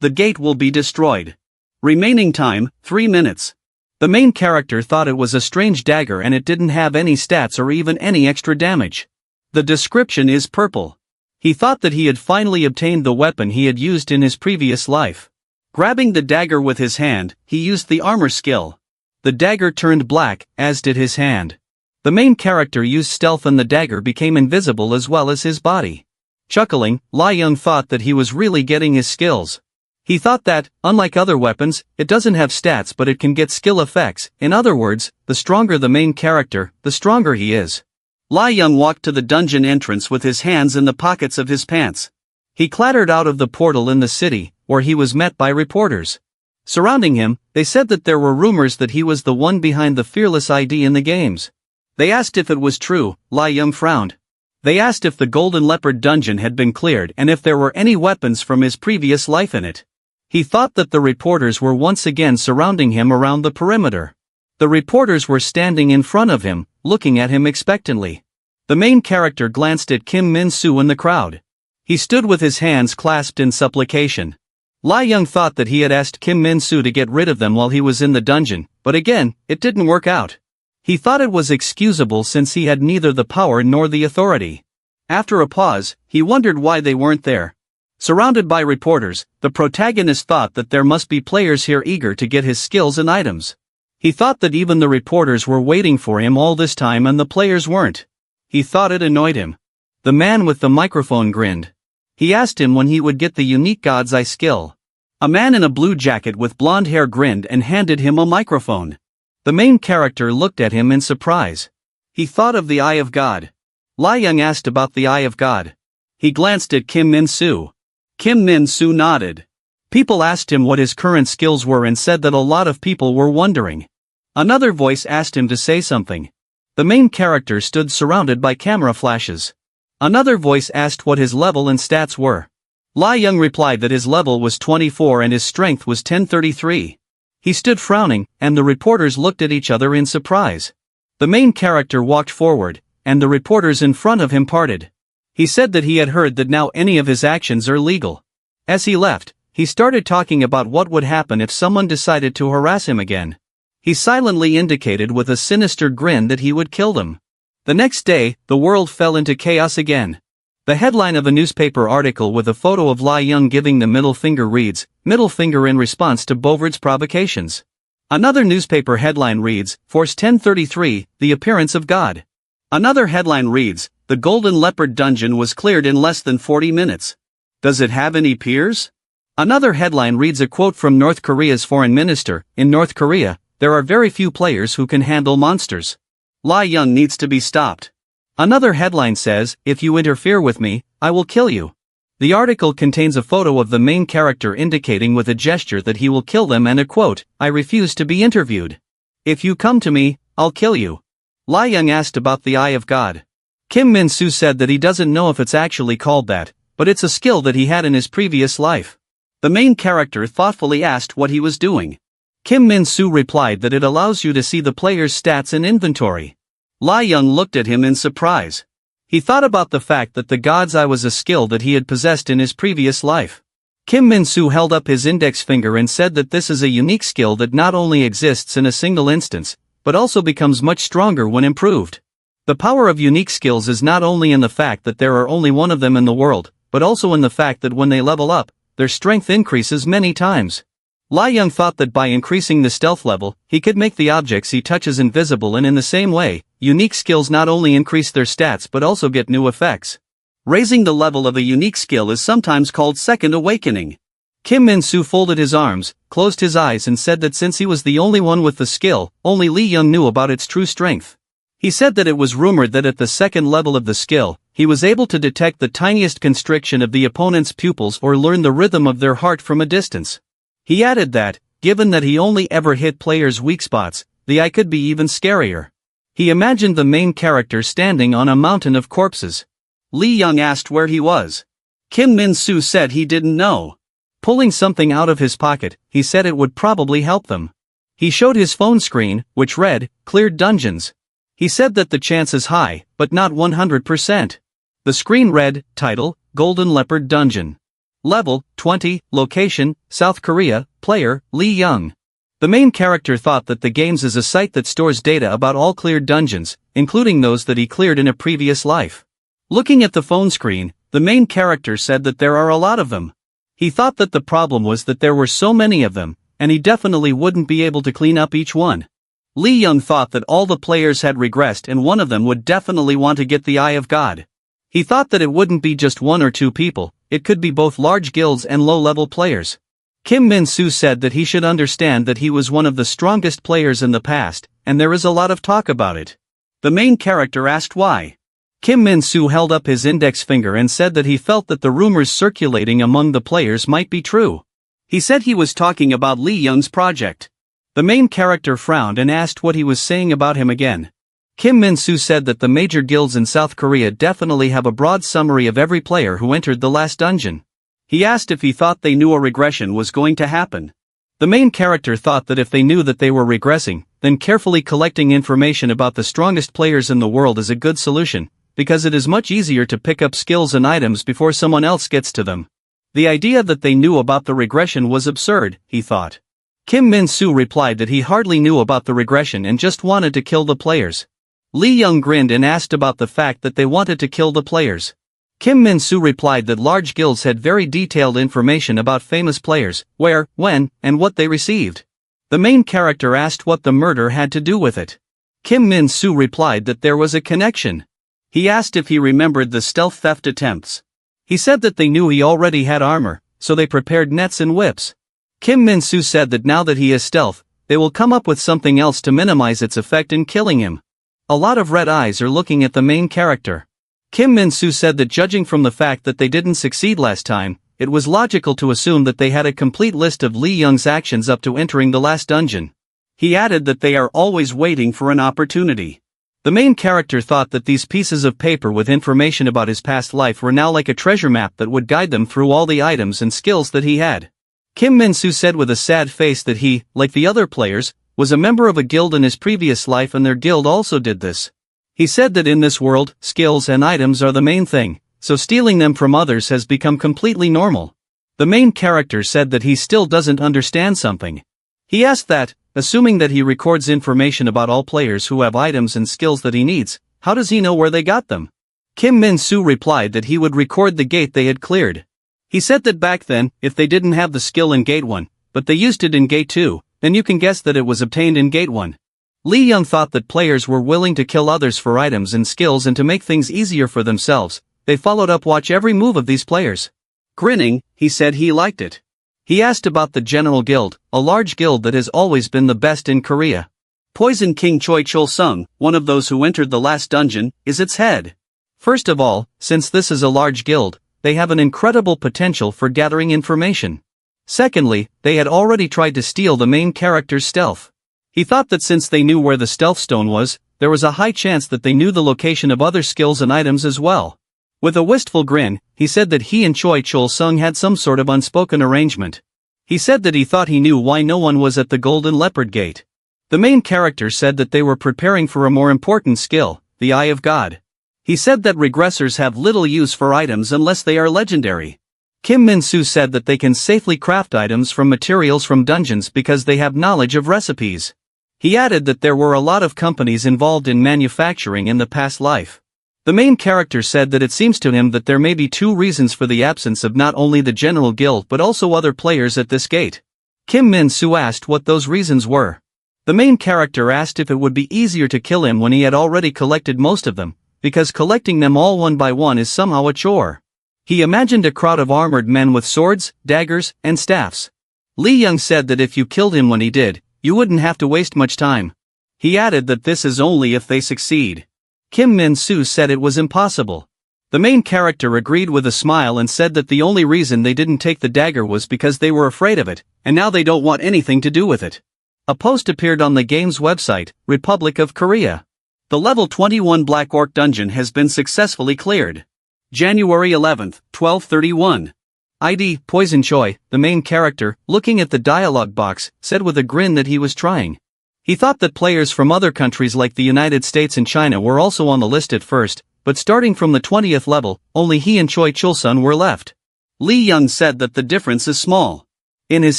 the gate will be destroyed. Remaining time, 3 minutes. The main character thought it was a strange dagger and it didn't have any stats or even any extra damage. The description is purple. He thought that he had finally obtained the weapon he had used in his previous life. Grabbing the dagger with his hand, he used the armor skill. The dagger turned black, as did his hand. The main character used stealth and the dagger became invisible as well as his body. Chuckling, Lai Young thought that he was really getting his skills. He thought that, unlike other weapons, it doesn't have stats but it can get skill effects. In other words, the stronger the main character, the stronger he is. Lai Young walked to the dungeon entrance with his hands in the pockets of his pants. He clattered out of the portal in the city, where he was met by reporters. Surrounding him, they said that there were rumors that he was the one behind the fearless ID in the games. They asked if it was true. Lai Young frowned. They asked if the Golden Leopard dungeon had been cleared and if there were any weapons from his previous life in it. He thought that the reporters were once again surrounding him around the perimeter. The reporters were standing in front of him, looking at him expectantly. The main character glanced at Kim Min-soo in the crowd. He stood with his hands clasped in supplication. Lai Young thought that he had asked Kim Min-soo to get rid of them while he was in the dungeon, but again, it didn't work out. He thought it was excusable since he had neither the power nor the authority. After a pause, he wondered why they weren't there. Surrounded by reporters, the protagonist thought that there must be players here eager to get his skills and items. He thought that even the reporters were waiting for him all this time and the players weren't. He thought it annoyed him. The man with the microphone grinned. He asked him when he would get the unique God's Eye skill. A man in a blue jacket with blonde hair grinned and handed him a microphone. The main character looked at him in surprise. He thought of the Eye of God. Lai Young asked about the Eye of God. He glanced at Kim Min-soo. Kim Min-soo nodded. People asked him what his current skills were and said that a lot of people were wondering. Another voice asked him to say something. The main character stood surrounded by camera flashes. Another voice asked what his level and stats were. Lai Young replied that his level was 24 and his strength was 1033. He stood frowning, and the reporters looked at each other in surprise. The main character walked forward, and the reporters in front of him parted. He said that he had heard that now any of his actions are legal. As he left, he started talking about what would happen if someone decided to harass him again. He silently indicated with a sinister grin that he would kill them. The next day, the world fell into chaos again. The headline of a newspaper article with a photo of Lai Young giving the middle finger reads, "Middle finger in response to Bovaard's provocations." Another newspaper headline reads, "Force 1033, the appearance of God." Another headline reads, "The Golden Leopard dungeon was cleared in less than 40 minutes. Does it have any peers?" Another headline reads a quote from North Korea's foreign minister, "In North Korea, there are very few players who can handle monsters. Lai Young needs to be stopped." Another headline says, "If you interfere with me, I will kill you." The article contains a photo of the main character indicating with a gesture that he will kill them and a quote, "I refuse to be interviewed. If you come to me, I'll kill you." Lai Young asked about the Eye of God. Kim Min-soo said that he doesn't know if it's actually called that, but it's a skill that he had in his previous life. The main character thoughtfully asked what he was doing. Kim Min-soo replied that it allows you to see the player's stats and inventory. Lai Young looked at him in surprise. He thought about the fact that the God's Eye was a skill that he had possessed in his previous life. Kim Min-soo held up his index finger and said that this is a unique skill that not only exists in a single instance, but also becomes much stronger when improved. The power of unique skills is not only in the fact that there are only one of them in the world, but also in the fact that when they level up, their strength increases many times. Lai Young thought that by increasing the stealth level, he could make the objects he touches invisible, and in the same way, unique skills not only increase their stats but also get new effects. Raising the level of a unique skill is sometimes called second awakening. Kim Min-soo folded his arms, closed his eyes and said that since he was the only one with the skill, only Lai Young knew about its true strength. He said that it was rumored that at the second level of the skill, he was able to detect the tiniest constriction of the opponent's pupils or learn the rhythm of their heart from a distance. He added that, given that he only ever hit players' weak spots, the eye could be even scarier. He imagined the main character standing on a mountain of corpses. Lai Young asked where he was. Kim Min-soo said he didn't know. Pulling something out of his pocket, he said it would probably help them. He showed his phone screen, which read, "Cleared dungeons." He said that the chance is high, but not 100%. The screen read, title, Golden Leopard Dungeon. Level, 20, Location, South Korea, Player, Lee Young. The main character thought that the games is a site that stores data about all cleared dungeons, including those that he cleared in a previous life. Looking at the phone screen, the main character said that there are a lot of them. He thought that the problem was that there were so many of them, and he definitely wouldn't be able to clean up each one. Lee Young thought that all the players had regressed and one of them would definitely want to get the Eye of God. He thought that it wouldn't be just one or two people, it could be both large guilds and low-level players. Kim Min-soo said that he should understand that he was one of the strongest players in the past, and there is a lot of talk about it. The main character asked why. Kim Min-soo held up his index finger and said that he felt that the rumors circulating among the players might be true. He said he was talking about Lee Young's project. The main character frowned and asked what he was saying about him again. Kim Min-soo said that the major guilds in South Korea definitely have a broad summary of every player who entered the last dungeon. He asked if he thought they knew a regression was going to happen. The main character thought that if they knew that they were regressing, then carefully collecting information about the strongest players in the world is a good solution, because it is much easier to pick up skills and items before someone else gets to them. The idea that they knew about the regression was absurd, he thought. Kim Min-soo replied that he hardly knew about the regression and just wanted to kill the players. Lee Young grinned and asked about the fact that they wanted to kill the players. Kim Min-soo replied that large guilds had very detailed information about famous players, where, when, and what they received. The main character asked what the murder had to do with it. Kim Min-soo replied that there was a connection. He asked if he remembered the stealth theft attempts. He said that they knew he already had armor, so they prepared nets and whips. Kim Min-soo said that now that he is stealth, they will come up with something else to minimize its effect in killing him. A lot of red eyes are looking at the main character. Kim Min-soo said that judging from the fact that they didn't succeed last time, it was logical to assume that they had a complete list of Lee Young's actions up to entering the last dungeon. He added that they are always waiting for an opportunity. The main character thought that these pieces of paper with information about his past life were now like a treasure map that would guide them through all the items and skills that he had. Kim Min-soo said with a sad face that he, like the other players, was a member of a guild in his previous life and their guild also did this. He said that in this world, skills and items are the main thing, so stealing them from others has become completely normal. The main character said that he still doesn't understand something. He asked that, assuming that he records information about all players who have items and skills that he needs, how does he know where they got them? Kim Min-soo replied that he would record the gate they had cleared. He said that back then, if they didn't have the skill in Gate 1, but they used it in Gate 2, then you can guess that it was obtained in Gate 1. Lee Young thought that players were willing to kill others for items and skills and to make things easier for themselves. They followed up watch every move of these players. Grinning, he said he liked it. He asked about the General Guild, a large guild that has always been the best in Korea. Poison King Choi Chul-sung, one of those who entered the last dungeon, is its head. First of all, since this is a large guild, they have an incredible potential for gathering information. Secondly, they had already tried to steal the main character's stealth. He thought that since they knew where the stealth stone was, there was a high chance that they knew the location of other skills and items as well. With a wistful grin, he said that he and Choi Chul-sung had some sort of unspoken arrangement. He said that he thought he knew why no one was at the Golden Leopard Gate. The main character said that they were preparing for a more important skill, the Eye of God. He said that regressors have little use for items unless they are legendary. Kim Min-soo said that they can safely craft items from materials from dungeons because they have knowledge of recipes. He added that there were a lot of companies involved in manufacturing in the past life. The main character said that it seems to him that there may be two reasons for the absence of not only the General Guild but also other players at this gate. Kim Min-soo asked what those reasons were. The main character asked if it would be easier to kill him when he had already collected most of them, because collecting them all one by one is somehow a chore. He imagined a crowd of armored men with swords, daggers, and staffs. Lee Young said that if you killed him when he did, you wouldn't have to waste much time. He added that this is only if they succeed. Kim Min-soo said it was impossible. The main character agreed with a smile and said that the only reason they didn't take the dagger was because they were afraid of it, and now they don't want anything to do with it. A post appeared on the game's website, Republic of Korea. The level 21 Black Orc dungeon has been successfully cleared. January 11th, 12:31. ID, Poison Choi, the main character, looking at the dialogue box, said with a grin that he was trying. He thought that players from other countries like the United States and China were also on the list at first, but starting from the 20th level, only he and Choi Chul-sung were left. Lee Young said that the difference is small. In his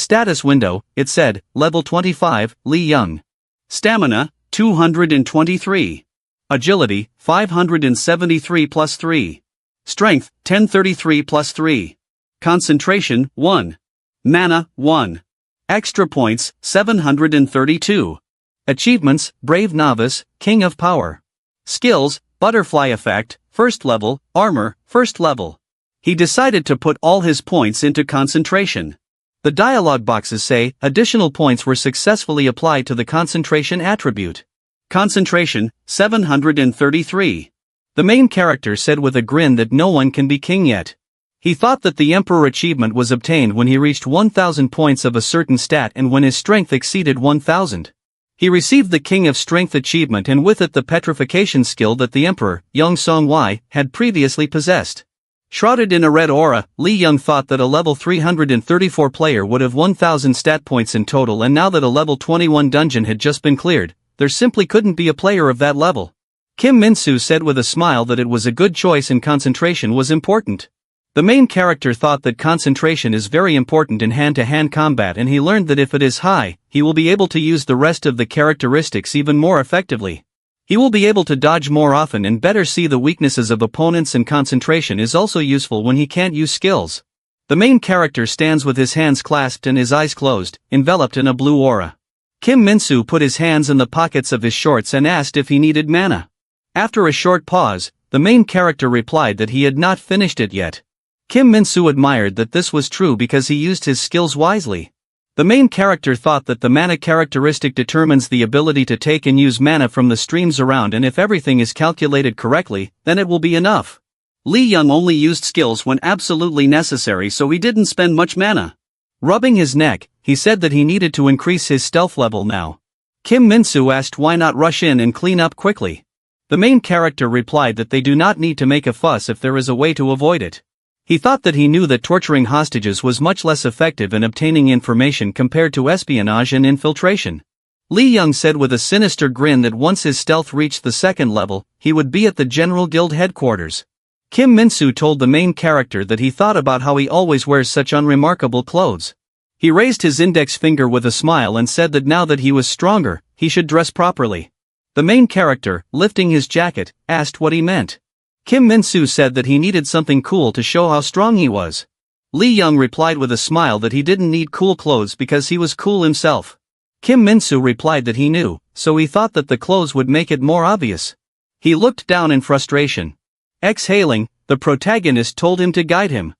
status window, it said, Level 25, Lee Young. Stamina, 223. Agility, 573 plus 3. Strength, 1033 plus 3. Concentration, 1. Mana, 1. Extra points, 732. Achievements, Brave Novice, King of Power. Skills, Butterfly Effect, First Level, Armor, First Level. He decided to put all his points into concentration. The dialog boxes say, additional points were successfully applied to the concentration attribute. Concentration, 733. The main character said with a grin that no one can be king yet. He thought that the Emperor achievement was obtained when he reached 1000 points of a certain stat and when his strength exceeded 1000. He received the King of Strength achievement and with it the petrification skill that the Emperor, Young Song-wai, had previously possessed. Shrouded in a red aura, Lee Young thought that a level 334 player would have 1000 stat points in total, and now that a level 21 dungeon had just been cleared, there simply couldn't be a player of that level. Kim Min-soo said with a smile that it was a good choice and concentration was important. The main character thought that concentration is very important in hand-to-hand combat, and he learned that if it is high, he will be able to use the rest of the characteristics even more effectively. He will be able to dodge more often and better see the weaknesses of opponents, and concentration is also useful when he can't use skills. The main character stands with his hands clasped and his eyes closed, enveloped in a blue aura. Kim Min-soo put his hands in the pockets of his shorts and asked if he needed mana. After a short pause, the main character replied that he had not finished it yet. Kim Min-soo admired that this was true because he used his skills wisely. The main character thought that the mana characteristic determines the ability to take and use mana from the streams around, and if everything is calculated correctly, then it will be enough. Lee Young only used skills when absolutely necessary, so he didn't spend much mana. Rubbing his neck, he said that he needed to increase his stealth level now. Kim Min-soo asked why not rush in and clean up quickly. The main character replied that they do not need to make a fuss if there is a way to avoid it. He thought that he knew that torturing hostages was much less effective in obtaining information compared to espionage and infiltration. Lee Young said with a sinister grin that once his stealth reached the second level, he would be at the General Guild headquarters. Kim Min-soo told the main character that he thought about how he always wears such unremarkable clothes. He raised his index finger with a smile and said that now that he was stronger, he should dress properly. The main character, lifting his jacket, asked what he meant. Kim Min-soo said that he needed something cool to show how strong he was. Lee Young replied with a smile that he didn't need cool clothes because he was cool himself. Kim Min-soo replied that he knew, so he thought that the clothes would make it more obvious. He looked down in frustration. Exhaling, the protagonist told him to guide him.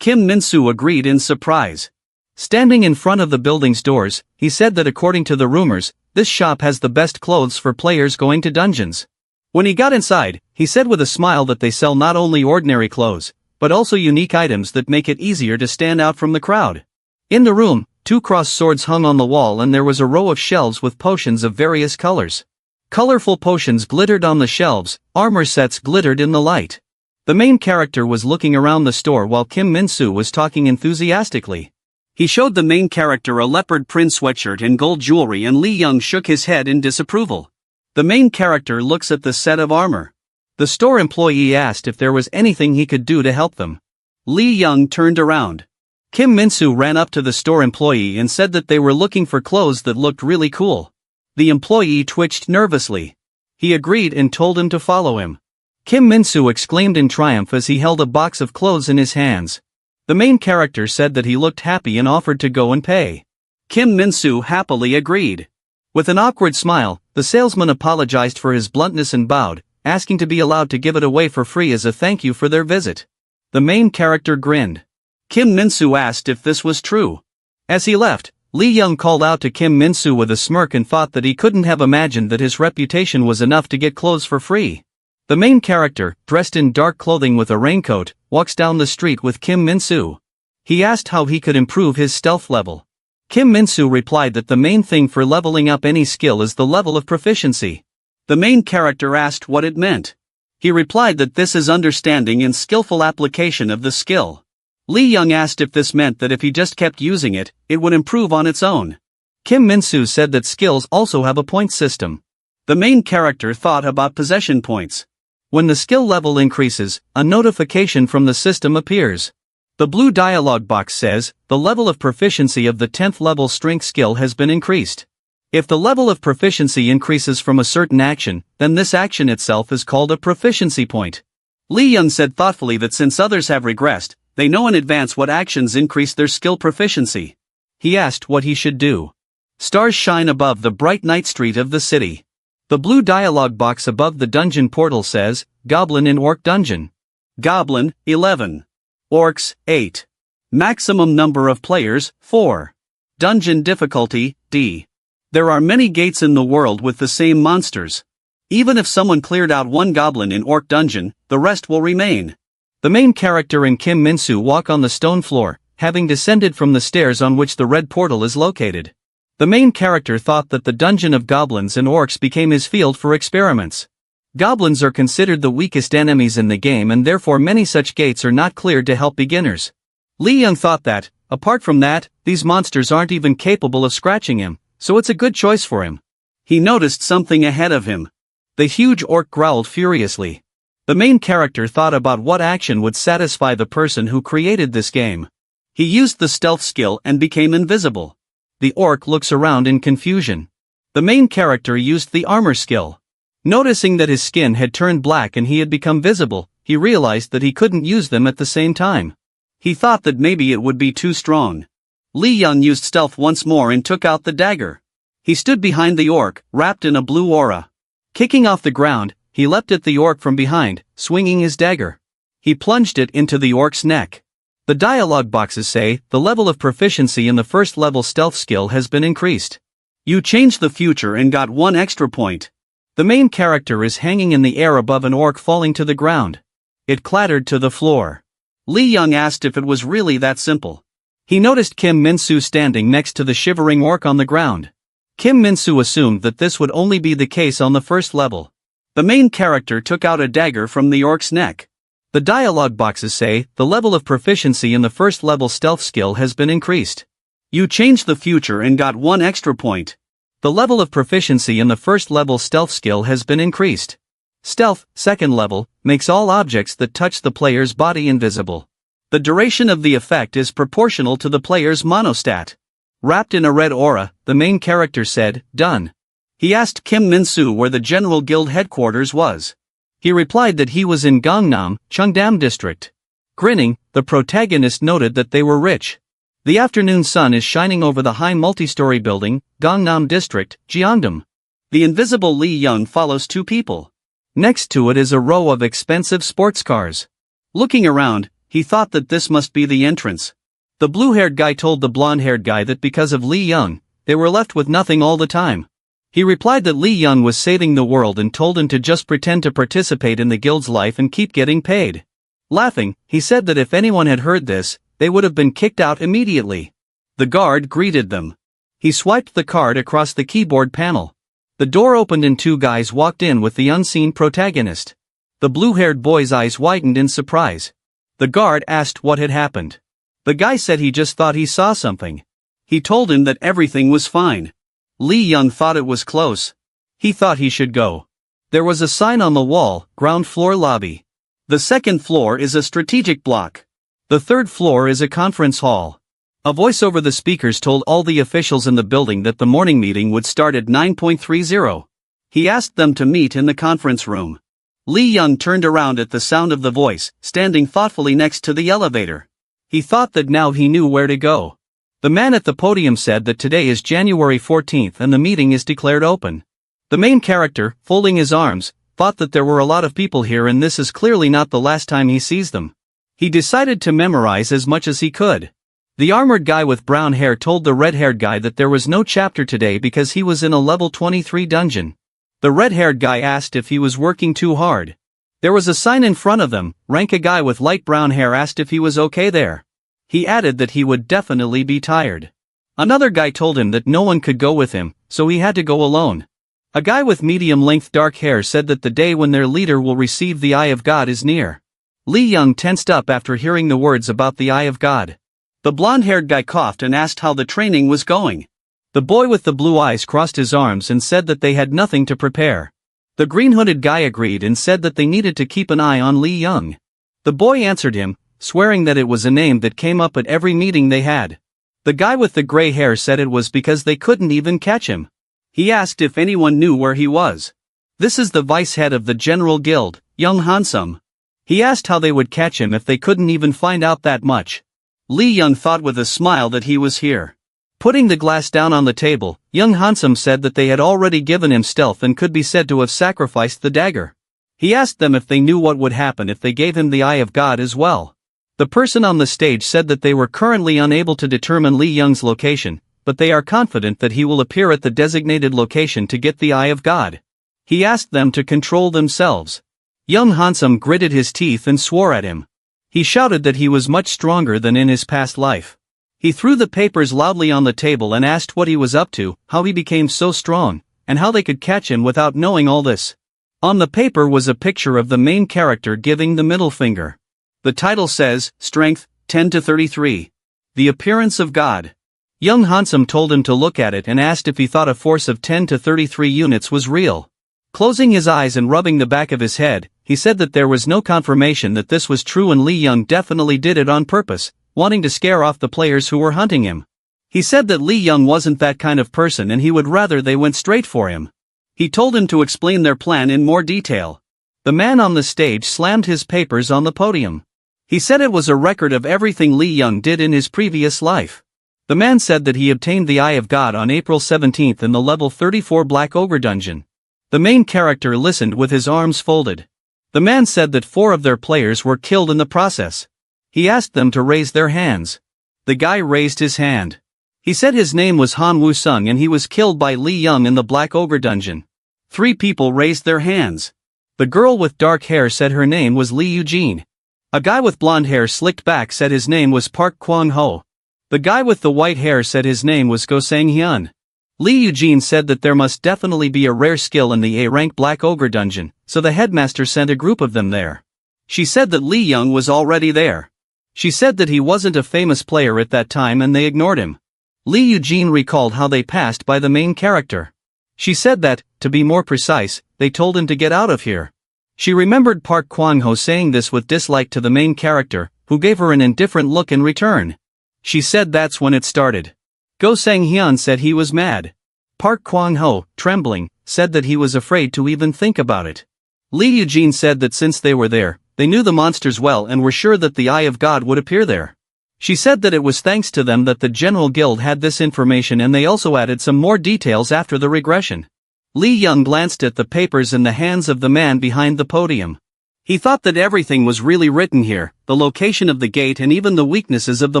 Kim Min-soo agreed in surprise. Standing in front of the building's doors, he said that according to the rumors, this shop has the best clothes for players going to dungeons. When he got inside, he said with a smile that they sell not only ordinary clothes, but also unique items that make it easier to stand out from the crowd. In the room, 2 crossed swords hung on the wall and there was a row of shelves with potions of various colors. Colorful potions glittered on the shelves, armor sets glittered in the light. The main character was looking around the store while Kim Min-soo was talking enthusiastically. He showed the main character a leopard print sweatshirt and gold jewelry, and Lee Young shook his head in disapproval. The main character looks at the set of armor. The store employee asked if there was anything he could do to help them. Lee Young turned around. Kim Min-soo ran up to the store employee and said that they were looking for clothes that looked really cool. The employee twitched nervously. He agreed and told him to follow him. Kim Min-soo exclaimed in triumph as he held a box of clothes in his hands. The main character said that he looked happy and offered to go and pay. Kim Min-soo happily agreed. With an awkward smile, the salesman apologized for his bluntness and bowed, asking to be allowed to give it away for free as a thank you for their visit. The main character grinned. Kim Min-soo asked if this was true. As he left, Lee Young called out to Kim Min-soo with a smirk and thought that he couldn't have imagined that his reputation was enough to get clothes for free. The main character, dressed in dark clothing with a raincoat, walks down the street with Kim Min-soo. He asked how he could improve his stealth level. Kim Min-soo replied that the main thing for leveling up any skill is the level of proficiency. The main character asked what it meant. He replied that this is understanding and skillful application of the skill. Lee Young asked if this meant that if he just kept using it, it would improve on its own. Kim Min-soo said that skills also have a point system. The main character thought about possession points. When the skill level increases, a notification from the system appears. The blue dialog box says, the level of proficiency of the 10th level strength skill has been increased. If the level of proficiency increases from a certain action, then this action itself is called a proficiency point. Li Young said thoughtfully that since others have regressed, they know in advance what actions increase their skill proficiency. He asked what he should do. Stars shine above the bright night street of the city. The blue dialog box above the dungeon portal says, Goblin in Orc Dungeon. Goblin, 11. Orcs, 8. Maximum number of players, 4. Dungeon difficulty, D. There are many gates in the world with the same monsters. Even if someone cleared out one goblin in Orc Dungeon, the rest will remain. The main character and Kim Min-soo walk on the stone floor, having descended from the stairs on which the red portal is located. The main character thought that the dungeon of goblins and orcs became his field for experiments. Goblins are considered the weakest enemies in the game and therefore many such gates are not cleared to help beginners. Li Young thought that, apart from that, these monsters aren't even capable of scratching him, so it's a good choice for him. He noticed something ahead of him. The huge orc growled furiously. The main character thought about what action would satisfy the person who created this game. He used the stealth skill and became invisible. The orc looks around in confusion. The main character used the armor skill. Noticing that his skin had turned black and he had become visible, he realized that he couldn't use them at the same time. He thought that maybe it would be too strong. Li Young used stealth once more and took out the dagger. He stood behind the orc, wrapped in a blue aura. Kicking off the ground, he leapt at the orc from behind, swinging his dagger. He plunged it into the orc's neck. The dialogue boxes say, the level of proficiency in the first level stealth skill has been increased. You changed the future and got 1 extra point. The main character is hanging in the air above an orc falling to the ground. It clattered to the floor. Li Young asked if it was really that simple. He noticed Kim Min-soo standing next to the shivering orc on the ground. Kim Min-soo assumed that this would only be the case on the first level. The main character took out a dagger from the orc's neck. The dialogue boxes say, the level of proficiency in the first level stealth skill has been increased. You changed the future and got 1 extra point. The level of proficiency in the first level stealth skill has been increased. Stealth, second level, makes all objects that touch the player's body invisible. The duration of the effect is proportional to the player's monostat. Wrapped in a red aura, the main character said, done. He asked Kim Min-soo where the General Guild headquarters was. He replied that he was in Gangnam, Cheongdam district. Grinning, the protagonist noted that they were rich. The afternoon sun is shining over the high multi-story building, Gangnam district, Gyeongdam. The invisible Li Young follows 2 people. Next to it is a row of expensive sports cars. Looking around, he thought that this must be the entrance. The blue-haired guy told the blonde-haired guy that because of Li Young, they were left with nothing all the time. He replied that Li Young was saving the world and told him to just pretend to participate in the guild's life and keep getting paid. Laughing, he said that if anyone had heard this, they would have been kicked out immediately. The guard greeted them. He swiped the card across the keyboard panel. The door opened and 2 guys walked in with the unseen protagonist. The blue-haired boy's eyes widened in surprise. The guard asked what had happened. The guy said he just thought he saw something. He told him that everything was fine. Li Young thought it was close. He thought he should go. There was a sign on the wall, ground floor lobby. The second floor is a strategic block. The third floor is a conference hall. A voice over the speakers told all the officials in the building that the morning meeting would start at 9:30. He asked them to meet in the conference room. Li Young turned around at the sound of the voice, standing thoughtfully next to the elevator. He thought that now he knew where to go. The man at the podium said that today is January 14th and the meeting is declared open. The main character, folding his arms, thought that there were a lot of people here and this is clearly not the last time he sees them. He decided to memorize as much as he could. The armored guy with brown hair told the red-haired guy that there was no chapter today because he was in a level 23 dungeon. The red-haired guy asked if he was working too hard. There was a sign in front of them. A guy with light brown hair asked if he was okay there. He added that he would definitely be tired. Another guy told him that no one could go with him, so he had to go alone. A guy with medium-length dark hair said that the day when their leader will receive the Eye of God is near. Li Young tensed up after hearing the words about the Eye of God. The blonde-haired guy coughed and asked how the training was going. The boy with the blue eyes crossed his arms and said that they had nothing to prepare. The green-hooded guy agreed and said that they needed to keep an eye on Li Young. The boy answered him, swearing that it was a name that came up at every meeting they had. The guy with the gray hair said it was because they couldn't even catch him. He asked if anyone knew where he was. This is the vice head of the General Guild, Young Hansum. He asked how they would catch him if they couldn't even find out that much. Lee Young thought with a smile that he was here. Putting the glass down on the table, Young Hansum said that they had already given him stealth and could be said to have sacrificed the dagger. He asked them if they knew what would happen if they gave him the Eye of God as well. The person on the stage said that they were currently unable to determine Lee Young's location, but they are confident that he will appear at the designated location to get the Eye of God. He asked them to control themselves. Young Hansum gritted his teeth and swore at him. He shouted that he was much stronger than in his past life. He threw the papers loudly on the table and asked what he was up to, how he became so strong, and how they could catch him without knowing all this. On the paper was a picture of the main character giving the middle finger. The title says, Strength, 10 to 33. The Appearance of God. Young Hansum told him to look at it and asked if he thought a force of 10 to 33 units was real. Closing his eyes and rubbing the back of his head, he said that there was no confirmation that this was true and Lee Young definitely did it on purpose, wanting to scare off the players who were hunting him. He said that Lee Young wasn't that kind of person and he would rather they went straight for him. He told him to explain their plan in more detail. The man on the stage slammed his papers on the podium. He said it was a record of everything Lee Young did in his previous life. The man said that he obtained the Eye of God on April 17 in the level 34 Black Ogre dungeon. The main character listened with his arms folded. The man said that 4 of their players were killed in the process. He asked them to raise their hands. The guy raised his hand. He said his name was Han Woo-sung and he was killed by Lee Young in the Black Ogre dungeon. 3 people raised their hands. The girl with dark hair said her name was Lee Eugene. A guy with blonde hair slicked back said his name was Park Kwang-ho. The guy with the white hair said his name was Go Sang-hyun. Lee Eugene said that there must definitely be a rare skill in the A-rank Black Ogre dungeon, so the headmaster sent a group of them there. She said that Lee Young was already there. She said that he wasn't a famous player at that time and they ignored him. Lee Eugene recalled how they passed by the main character. She said that, to be more precise, they told him to get out of here. She remembered Park Kwang-ho saying this with dislike to the main character, who gave her an indifferent look in return. She said that's when it started. Go Sang-hyun said he was mad. Park Kwang-ho, trembling, said that he was afraid to even think about it. Lee Eugene said that since they were there, they knew the monsters well and were sure that the Eye of God would appear there. She said that it was thanks to them that the General Guild had this information and they also added some more details after the regression. Lee Young glanced at the papers in the hands of the man behind the podium. He thought that everything was really written here, the location of the gate and even the weaknesses of the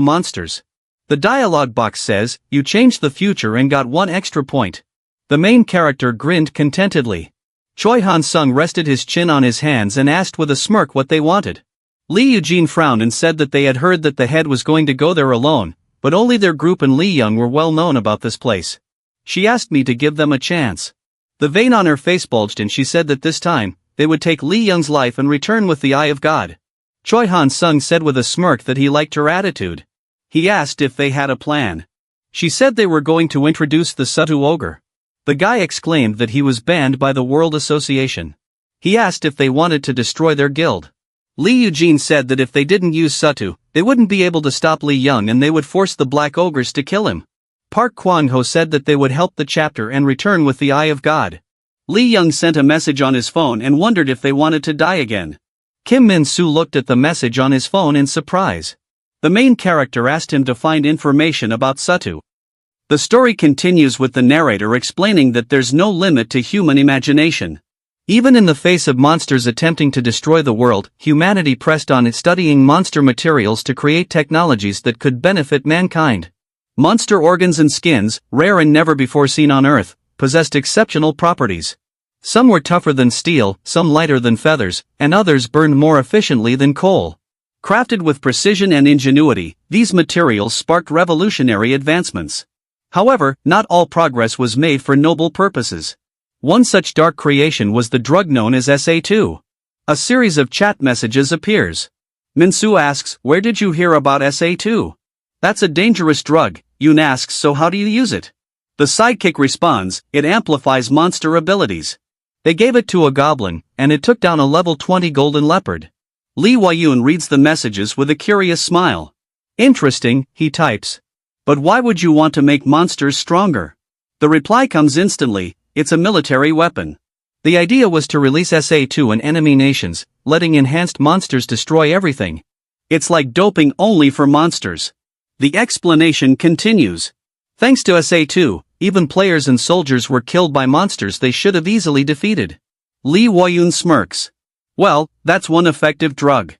monsters. The dialogue box says, you changed the future and got 1 extra point. The main character grinned contentedly. Choi Han-sung rested his chin on his hands and asked with a smirk what they wanted. Lee Eugene frowned and said that they had heard that the head was going to go there alone, but only their group and Lee Young were well known about this place. She asked me to give them a chance. The vein on her face bulged and she said that this time, they would take Lee Young's life and return with the Eye of God. Choi Han-sung said with a smirk that he liked her attitude. He asked if they had a plan. She said they were going to introduce the Sutu Ogre. The guy exclaimed that he was banned by the World Association. He asked if they wanted to destroy their guild. Lee Eugene said that if they didn't use Sutu, they wouldn't be able to stop Lee Young and they would force the Black Ogres to kill him. Park Kwang-ho said that they would help the chapter and return with the Eye of God. Lee Young sent a message on his phone and wondered if they wanted to die again. Kim Min-soo looked at the message on his phone in surprise. The main character asked him to find information about Sutu. The story continues with the narrator explaining that there's no limit to human imagination. Even in the face of monsters attempting to destroy the world, humanity pressed on studying monster materials to create technologies that could benefit mankind. Monster organs and skins, rare and never before seen on Earth, possessed exceptional properties. Some were tougher than steel, some lighter than feathers, and others burned more efficiently than coal. Crafted with precision and ingenuity, these materials sparked revolutionary advancements. However, not all progress was made for noble purposes. One such dark creation was the drug known as SA2. A series of chat messages appears. Min-soo asks, where did you hear about SA2? That's a dangerous drug, Yoon asks, so how do you use it? The sidekick responds, it amplifies monster abilities. They gave it to a goblin, and it took down a level 20 golden leopard. Lee Wai-yun reads the messages with a curious smile. Interesting, he types. But why would you want to make monsters stronger? The reply comes instantly, it's a military weapon. The idea was to release SA2 in enemy nations, letting enhanced monsters destroy everything. It's like doping only for monsters. The explanation continues. Thanks to SA2, even players and soldiers were killed by monsters they should have easily defeated. Lee Wai-yun smirks. Well, that's one effective drug.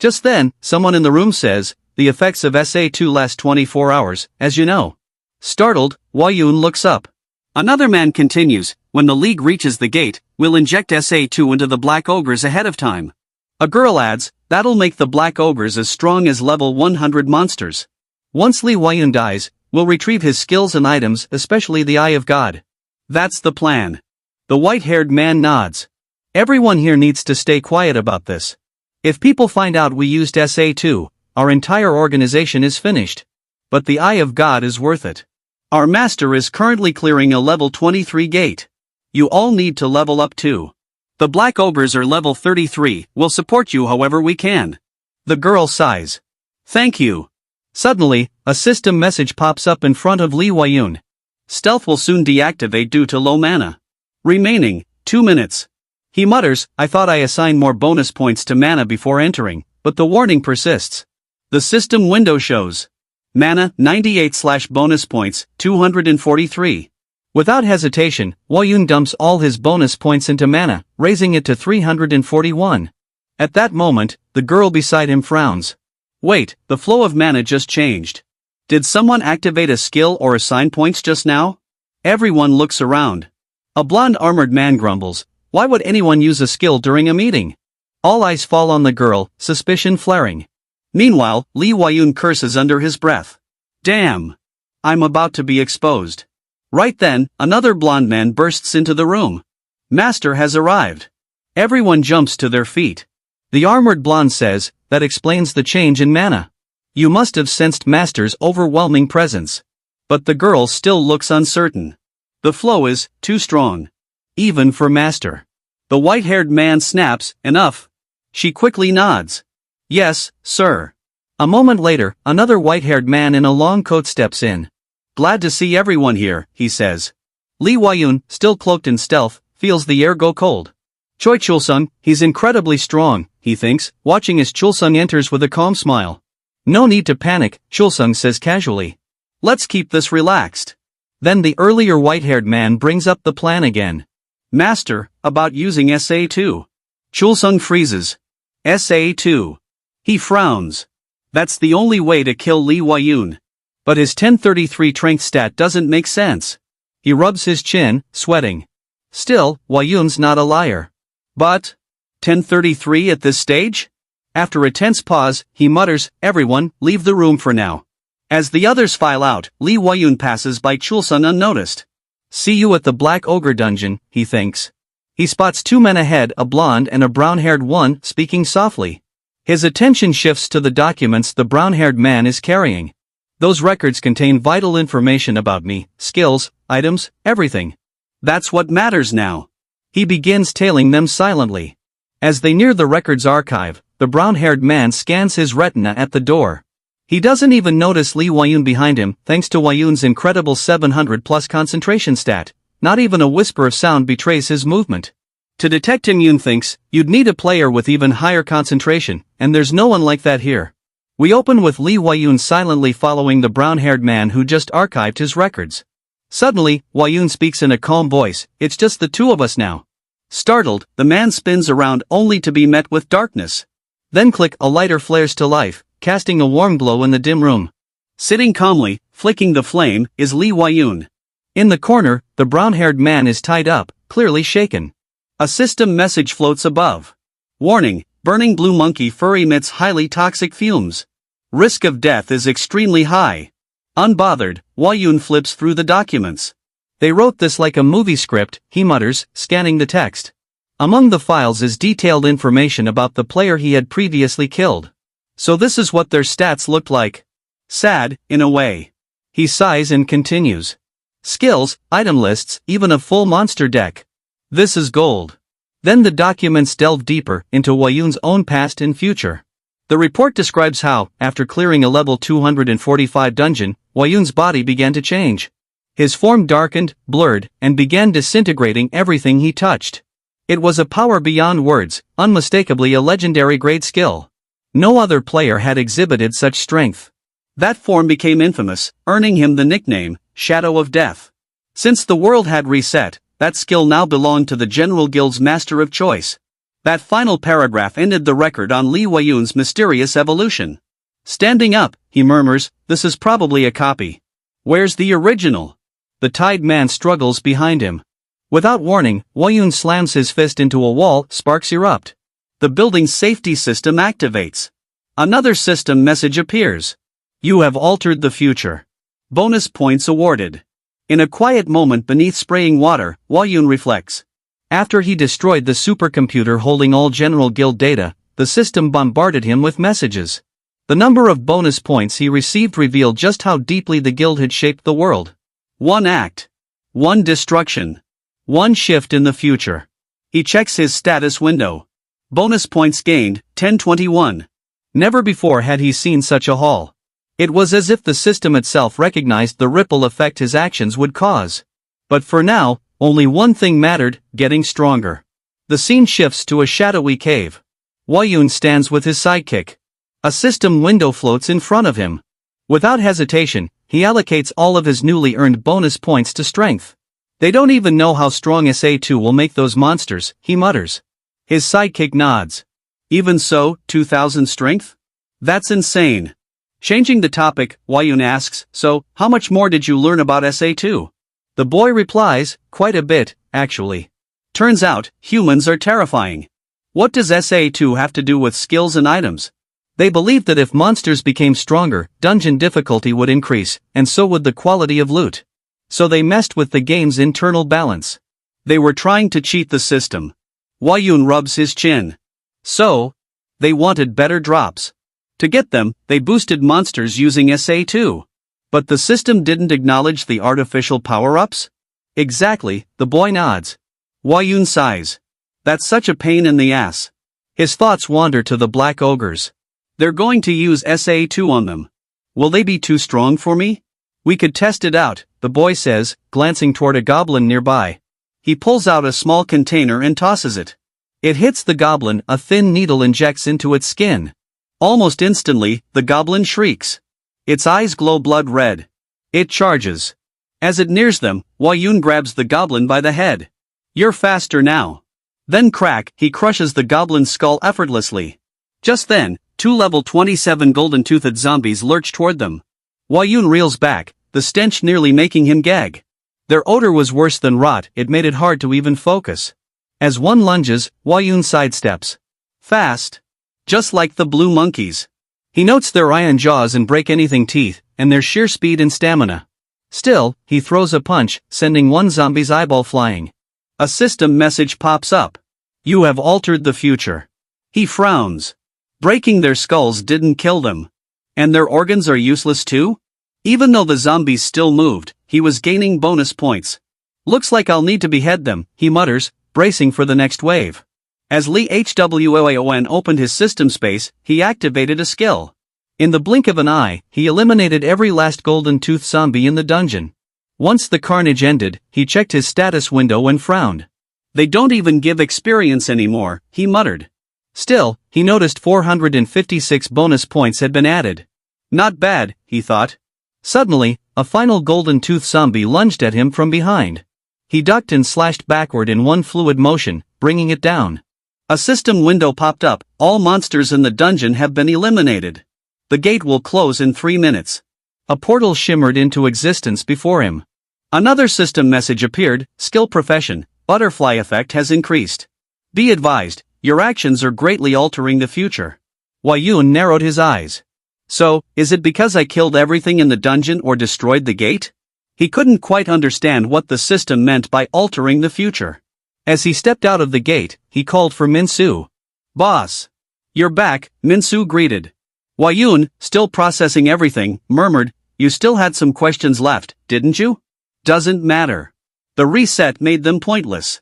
Just then, someone in the room says, the effects of SA2 last 24 hours, as you know. Startled, Wai-yun looks up. Another man continues, when the League reaches the gate, we'll inject SA2 into the Black Ogres ahead of time. A girl adds, that'll make the Black Ogres as strong as level 100 monsters. Once Lee Wai-yun dies, we'll retrieve his skills and items, especially the Eye of God. That's the plan. The white-haired man nods. Everyone here needs to stay quiet about this. If people find out we used SA2, our entire organization is finished. But the Eye of God is worth it. Our master is currently clearing a level 23 gate. You all need to level up too. The Black Ogres are level 33, we'll support you however we can. The girl sighs. Thank you. Suddenly, a system message pops up in front of Lee Wai-yun. Stealth will soon deactivate due to low mana. Remaining, 2 minutes. He mutters, I thought I assigned more bonus points to mana before entering, but the warning persists. The system window shows. Mana, 98/bonus points, 243. Without hesitation, Wai-yun dumps all his bonus points into mana, raising it to 341. At that moment, the girl beside him frowns. Wait, the flow of mana just changed. Did someone activate a skill or assign points just now? Everyone looks around. A blonde armored man grumbles, why would anyone use a skill during a meeting? All eyes fall on the girl, suspicion flaring. Meanwhile, Lee Wai-yun curses under his breath. Damn! I'm about to be exposed. Right then, another blonde man bursts into the room. Master has arrived. Everyone jumps to their feet. The armored blonde says, that explains the change in mana. You must have sensed Master's overwhelming presence. But the girl still looks uncertain. The flow is too strong. Even for Master. The white-haired man snaps, enough. She quickly nods. Yes, sir. A moment later, another white-haired man in a long coat steps in. Glad to see everyone here, he says. Lee Wai-yun, still cloaked in stealth, feels the air go cold. Choi Chulsung, he's incredibly strong, he thinks, watching as Chulsung enters with a calm smile. No need to panic, Chulsung says casually. Let's keep this relaxed. Then the earlier white-haired man brings up the plan again. Master, about using SA2. Chulsung freezes. SA2. He frowns. That's the only way to kill Lee Wai-yun. But his 1033 strength stat doesn't make sense. He rubs his chin, sweating. Still, Wai-yun's not a liar. But 1033 at this stage? After a tense pause, he mutters, everyone, leave the room for now. As the others file out, Lee Wai-yun passes by Chulsung unnoticed. See you at the Black Ogre dungeon, he thinks. He spots 2 men ahead, a blonde and a brown-haired one, speaking softly. His attention shifts to the documents the brown-haired man is carrying. Those records contain vital information about me, skills, items, everything. That's what matters now. He begins tailing them silently. As they near the records archive, the brown-haired man scans his retina at the door. He doesn't even notice Lee Wai-yun behind him, thanks to Wai-yun's incredible 700+ concentration stat. Not even a whisper of sound betrays his movement. To detect him, Yun thinks, you'd need a player with even higher concentration, and there's no one like that here. We open with Lee Wai-yun silently following the brown-haired man who just archived his records. Suddenly, Wai-yun speaks in a calm voice, it's just the two of us now. Startled, the man spins around only to be met with darkness. Then click, a lighter flares to life, casting a warm glow in the dim room. Sitting calmly, flicking the flame, is Lee Wai-yun. In the corner, the brown-haired man is tied up, clearly shaken. A system message floats above. Warning, burning blue monkey fur emits highly toxic fumes. Risk of death is extremely high. Unbothered, Wai-yun flips through the documents. They wrote this like a movie script, he mutters, scanning the text. Among the files is detailed information about the player he had previously killed. So this is what their stats looked like. Sad, in a way. He sighs and continues. Skills, item lists, even a full monster deck. This is gold. Then the documents delved deeper into Wayun's own past and future. The report describes how, after clearing a level 245 dungeon, Wayun's body began to change. His form darkened, blurred, and began disintegrating everything he touched. It was a power beyond words, unmistakably a legendary grade skill. No other player had exhibited such strength. That form became infamous, earning him the nickname, Shadow of Death. Since the world had reset, that skill now belonged to the General Guild's Master of Choice. That final paragraph ended the record on Li Weiyun's mysterious evolution. Standing up, he murmurs, "This is probably a copy. Where's the original?" The Tide Man struggles behind him. Without warning, Weiyun slams his fist into a wall, sparks erupt. The building's safety system activates. Another system message appears. "You have altered the future. Bonus points awarded." In a quiet moment beneath spraying water, Weiyun reflects. After he destroyed the supercomputer holding all General Guild data, the system bombarded him with messages. The number of bonus points he received revealed just how deeply the guild had shaped the world. One act. One destruction. One shift in the future. He checks his status window. Bonus points gained, 1021. Never before had he seen such a haul. It was as if the system itself recognized the ripple effect his actions would cause. But for now, only one thing mattered, getting stronger. The scene shifts to a shadowy cave. Weiyun stands with his sidekick. A system window floats in front of him. Without hesitation, he allocates all of his newly earned bonus points to strength. "They don't even know how strong SA2 will make those monsters," he mutters. His sidekick nods. "Even so, 2000 strength? That's insane." Changing the topic, Weiyun asks, "So, how much more did you learn about SA2? The boy replies, "Quite a bit, actually. Turns out, humans are terrifying." What does SA2 have to do with skills and items? They believed that if monsters became stronger, dungeon difficulty would increase, and so would the quality of loot. So they messed with the game's internal balance. They were trying to cheat the system. Weiyun rubs his chin. So, they wanted better drops. To get them, they boosted monsters using SA2. But the system didn't acknowledge the artificial power-ups? Exactly, the boy nods. Weiyun sighs. That's such a pain in the ass. His thoughts wander to the black ogres. They're going to use SA2 on them. Will they be too strong for me? We could test it out, the boy says, glancing toward a goblin nearby. He pulls out a small container and tosses it. It hits the goblin, a thin needle injects into its skin. Almost instantly, the goblin shrieks. Its eyes glow blood red. It charges. As it nears them, Weiyun grabs the goblin by the head. "You're faster now." Then crack, he crushes the goblin's skull effortlessly. Just then, two level 27 golden-toothed zombies lurch toward them. Weiyun reels back, the stench nearly making him gag. Their odor was worse than rot, it made it hard to even focus. As one lunges, Weiyun sidesteps. Fast. Just like the blue monkeys. He notes their iron jaws and break-anything teeth, and their sheer speed and stamina. Still, he throws a punch, sending one zombie's eyeball flying. A system message pops up. "You have altered the future." He frowns. Breaking their skulls didn't kill them. And their organs are useless too? Even though the zombies still moved, he was gaining bonus points. "Looks like I'll need to behead them," he mutters, bracing for the next wave. As Li Hwaon opened his system space, he activated a skill. In the blink of an eye, he eliminated every last golden tooth zombie in the dungeon. Once the carnage ended, he checked his status window and frowned. "They don't even give experience anymore," he muttered. Still, he noticed 456 bonus points had been added. Not bad, he thought. Suddenly, a final golden tooth zombie lunged at him from behind. He ducked and slashed backward in one fluid motion, bringing it down. A system window popped up. "All monsters in the dungeon have been eliminated. The gate will close in 3 minutes. A portal shimmered into existence before him. Another system message appeared. "Skill profession, butterfly effect has increased. Be advised, your actions are greatly altering the future." Weiyun narrowed his eyes. So, is it because I killed everything in the dungeon or destroyed the gate? He couldn't quite understand what the system meant by altering the future. As he stepped out of the gate, he called for Minsu. "Boss. You're back," Minsu greeted. Weiyun, still processing everything, murmured, "You still had some questions left, didn't you?" "Doesn't matter. The reset made them pointless.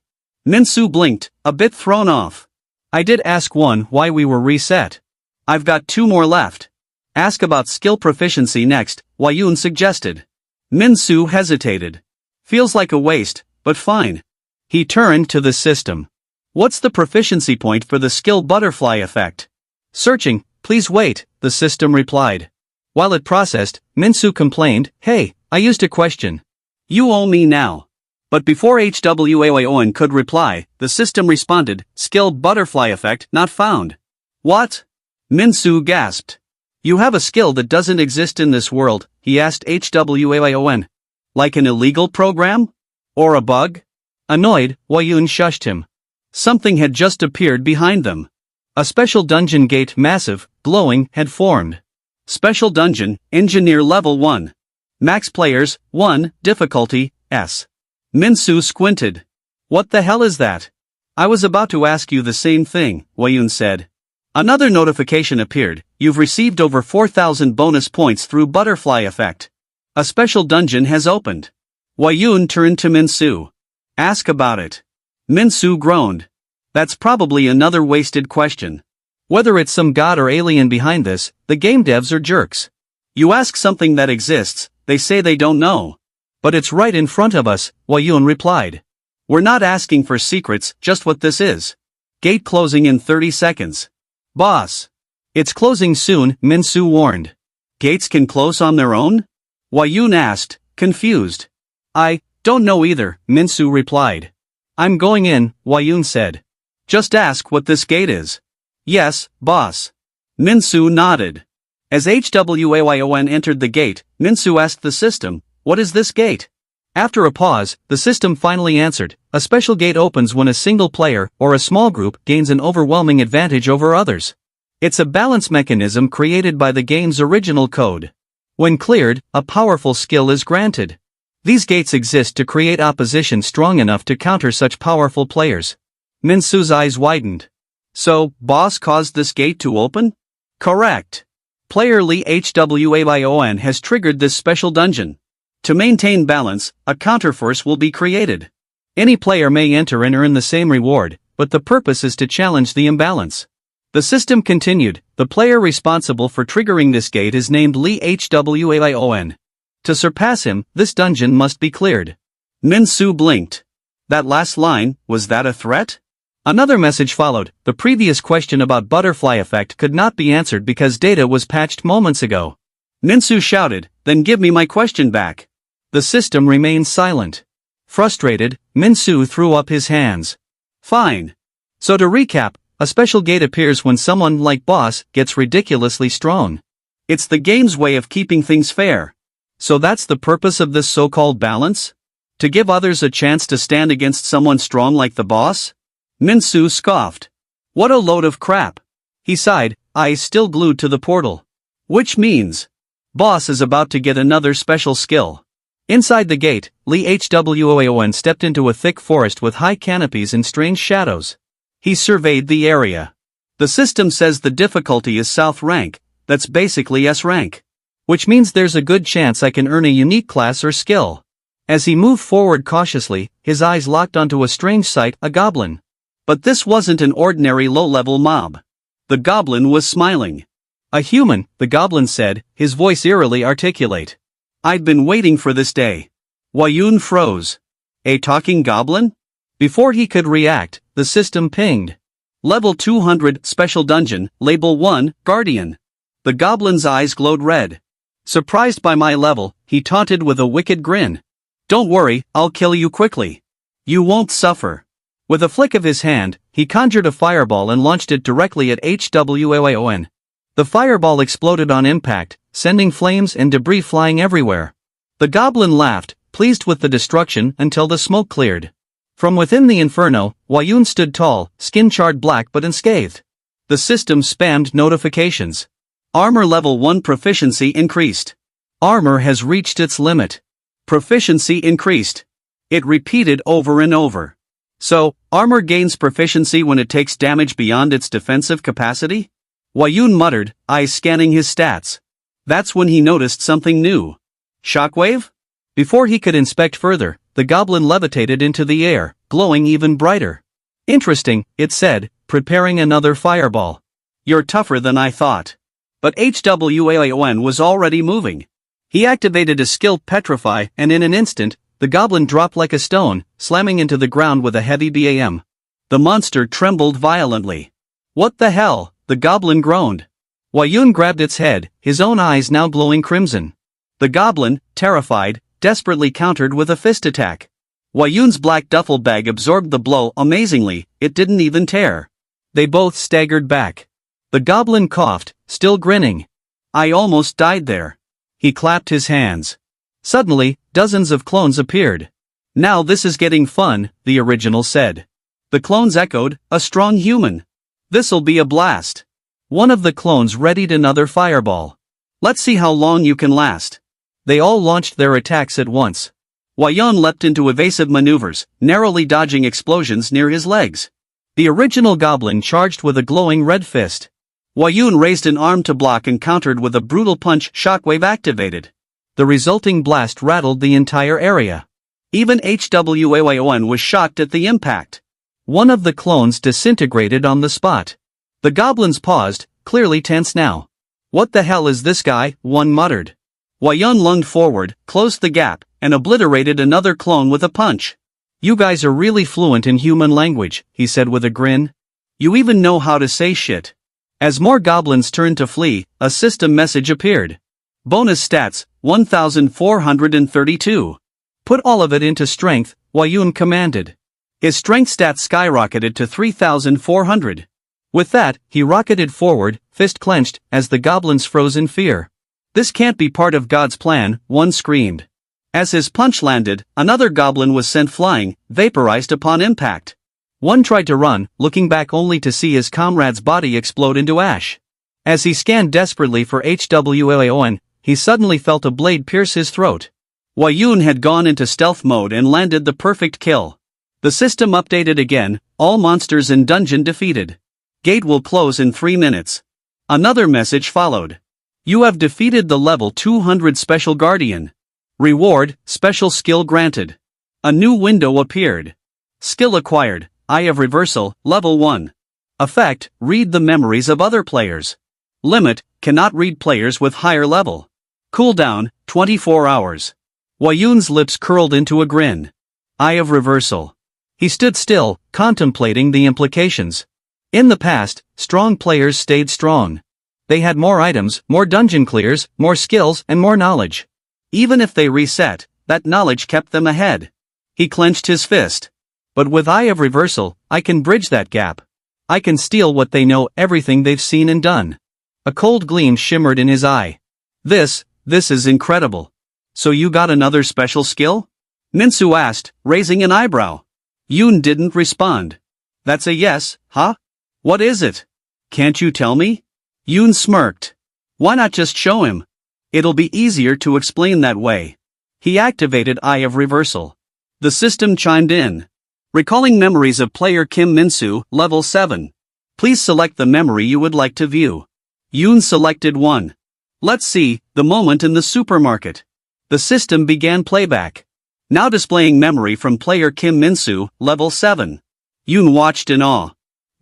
Minsu blinked, a bit thrown off. I did ask one why we were reset. I've got 2 more left. Ask about skill proficiency next, Wayun suggested. Minsu hesitated. Feels like a waste, but fine. He turned to the system. What's the proficiency point for the skill butterfly effect? Searching, please wait, the system replied. While it processed, Minsu complained, hey, I used a question. You owe me now. But before Hwaon could reply, the system responded, skill butterfly effect not found. What? Minsu gasped. You have a skill that doesn't exist in this world, he asked Hwaon. Like an illegal program? Or a bug? Annoyed, Wayun shushed him. Something had just appeared behind them. A special dungeon gate, massive, glowing, had formed. Special dungeon, engineer level 1. Max players, 1, difficulty, S. Minsu squinted. What the hell is that? I was about to ask you the same thing, Wayun said. Another notification appeared, you've received over 4,000 bonus points through butterfly effect. A special dungeon has opened. Wayun turned to Minsu. Ask about it. Minsu groaned. That's probably another wasted question. Whether it's some god or alien behind this, the game devs are jerks. You ask something that exists, they say they don't know. But it's right in front of us, Wayun replied. We're not asking for secrets, just what this is. Gate closing in 30 seconds. Boss. It's closing soon, Minsu warned. Gates can close on their own? Wayun asked, confused. I don't know either, Minsu replied. I'm going in, Wayun said. Just ask what this gate is. Yes, boss. Minsu nodded. As Hwaon entered the gate, Minsu asked the system, what is this gate? After a pause, the system finally answered, a special gate opens when a single player, or a small group, gains an overwhelming advantage over others. It's a balance mechanism created by the game's original code. When cleared, a powerful skill is granted. These gates exist to create opposition strong enough to counter such powerful players. Minsu's eyes widened. So, boss caused this gate to open? Correct. Player Lee Hwaon has triggered this special dungeon. To maintain balance, a counterforce will be created. Any player may enter and earn the same reward, but the purpose is to challenge the imbalance. The system continued, the player responsible for triggering this gate is named Lee Hwaon. To surpass him, this dungeon must be cleared. Minsu blinked. That last line, was that a threat? Another message followed, the previous question about butterfly effect could not be answered because data was patched moments ago. Minsu shouted, then give me my question back. The system remained silent. Frustrated, Minsu threw up his hands. Fine. So to recap, a special gate appears when someone like boss gets ridiculously strong. It's the game's way of keeping things fair. So that's the purpose of this so-called balance? To give others a chance to stand against someone strong like the boss? Minsu scoffed. What a load of crap. He sighed, eyes still glued to the portal. Which means, boss is about to get another special skill. Inside the gate, Lee Hwaon stepped into a thick forest with high canopies and strange shadows. He surveyed the area. The system says the difficulty is South rank, that's basically S rank. Which means there's a good chance I can earn a unique class or skill. As he moved forward cautiously, his eyes locked onto a strange sight, a goblin. But this wasn't an ordinary low-level mob. The goblin was smiling. A human, the goblin said, his voice eerily articulate. I'd been waiting for this day. Wayun froze. A talking goblin? Before he could react, the system pinged. Level 200, Special Dungeon, Label 1, Guardian. The goblin's eyes glowed red. Surprised by my level, he taunted with a wicked grin. Don't worry, I'll kill you quickly. You won't suffer. With a flick of his hand, he conjured a fireball and launched it directly at Hwaon. The fireball exploded on impact, sending flames and debris flying everywhere. The goblin laughed, pleased with the destruction, until the smoke cleared. From within the inferno, Wayun stood tall, skin charred black but unscathed. The system spammed notifications. Armor level 1 proficiency increased. Armor has reached its limit. Proficiency increased. It repeated over and over. So, armor gains proficiency when it takes damage beyond its defensive capacity? Wayun muttered, eyes scanning his stats. That's when he noticed something new. Shockwave? Before he could inspect further, the goblin levitated into the air, glowing even brighter. Interesting, it said, preparing another fireball. You're tougher than I thought. But Hwaon was already moving. He activated a skill Petrify, and in an instant, the goblin dropped like a stone, slamming into the ground with a heavy BAM. The monster trembled violently. What the hell? The goblin groaned. Hwayoon grabbed its head, his own eyes now glowing crimson. The goblin, terrified, desperately countered with a fist attack. Hwayoon's black duffel bag absorbed the blow amazingly, it didn't even tear. They both staggered back. The goblin coughed, still grinning. I almost died there. He clapped his hands. Suddenly, dozens of clones appeared. Now this is getting fun, the original said. The clones echoed, a strong human. This'll be a blast. One of the clones readied another fireball. Let's see how long you can last. They all launched their attacks at once. Hwayoon leapt into evasive maneuvers, narrowly dodging explosions near his legs. The original goblin charged with a glowing red fist. Hwayoon raised an arm to block and countered with a brutal punch shockwave activated. The resulting blast rattled the entire area. Even Hwaon was shocked at the impact. One of the clones disintegrated on the spot. The goblins paused, clearly tense now. What the hell is this guy? One muttered. Hwayoon lunged forward, closed the gap, and obliterated another clone with a punch. You guys are really fluent in human language, he said with a grin. You even know how to say shit. As more goblins turned to flee, a system message appeared. Bonus stats, 1432. Put all of it into strength, Hwayoon commanded. His strength stats skyrocketed to 3400. With that, he rocketed forward, fist clenched, as the goblins froze in fear. This can't be part of God's plan, one screamed. As his punch landed, another goblin was sent flying, vaporized upon impact. One tried to run, looking back only to see his comrade's body explode into ash. As he scanned desperately for Hwaon, he suddenly felt a blade pierce his throat. Hwayoon had gone into stealth mode and landed the perfect kill. The system updated again, all monsters in dungeon defeated. Gate will close in 3 minutes. Another message followed. You have defeated the level 200 Special Guardian. Reward, special skill granted. A new window appeared. Skill acquired, Eye of Reversal, level 1. Effect, read the memories of other players. Limit, cannot read players with higher level. Cooldown, 24 hours. Hwayoon's lips curled into a grin. Eye of Reversal. He stood still, contemplating the implications. In the past, strong players stayed strong. They had more items, more dungeon clears, more skills, and more knowledge. Even if they reset, that knowledge kept them ahead. He clenched his fist. But with Eye of Reversal, I can bridge that gap. I can steal what they know, everything they've seen and done. A cold gleam shimmered in his eye. This is incredible. So you got another special skill? Minsu asked, raising an eyebrow. Yoon didn't respond. That's a yes, huh? What is it? Can't you tell me? Yoon smirked. Why not just show him? It'll be easier to explain that way. He activated Eye of Reversal. The system chimed in. Recalling memories of player Kim Minsu, level 7. Please select the memory you would like to view. Yoon selected one. Let's see, the moment in the supermarket. The system began playback. Now displaying memory from player Kim Minsu, level 7. Yoon watched in awe.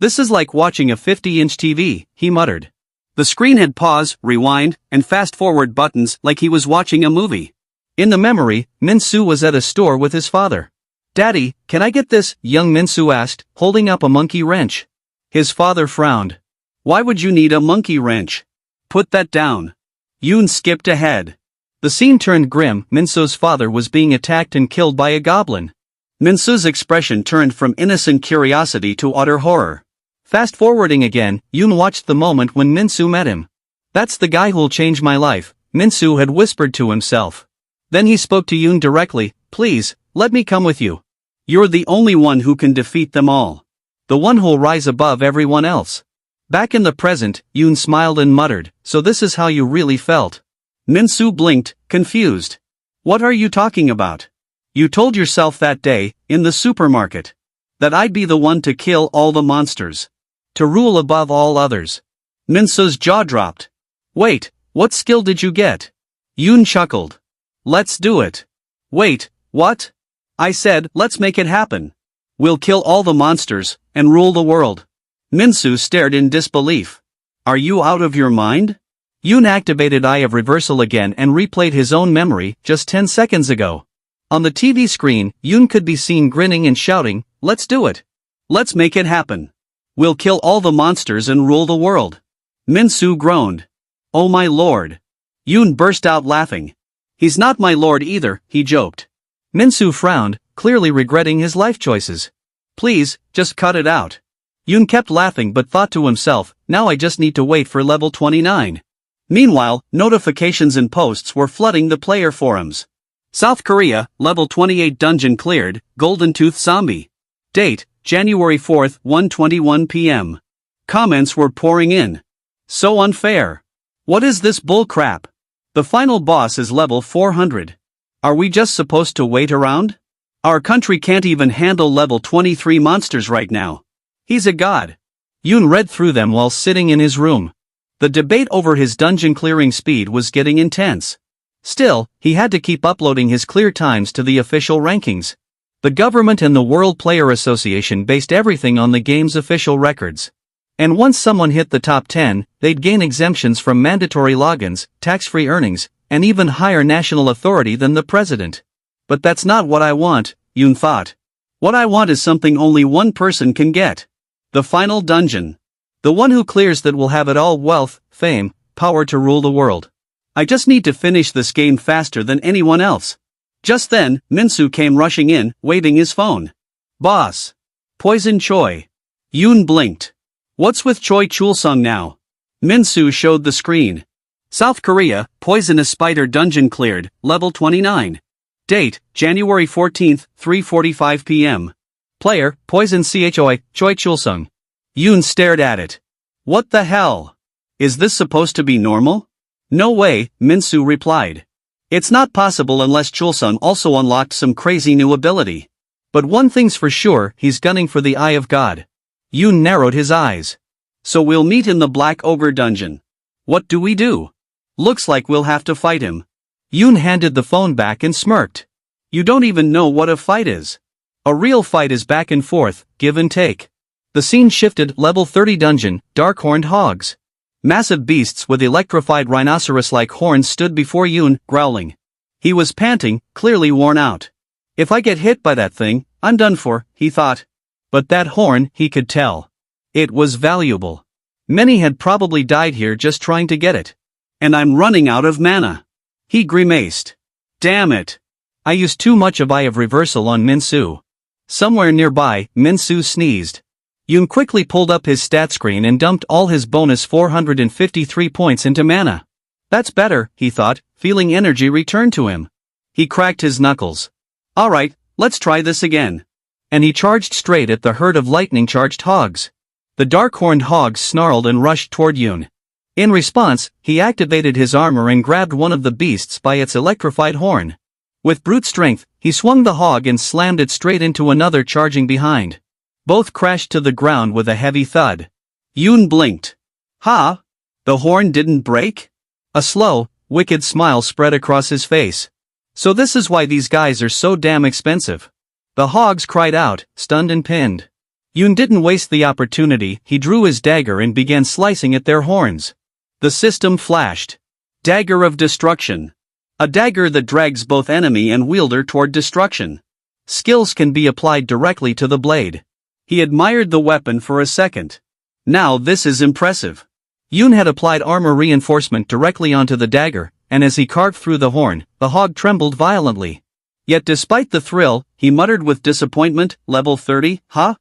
This is like watching a 50-inch TV, he muttered. The screen had pause, rewind, and fast-forward buttons like he was watching a movie. In the memory, Minsu was at a store with his father. Daddy, can I get this? Young Minsu asked, holding up a monkey wrench. His father frowned. Why would you need a monkey wrench? Put that down. Yoon skipped ahead. The scene turned grim. Minsu's father was being attacked and killed by a goblin. Minsu's expression turned from innocent curiosity to utter horror. Fast-forwarding again, Yoon watched the moment when Minsu met him. That's the guy who'll change my life, Minsu had whispered to himself. Then he spoke to Yoon directly. Please, let me come with you. You're the only one who can defeat them all. The one who'll rise above everyone else. Back in the present, Yoon smiled and muttered, so this is how you really felt. Minsu blinked, confused. What are you talking about? You told yourself that day, in the supermarket, that I'd be the one to kill all the monsters. To rule above all others. Minsu's jaw dropped. Wait, what skill did you get? Yoon chuckled. Let's do it. Wait, what? I said, let's make it happen. We'll kill all the monsters, and rule the world. Minsu stared in disbelief. Are you out of your mind? Yoon activated Eye of Reversal again and replayed his own memory just 10 seconds ago. On the TV screen, Yoon could be seen grinning and shouting, let's do it. Let's make it happen. We'll kill all the monsters and rule the world. Minsu groaned. Oh my lord. Yoon burst out laughing. He's not my lord either, he joked. Minsu frowned, clearly regretting his life choices. Please, just cut it out. Yoon kept laughing but thought to himself, now I just need to wait for level 29. Meanwhile, notifications and posts were flooding the player forums. South Korea, level 28 dungeon cleared, Golden Tooth Zombie. Date, January 4th, 1:21 p.m. Comments were pouring in. So unfair. What is this bull crap? The final boss is level 400. Are we just supposed to wait around? Our country can't even handle level 23 monsters right now. He's a god. Yoon read through them while sitting in his room. The debate over his dungeon clearing speed was getting intense. Still, he had to keep uploading his clear times to the official rankings. The government and the World Player Association based everything on the game's official records. And once someone hit the top 10, they'd gain exemptions from mandatory logins, tax-free earnings, and even higher national authority than the president. But that's not what I want, Yoon thought. What I want is something only one person can get. The final dungeon. The one who clears that will have it all: wealth, fame, power to rule the world. I just need to finish this game faster than anyone else. Just then, Minsu came rushing in, waving his phone. Boss. Poison Choi. Yoon blinked. What's with Choi Chulsung now? Minsu showed the screen. South Korea, Poisonous Spider dungeon cleared, level 29. Date, January 14th, 3:45 p.m. Player, Poison Choi Chulsung. Yoon stared at it. What the hell? Is this supposed to be normal? No way, Minsu replied. It's not possible unless Chulsung also unlocked some crazy new ability. But one thing's for sure, he's gunning for the Eye of God. Yoon narrowed his eyes. So we'll meet in the Black Ogre dungeon. What do we do? Looks like we'll have to fight him. Yoon handed the phone back and smirked. You don't even know what a fight is. A real fight is back and forth, give and take. The scene shifted. Level 30 dungeon, Dark-Horned Hogs. Massive beasts with electrified rhinoceros-like horns stood before Yoon, growling. He was panting, clearly worn out. If I get hit by that thing, I'm done for, he thought. But that horn, he could tell. It was valuable. Many had probably died here just trying to get it. And I'm running out of mana. He grimaced. Damn it. I used too much of Eye of Reversal on Minsu. Somewhere nearby, Minsu sneezed. Yoon quickly pulled up his stat screen and dumped all his bonus 453 points into mana. That's better, he thought, feeling energy return to him. He cracked his knuckles. Alright, let's try this again. And he charged straight at the herd of lightning-charged hogs. The dark-horned hogs snarled and rushed toward Yoon. In response, he activated his armor and grabbed one of the beasts by its electrified horn. With brute strength, he swung the hog and slammed it straight into another charging behind. Both crashed to the ground with a heavy thud. Yoon blinked. Ha! The horn didn't break? A slow, wicked smile spread across his face. So this is why these guys are so damn expensive. The hogs cried out, stunned and pinned. Yoon didn't waste the opportunity. He drew his dagger and began slicing at their horns. The system flashed. Dagger of Destruction. A dagger that drags both enemy and wielder toward destruction. Skills can be applied directly to the blade. He admired the weapon for a second. Now this is impressive. Yoon had applied armor reinforcement directly onto the dagger, and as he carved through the horn, the hog trembled violently. Yet despite the thrill, he muttered with disappointment, level 30, huh?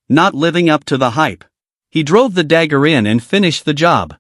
Not living up to the hype. He drove the dagger in and finished the job.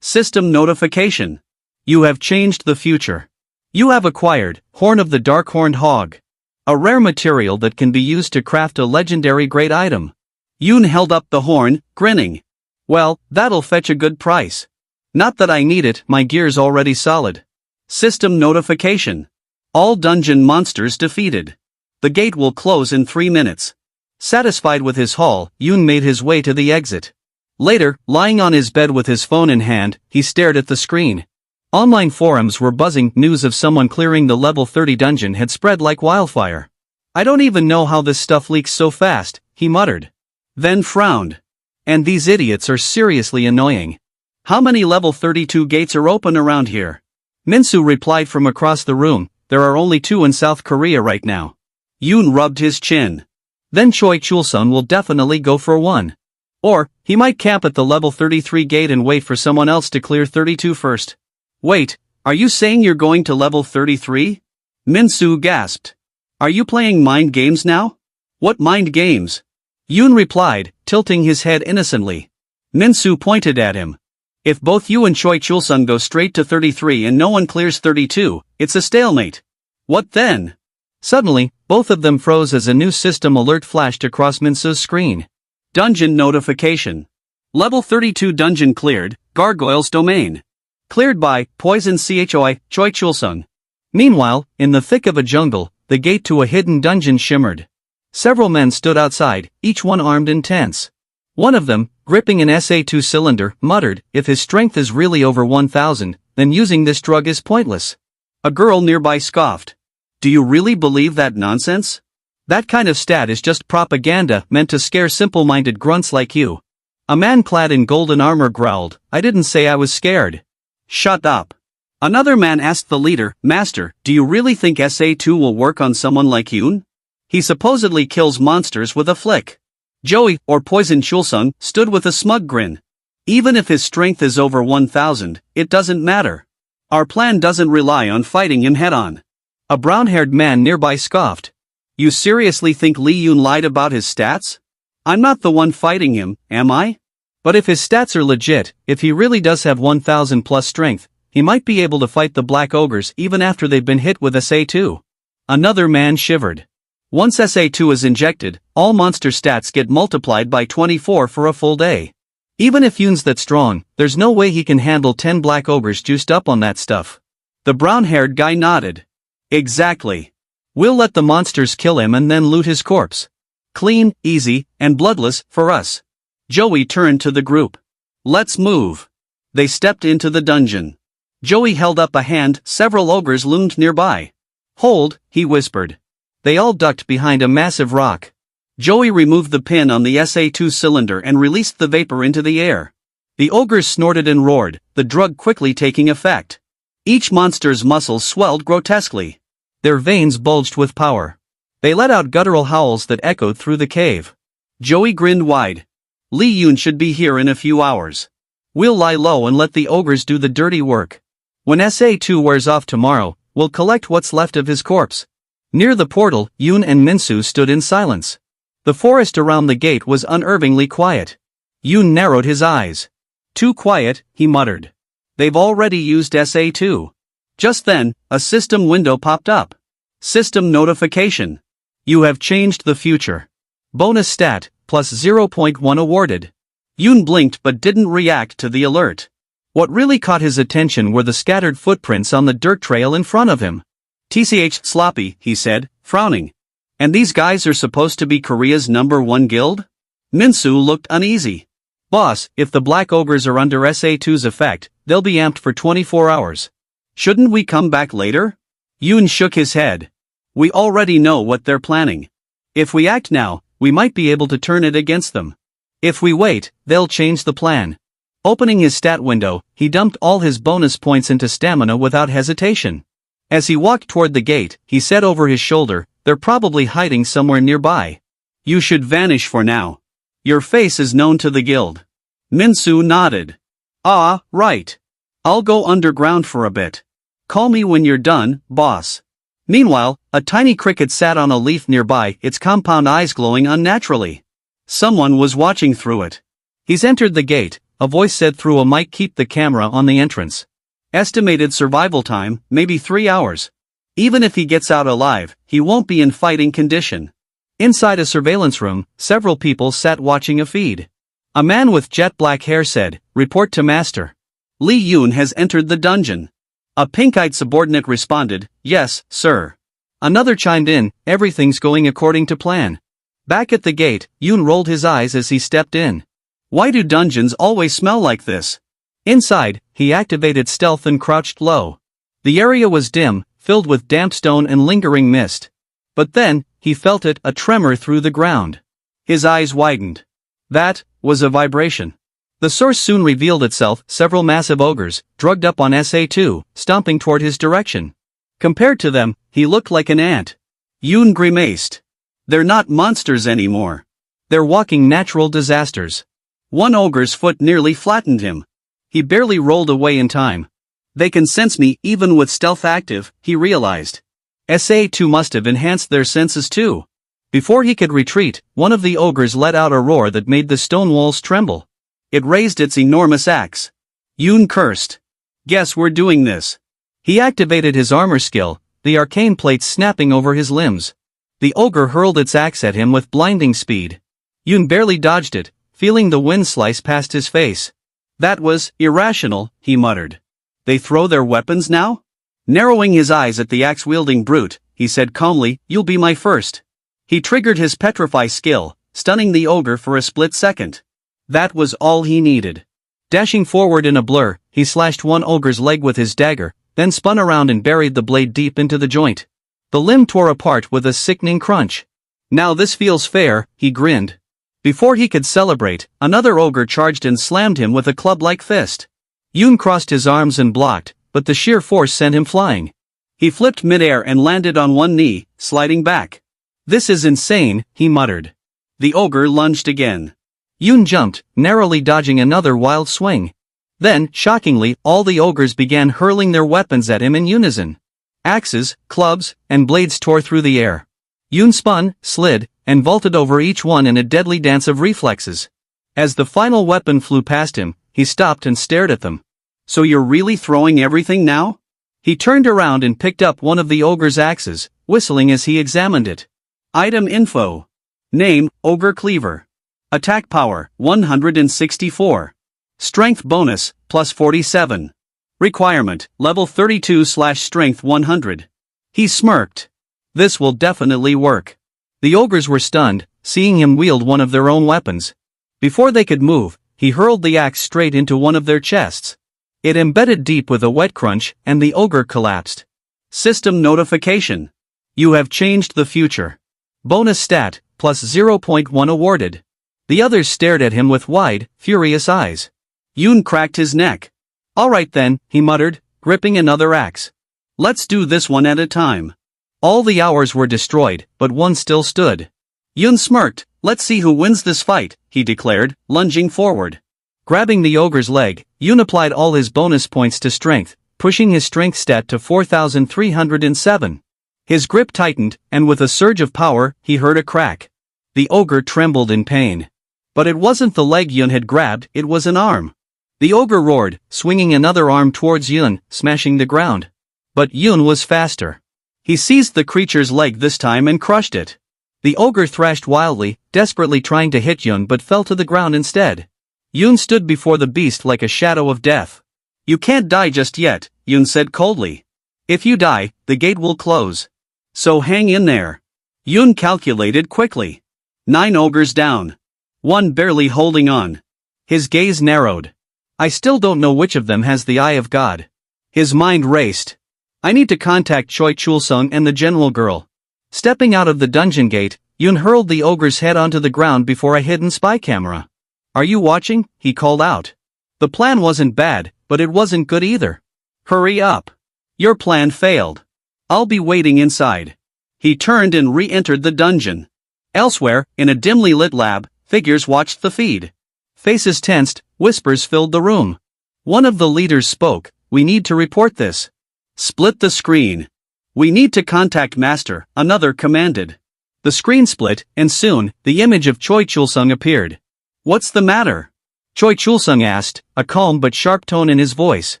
System notification. You have changed the future. You have acquired, Horn of the Dark-Horned Hog. A rare material that can be used to craft a legendary great item. Yoon held up the horn, grinning. Well, that'll fetch a good price. Not that I need it, my gear's already solid. System notification. All dungeon monsters defeated. The gate will close in 3 minutes. Satisfied with his haul, Yoon made his way to the exit. Later, lying on his bed with his phone in hand, he stared at the screen. Online forums were buzzing. News of someone clearing the level 30 dungeon had spread like wildfire. I don't even know how this stuff leaks so fast, he muttered. Then frowned. And these idiots are seriously annoying. How many level 32 gates are open around here? Minsu replied from across the room, there are only 2 in South Korea right now. Yoon rubbed his chin. Then Choi Chulsun will definitely go for one. Or, he might camp at the level 33 gate and wait for someone else to clear 32 first. Wait, are you saying you're going to level 33? Minsu gasped. Are you playing mind games now? What mind games? Yoon replied, tilting his head innocently. Minsu pointed at him. If both you and Choi Chulsun go straight to 33 and no one clears 32, it's a stalemate. What then? Suddenly, both of them froze as a new system alert flashed across Minsu's screen. Dungeon notification. Level 32 dungeon cleared, Gargoyle's Domain. Cleared by Poison Choi Chulsun. Meanwhile, in the thick of a jungle, the gate to a hidden dungeon shimmered. Several men stood outside, each one armed and tense. One of them, gripping an SA2 cylinder, muttered, if his strength is really over 1000, then using this drug is pointless. A girl nearby scoffed. Do you really believe that nonsense? That kind of stat is just propaganda meant to scare simple-minded grunts like you. A man clad in golden armor growled, I didn't say I was scared. Shut up. Another man asked the leader, Master, do you really think SA2 will work on someone like Yoon? He supposedly kills monsters with a flick. Joey, or Poison Chulsun, stood with a smug grin. Even if his strength is over 1000, it doesn't matter. Our plan doesn't rely on fighting him head-on. A brown-haired man nearby scoffed. You seriously think Lee Yoon lied about his stats? I'm not the one fighting him, am I? But if his stats are legit, if he really does have 1000 plus strength, he might be able to fight the Black Ogres even after they've been hit with SA2. Another man shivered. Once SA2 is injected, all monster stats get multiplied by 24 for a full day. Even if Yoon's that strong, there's no way he can handle 10 Black Ogres juiced up on that stuff. The brown-haired guy nodded. Exactly. We'll let the monsters kill him and then loot his corpse. Clean, easy, and bloodless, for us. Joey turned to the group. Let's move. They stepped into the dungeon. Joey held up a hand, several ogres loomed nearby. Hold, he whispered. They all ducked behind a massive rock. Joey removed the pin on the SA2 cylinder and released the vapor into the air. The ogres snorted and roared, the drug quickly taking effect. Each monster's muscles swelled grotesquely. Their veins bulged with power. They let out guttural howls that echoed through the cave. Joey grinned wide. Lee Yoon should be here in a few hours. We'll lie low and let the ogres do the dirty work. When SA2 wears off tomorrow, we'll collect what's left of his corpse. Near the portal, Yoon and Minsu stood in silence. The forest around the gate was unervingly quiet. Yoon narrowed his eyes. Too quiet, he muttered. They've already used SA2. Just then, a system window popped up. System notification. You have changed the future. Bonus stat, plus 0.1 awarded. Yoon blinked but didn't react to the alert. What really caught his attention were the scattered footprints on the dirt trail in front of him. TCH sloppy, he said, frowning. And these guys are supposed to be Korea's #1 guild? Minsu looked uneasy. Boss, if the Black Ogres are under SA2's effect, they'll be amped for 24 hours. Shouldn't we come back later? Yoon shook his head. We already know what they're planning. If we act now, we might be able to turn it against them. If we wait, they'll change the plan. Opening his stat window, he dumped all his bonus points into stamina without hesitation. As he walked toward the gate, he said over his shoulder, they're probably hiding somewhere nearby. You should vanish for now. Your face is known to the guild. Minsu nodded. Ah, right. I'll go underground for a bit. Call me when you're done, boss. Meanwhile, a tiny cricket sat on a leaf nearby, its compound eyes glowing unnaturally. Someone was watching through it. He's entered the gate, a voice said through a mic. Keep the camera on the entrance. Estimated survival time, maybe 3 hours. Even if he gets out alive, he won't be in fighting condition. Inside a surveillance room, several people sat watching a feed. A man with jet black hair said, report to master. Lee Yoon has entered the dungeon. A pink-eyed subordinate responded, yes, sir. Another chimed in, everything's going according to plan. Back at the gate, Yoon rolled his eyes as he stepped in. Why do dungeons always smell like this? Inside, he activated stealth and crouched low. The area was dim, filled with damp stone and lingering mist. But then, he felt it, a tremor through the ground. His eyes widened. That was a vibration. The source soon revealed itself, several massive ogres, drugged up on SA2, stomping toward his direction. Compared to them, he looked like an ant. Yoon grimaced. They're not monsters anymore. They're walking natural disasters. One ogre's foot nearly flattened him. He barely rolled away in time. They can sense me even with stealth active, he realized. SA2 must have enhanced their senses too. Before he could retreat, one of the ogres let out a roar that made the stone walls tremble. It raised its enormous axe. Yoon cursed. Guess we're doing this. He activated his armor skill, the arcane plates snapping over his limbs. The ogre hurled its axe at him with blinding speed. Yoon barely dodged it, feeling the wind slice past his face. That was irrational, he muttered. They throw their weapons now? Narrowing his eyes at the axe-wielding brute, he said calmly, "You'll be my first." He triggered his petrify skill, stunning the ogre for a split second. That was all he needed. Dashing forward in a blur, he slashed one ogre's leg with his dagger, then spun around and buried the blade deep into the joint. The limb tore apart with a sickening crunch. Now this feels fair, he grinned. Before he could celebrate, another ogre charged and slammed him with a club-like fist. Yoon crossed his arms and blocked, but the sheer force sent him flying. He flipped midair and landed on one knee, sliding back. "This is insane," he muttered. The ogre lunged again. Yoon jumped, narrowly dodging another wild swing. Then, shockingly, all the ogres began hurling their weapons at him in unison. Axes, clubs, and blades tore through the air. Yoon spun, slid, and vaulted over each one in a deadly dance of reflexes. As the final weapon flew past him, he stopped and stared at them. "So you're really throwing everything now?" He turned around and picked up one of the ogre's axes, whistling as he examined it. Item info. Name, Ogre Cleaver. Attack power, 164. Strength bonus, plus 47. Requirement, level 32/strength 100. He smirked. This will definitely work. The ogres were stunned, seeing him wield one of their own weapons. Before they could move, he hurled the axe straight into one of their chests. It embedded deep with a wet crunch, and the ogre collapsed. System notification. You have changed the future. Bonus stat, plus 0.1 awarded. The others stared at him with wide, furious eyes. Yoon cracked his neck. "Alright then," he muttered, gripping another axe. "Let's do this one at a time." All the hours were destroyed, but one still stood. Yoon smirked. "Let's see who wins this fight," he declared, lunging forward. Grabbing the ogre's leg, Yoon applied all his bonus points to strength, pushing his strength stat to 4,307. His grip tightened, and with a surge of power, he heard a crack. The ogre trembled in pain. But it wasn't the leg Yoon had grabbed, it was an arm. The ogre roared, swinging another arm towards Yoon, smashing the ground. But Yoon was faster. He seized the creature's leg this time and crushed it. The ogre thrashed wildly, desperately trying to hit Yoon but fell to the ground instead. Yoon stood before the beast like a shadow of death. "You can't die just yet," Yoon said coldly. "If you die, the gate will close. So hang in there." Yoon calculated quickly. 9 ogres down. One barely holding on. His gaze narrowed. "I still don't know which of them has the eye of God." His mind raced. "I need to contact Choi Chulsung and the general girl." Stepping out of the dungeon gate, Yoon hurled the ogre's head onto the ground before a hidden spy camera. "Are you watching?" he called out. The plan wasn't bad, but it wasn't good either. "Hurry up. Your plan failed. I'll be waiting inside." He turned and re-entered the dungeon. Elsewhere, in a dimly lit lab, figures watched the feed. Faces tensed, whispers filled the room. One of the leaders spoke. "We need to report this." "Split the screen." "We need to contact Master," another commanded. The screen split, and soon, the image of Choi Chulsung appeared. "What's the matter?" Choi Chulsung asked, a calm but sharp tone in his voice.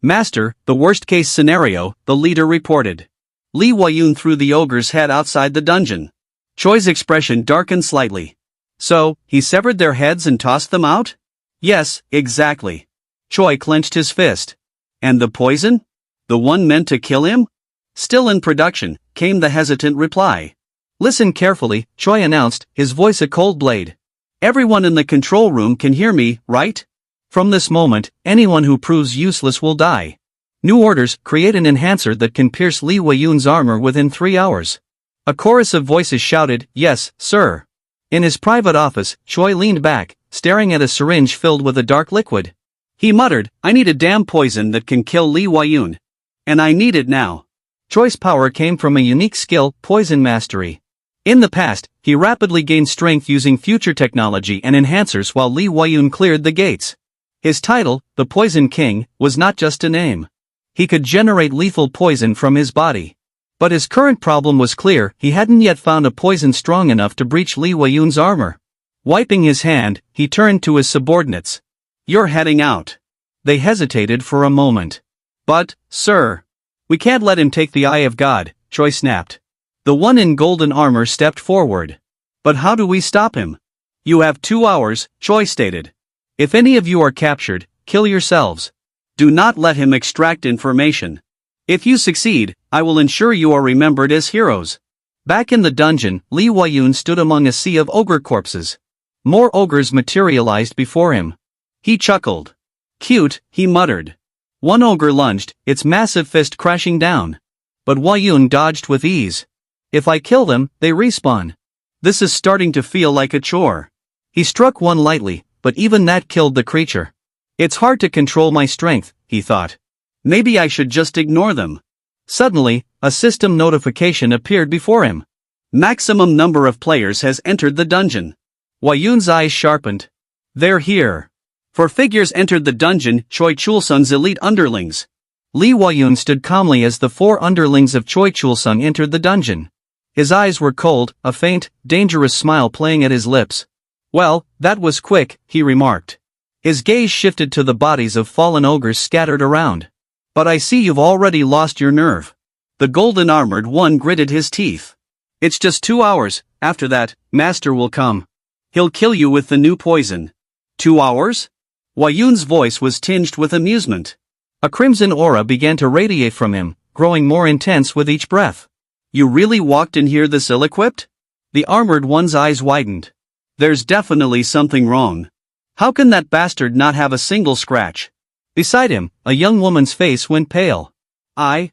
"Master, the worst-case scenario," the leader reported. Lee Wayun threw the ogre's head outside the dungeon. Choi's expression darkened slightly. "So, he severed their heads and tossed them out?" "Yes, exactly." Choi clenched his fist. "And the poison? The one meant to kill him?" "Still in production," came the hesitant reply. "Listen carefully," Choi announced, his voice a cold blade. "Everyone in the control room can hear me, right? From this moment, anyone who proves useless will die. New orders: create an enhancer that can pierce Lee Wayun's armor within 3 hours. A chorus of voices shouted, "Yes, sir." In his private office, Choi leaned back, staring at a syringe filled with a dark liquid. He muttered, "I need a damn poison that can kill Lee Wayun. And I need it now." Choi's power came from a unique skill, poison mastery. In the past, he rapidly gained strength using future technology and enhancers while Lee Wayun cleared the gates. His title, the Poison King, was not just a name. He could generate lethal poison from his body. But his current problem was clear: he hadn't yet found a poison strong enough to breach Lee Wayun's armor. Wiping his hand, he turned to his subordinates. "You're heading out." They hesitated for a moment. "But, sir, we can't let him take the Eye of God," Choi snapped. The one in golden armor stepped forward. "But how do we stop him?" "You have 2 hours," Choi stated. "If any of you are captured, kill yourselves. Do not let him extract information. If you succeed, I will ensure you are remembered as heroes." Back in the dungeon, Lee Wayun stood among a sea of ogre corpses. More ogres materialized before him. He chuckled. "Cute," he muttered. One ogre lunged, its massive fist crashing down. But Wayun dodged with ease. "If I kill them, they respawn. This is starting to feel like a chore." He struck one lightly, but even that killed the creature. "It's hard to control my strength," he thought. "Maybe I should just ignore them." Suddenly, a system notification appeared before him. "Maximum number of players has entered the dungeon." Wayun's eyes sharpened. "They're here." 4 figures entered the dungeon, Choi Chulsun's elite underlings. Lee Wayun stood calmly as the 4 underlings of Choi Chulsun entered the dungeon. His eyes were cold, a faint, dangerous smile playing at his lips. "Well, that was quick," he remarked. His gaze shifted to the bodies of fallen ogres scattered around. "But I see you've already lost your nerve." The golden armored one gritted his teeth. "It's just 2 hours, after that, Master will come. He'll kill you with the new poison." 2 hours? Wayun's voice was tinged with amusement. A crimson aura began to radiate from him, growing more intense with each breath. "You really walked in here this ill-equipped?" The armored one's eyes widened. "There's definitely something wrong. How can that bastard not have a single scratch?" Beside him, a young woman's face went pale. I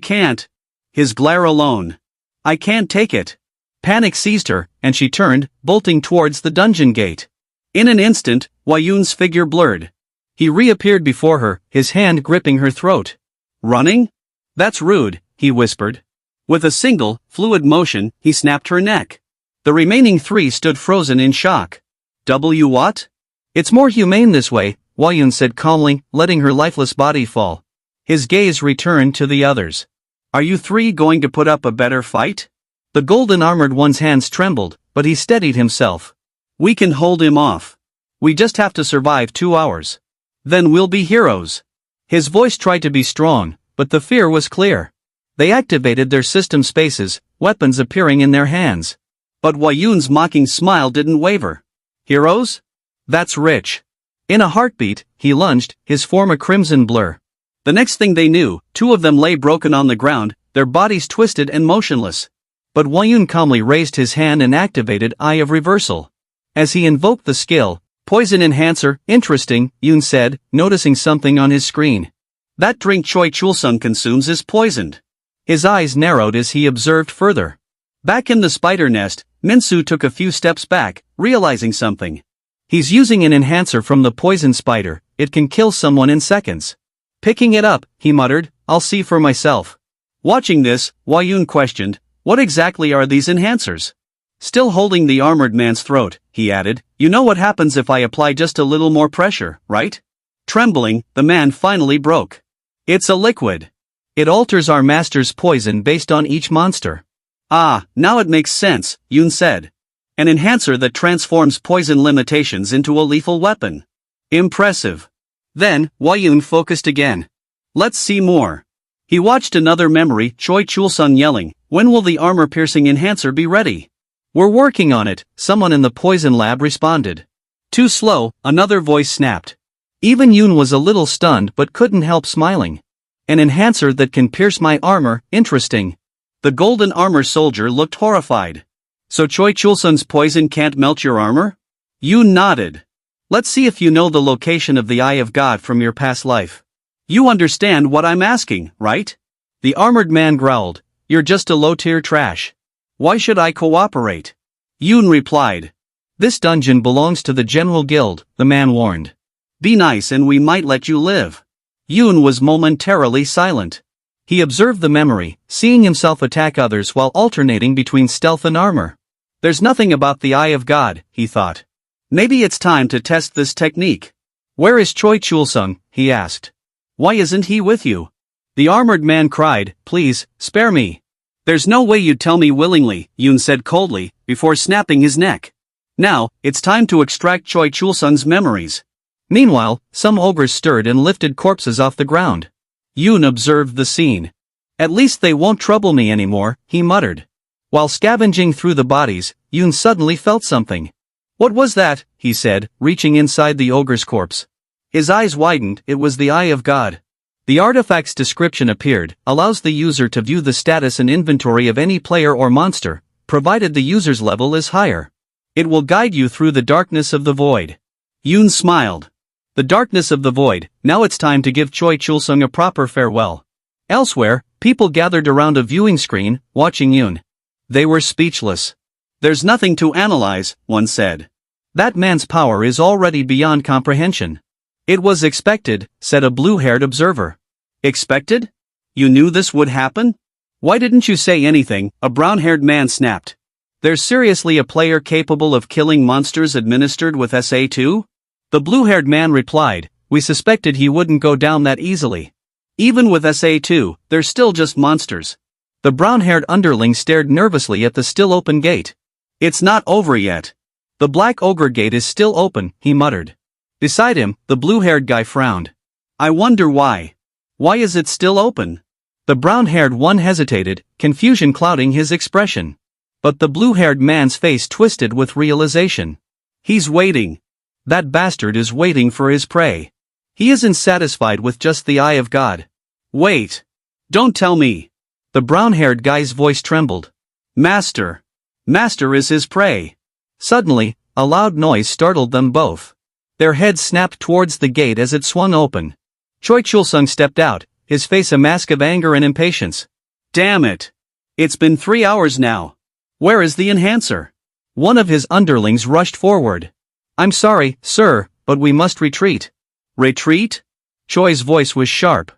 can't. His glare alone. I can't take it." Panic seized her, and she turned, bolting towards the dungeon gate. In an instant, Wayun's figure blurred. He reappeared before her, his hand gripping her throat. "Running? That's rude," he whispered. With a single, fluid motion, he snapped her neck. The remaining 3 stood frozen in shock. What? "It's more humane this way," Wayun said calmly, letting her lifeless body fall. His gaze returned to the others. "Are you 3 going to put up a better fight?" The golden armored one's hands trembled, but he steadied himself. "We can hold him off. We just have to survive 2 hours. Then we'll be heroes." His voice tried to be strong, but the fear was clear. They activated their system spaces, weapons appearing in their hands. But Wayun's mocking smile didn't waver. "Heroes? That's rich." In a heartbeat, he lunged, his form a crimson blur. The next thing they knew, 2 of them lay broken on the ground, their bodies twisted and motionless. But Wayun calmly raised his hand and activated Eye of Reversal. As he invoked the skill, "Poison Enhancer, interesting," Yoon said, noticing something on his screen. "That drink Choi Chulsun consumes is poisoned." His eyes narrowed as he observed further. Back in the spider nest, Minsu took a few steps back, realizing something. "He's using an enhancer from the poison spider, it can kill someone in seconds." Picking it up, he muttered, "I'll see for myself." Watching this, Wayun questioned, "What exactly are these enhancers?" Still holding the armored man's throat, he added, "You know what happens if I apply just a little more pressure, right?" Trembling, the man finally broke. "It's a liquid. It alters our master's poison based on each monster." "Ah, now it makes sense," Yoon said. "An enhancer that transforms poison limitations into a lethal weapon. Impressive." Then, Wayun focused again. "Let's see more." He watched another memory, Choi Chulsun yelling, "When will the armor-piercing enhancer be ready?" "We're working on it," someone in the poison lab responded. "Too slow," another voice snapped. Even Yoon was a little stunned but couldn't help smiling. "An enhancer that can pierce my armor, interesting." The golden armor soldier looked horrified. "So Choi Chulsun's poison can't melt your armor?" Yoon nodded. "Let's see if you know the location of the Eye of God from your past life. You understand what I'm asking, right?" The armored man growled, "You're just a low-tier trash. Why should I cooperate? Yoon replied. This dungeon belongs to the General Guild, the man warned. Be nice and we might let you live. Yoon was momentarily silent. He observed the memory, seeing himself attack others while alternating between stealth and armor. There's nothing about the Eye of God, he thought. Maybe it's time to test this technique. Where is Choi Chul-sung? He asked. Why isn't he with you? The armored man cried, please, spare me. There's no way you'd tell me willingly, Yoon said coldly, before snapping his neck. Now, it's time to extract Choi Chul-sung's memories. Meanwhile, some ogres stirred and lifted corpses off the ground. Yoon observed the scene. At least they won't trouble me anymore, he muttered. While scavenging through the bodies, Yoon suddenly felt something. What was that? He said, reaching inside the ogre's corpse. His eyes widened. It was the Eye of God. The artifact's description appeared, allows the user to view the status and inventory of any player or monster, provided the user's level is higher. It will guide you through the darkness of the void. Yoon smiled. The darkness of the void. Now it's time to give Choi Chul-sung a proper farewell. Elsewhere, people gathered around a viewing screen, watching Yoon. They were speechless. There's nothing to analyze, one said. That man's power is already beyond comprehension. It was expected, said a blue-haired observer. Expected? You knew this would happen? Why didn't you say anything? A brown-haired man snapped. There's seriously a player capable of killing monsters administered with SA2? The blue-haired man replied, we suspected he wouldn't go down that easily. Even with SA2, they're still just monsters. The brown-haired underling stared nervously at the still open gate. It's not over yet. The black ogre gate is still open, he muttered. Beside him, the blue-haired guy frowned. I wonder why. Why is it still open? The brown-haired one hesitated, confusion clouding his expression. But the blue-haired man's face twisted with realization. He's waiting. That bastard is waiting for his prey. He isn't satisfied with just the Eye of God. Wait. Don't tell me. The brown-haired guy's voice trembled. Master. Master is his prey. Suddenly, a loud noise startled them both. Their heads snapped towards the gate as it swung open. Choi Chul-sung stepped out, his face a mask of anger and impatience. Damn it. It's been 3 hours now. Where is the enhancer? One of his underlings rushed forward. I'm sorry, sir, but we must retreat. Retreat? Choi's voice was sharp.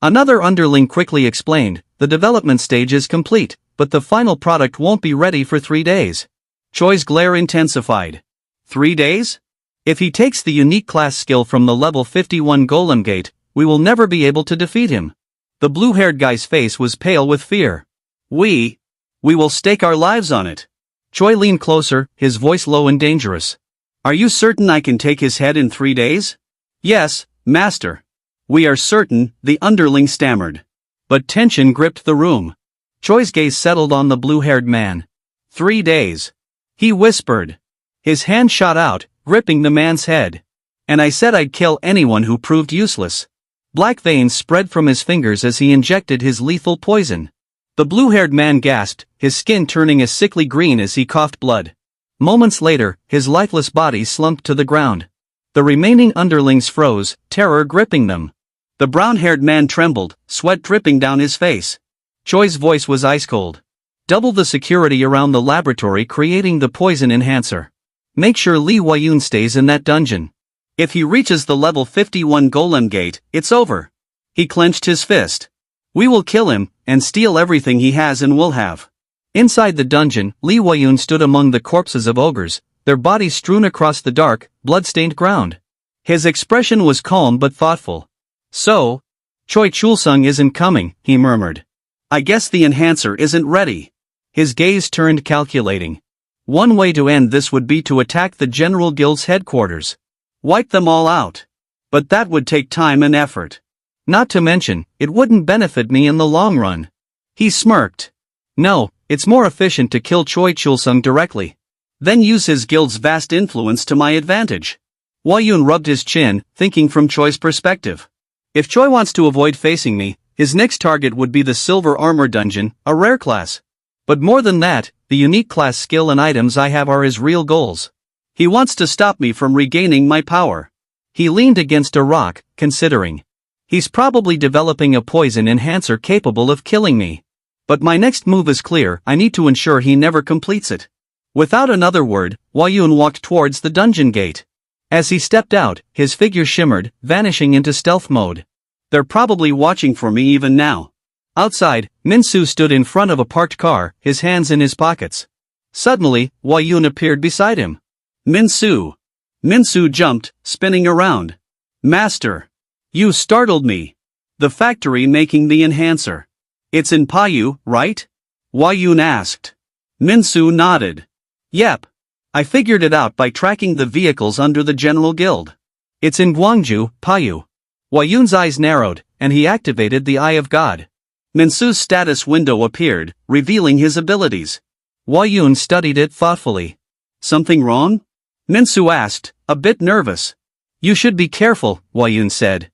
Another underling quickly explained, the development stage is complete, but the final product won't be ready for 3 days. Choi's glare intensified. 3 days? If he takes the unique class skill from the level 51 Golem Gate, we will never be able to defeat him. The blue-haired guy's face was pale with fear. We will stake our lives on it. Choi leaned closer, his voice low and dangerous. Are you certain I can take his head in 3 days? Yes, master. We are certain, the underling stammered. But tension gripped the room. Choi's gaze settled on the blue-haired man. 3 days. He whispered. His hand shot out, gripping the man's head. And I said I'd kill anyone who proved useless. Black veins spread from his fingers as he injected his lethal poison. The blue-haired man gasped, his skin turning a sickly green as he coughed blood. Moments later, his lifeless body slumped to the ground. The remaining underlings froze, terror gripping them. The brown-haired man trembled, sweat dripping down his face. Choi's voice was ice-cold. Double the security around the laboratory creating the poison enhancer. Make sure Lee Wayun stays in that dungeon. If he reaches the level 51 Golem Gate, it's over. He clenched his fist. We will kill him, and steal everything he has and will have. Inside the dungeon, Lee Wayun stood among the corpses of ogres, their bodies strewn across the dark, blood-stained ground. His expression was calm but thoughtful. So, Choi Chul-sung isn't coming, he murmured. I guess the enhancer isn't ready. His gaze turned calculating. One way to end this would be to attack the General Guild's headquarters. Wipe them all out. But that would take time and effort. Not to mention, it wouldn't benefit me in the long run. He smirked. No, it's more efficient to kill Choi Chul-sung directly. Then use his guild's vast influence to my advantage. Wayun rubbed his chin, thinking from Choi's perspective. If Choi wants to avoid facing me, his next target would be the Silver Armor Dungeon, a rare class. But more than that, the unique class skill and items I have are his real goals. He wants to stop me from regaining my power. He leaned against a rock, considering. He's probably developing a poison enhancer capable of killing me. But my next move is clear, I need to ensure he never completes it. Without another word, Hua Yun walked towards the dungeon gate. As he stepped out, his figure shimmered, vanishing into stealth mode. They're probably watching for me even now. Outside, Min-Su stood in front of a parked car, his hands in his pockets. Suddenly, Hua Yun appeared beside him. Min-Su. Min-Su jumped, spinning around. Master. You startled me. The factory making the enhancer. It's in Payu, right? Hua Yun asked. Min-Su nodded. Yep. I figured it out by tracking the vehicles under the General Guild. It's in Gwangju, Payu. Hua Yun's eyes narrowed, and he activated the Eye of God. Min-Su's status window appeared, revealing his abilities. Hua Yun studied it thoughtfully. Something wrong? Min-Su asked, a bit nervous. You should be careful, Hua Yun said.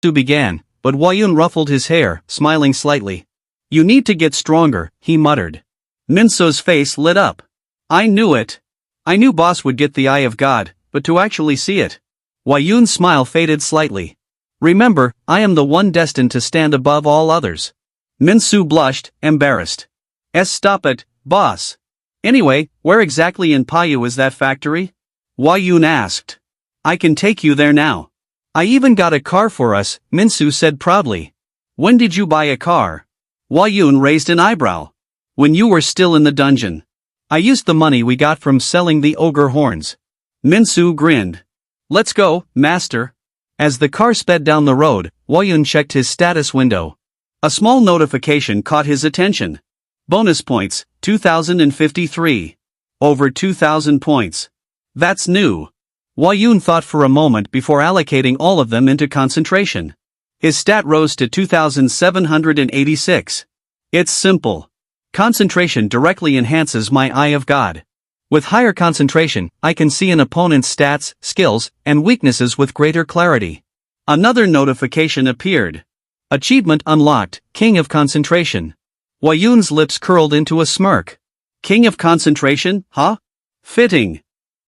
Min-Su began, but Hua Yun ruffled his hair, smiling slightly. You need to get stronger, he muttered. Min-Su's face lit up. I knew it. I knew boss would get the Eye of God, but to actually see it. Hua Yun's smile faded slightly. Remember, I am the one destined to stand above all others. Min-Su blushed, embarrassed. Stop it, boss. Anyway, where exactly in Payu is that factory? Hua Yun asked. I can take you there now. I even got a car for us, Min-Su said proudly. When did you buy a car? Hua Yun raised an eyebrow. When you were still in the dungeon. I used the money we got from selling the ogre horns. Min-Su grinned. Let's go, master. As the car sped down the road, Hua Yun checked his status window. A small notification caught his attention. Bonus points, 2,053. Over 2,000 points. That's new. Hua Yun thought for a moment before allocating all of them into concentration. His stat rose to 2,786. It's simple. Concentration directly enhances my Eye of God. With higher concentration, I can see an opponent's stats, skills, and weaknesses with greater clarity. Another notification appeared. Achievement unlocked, King of Concentration. Hua Yun's lips curled into a smirk. King of Concentration, huh? Fitting.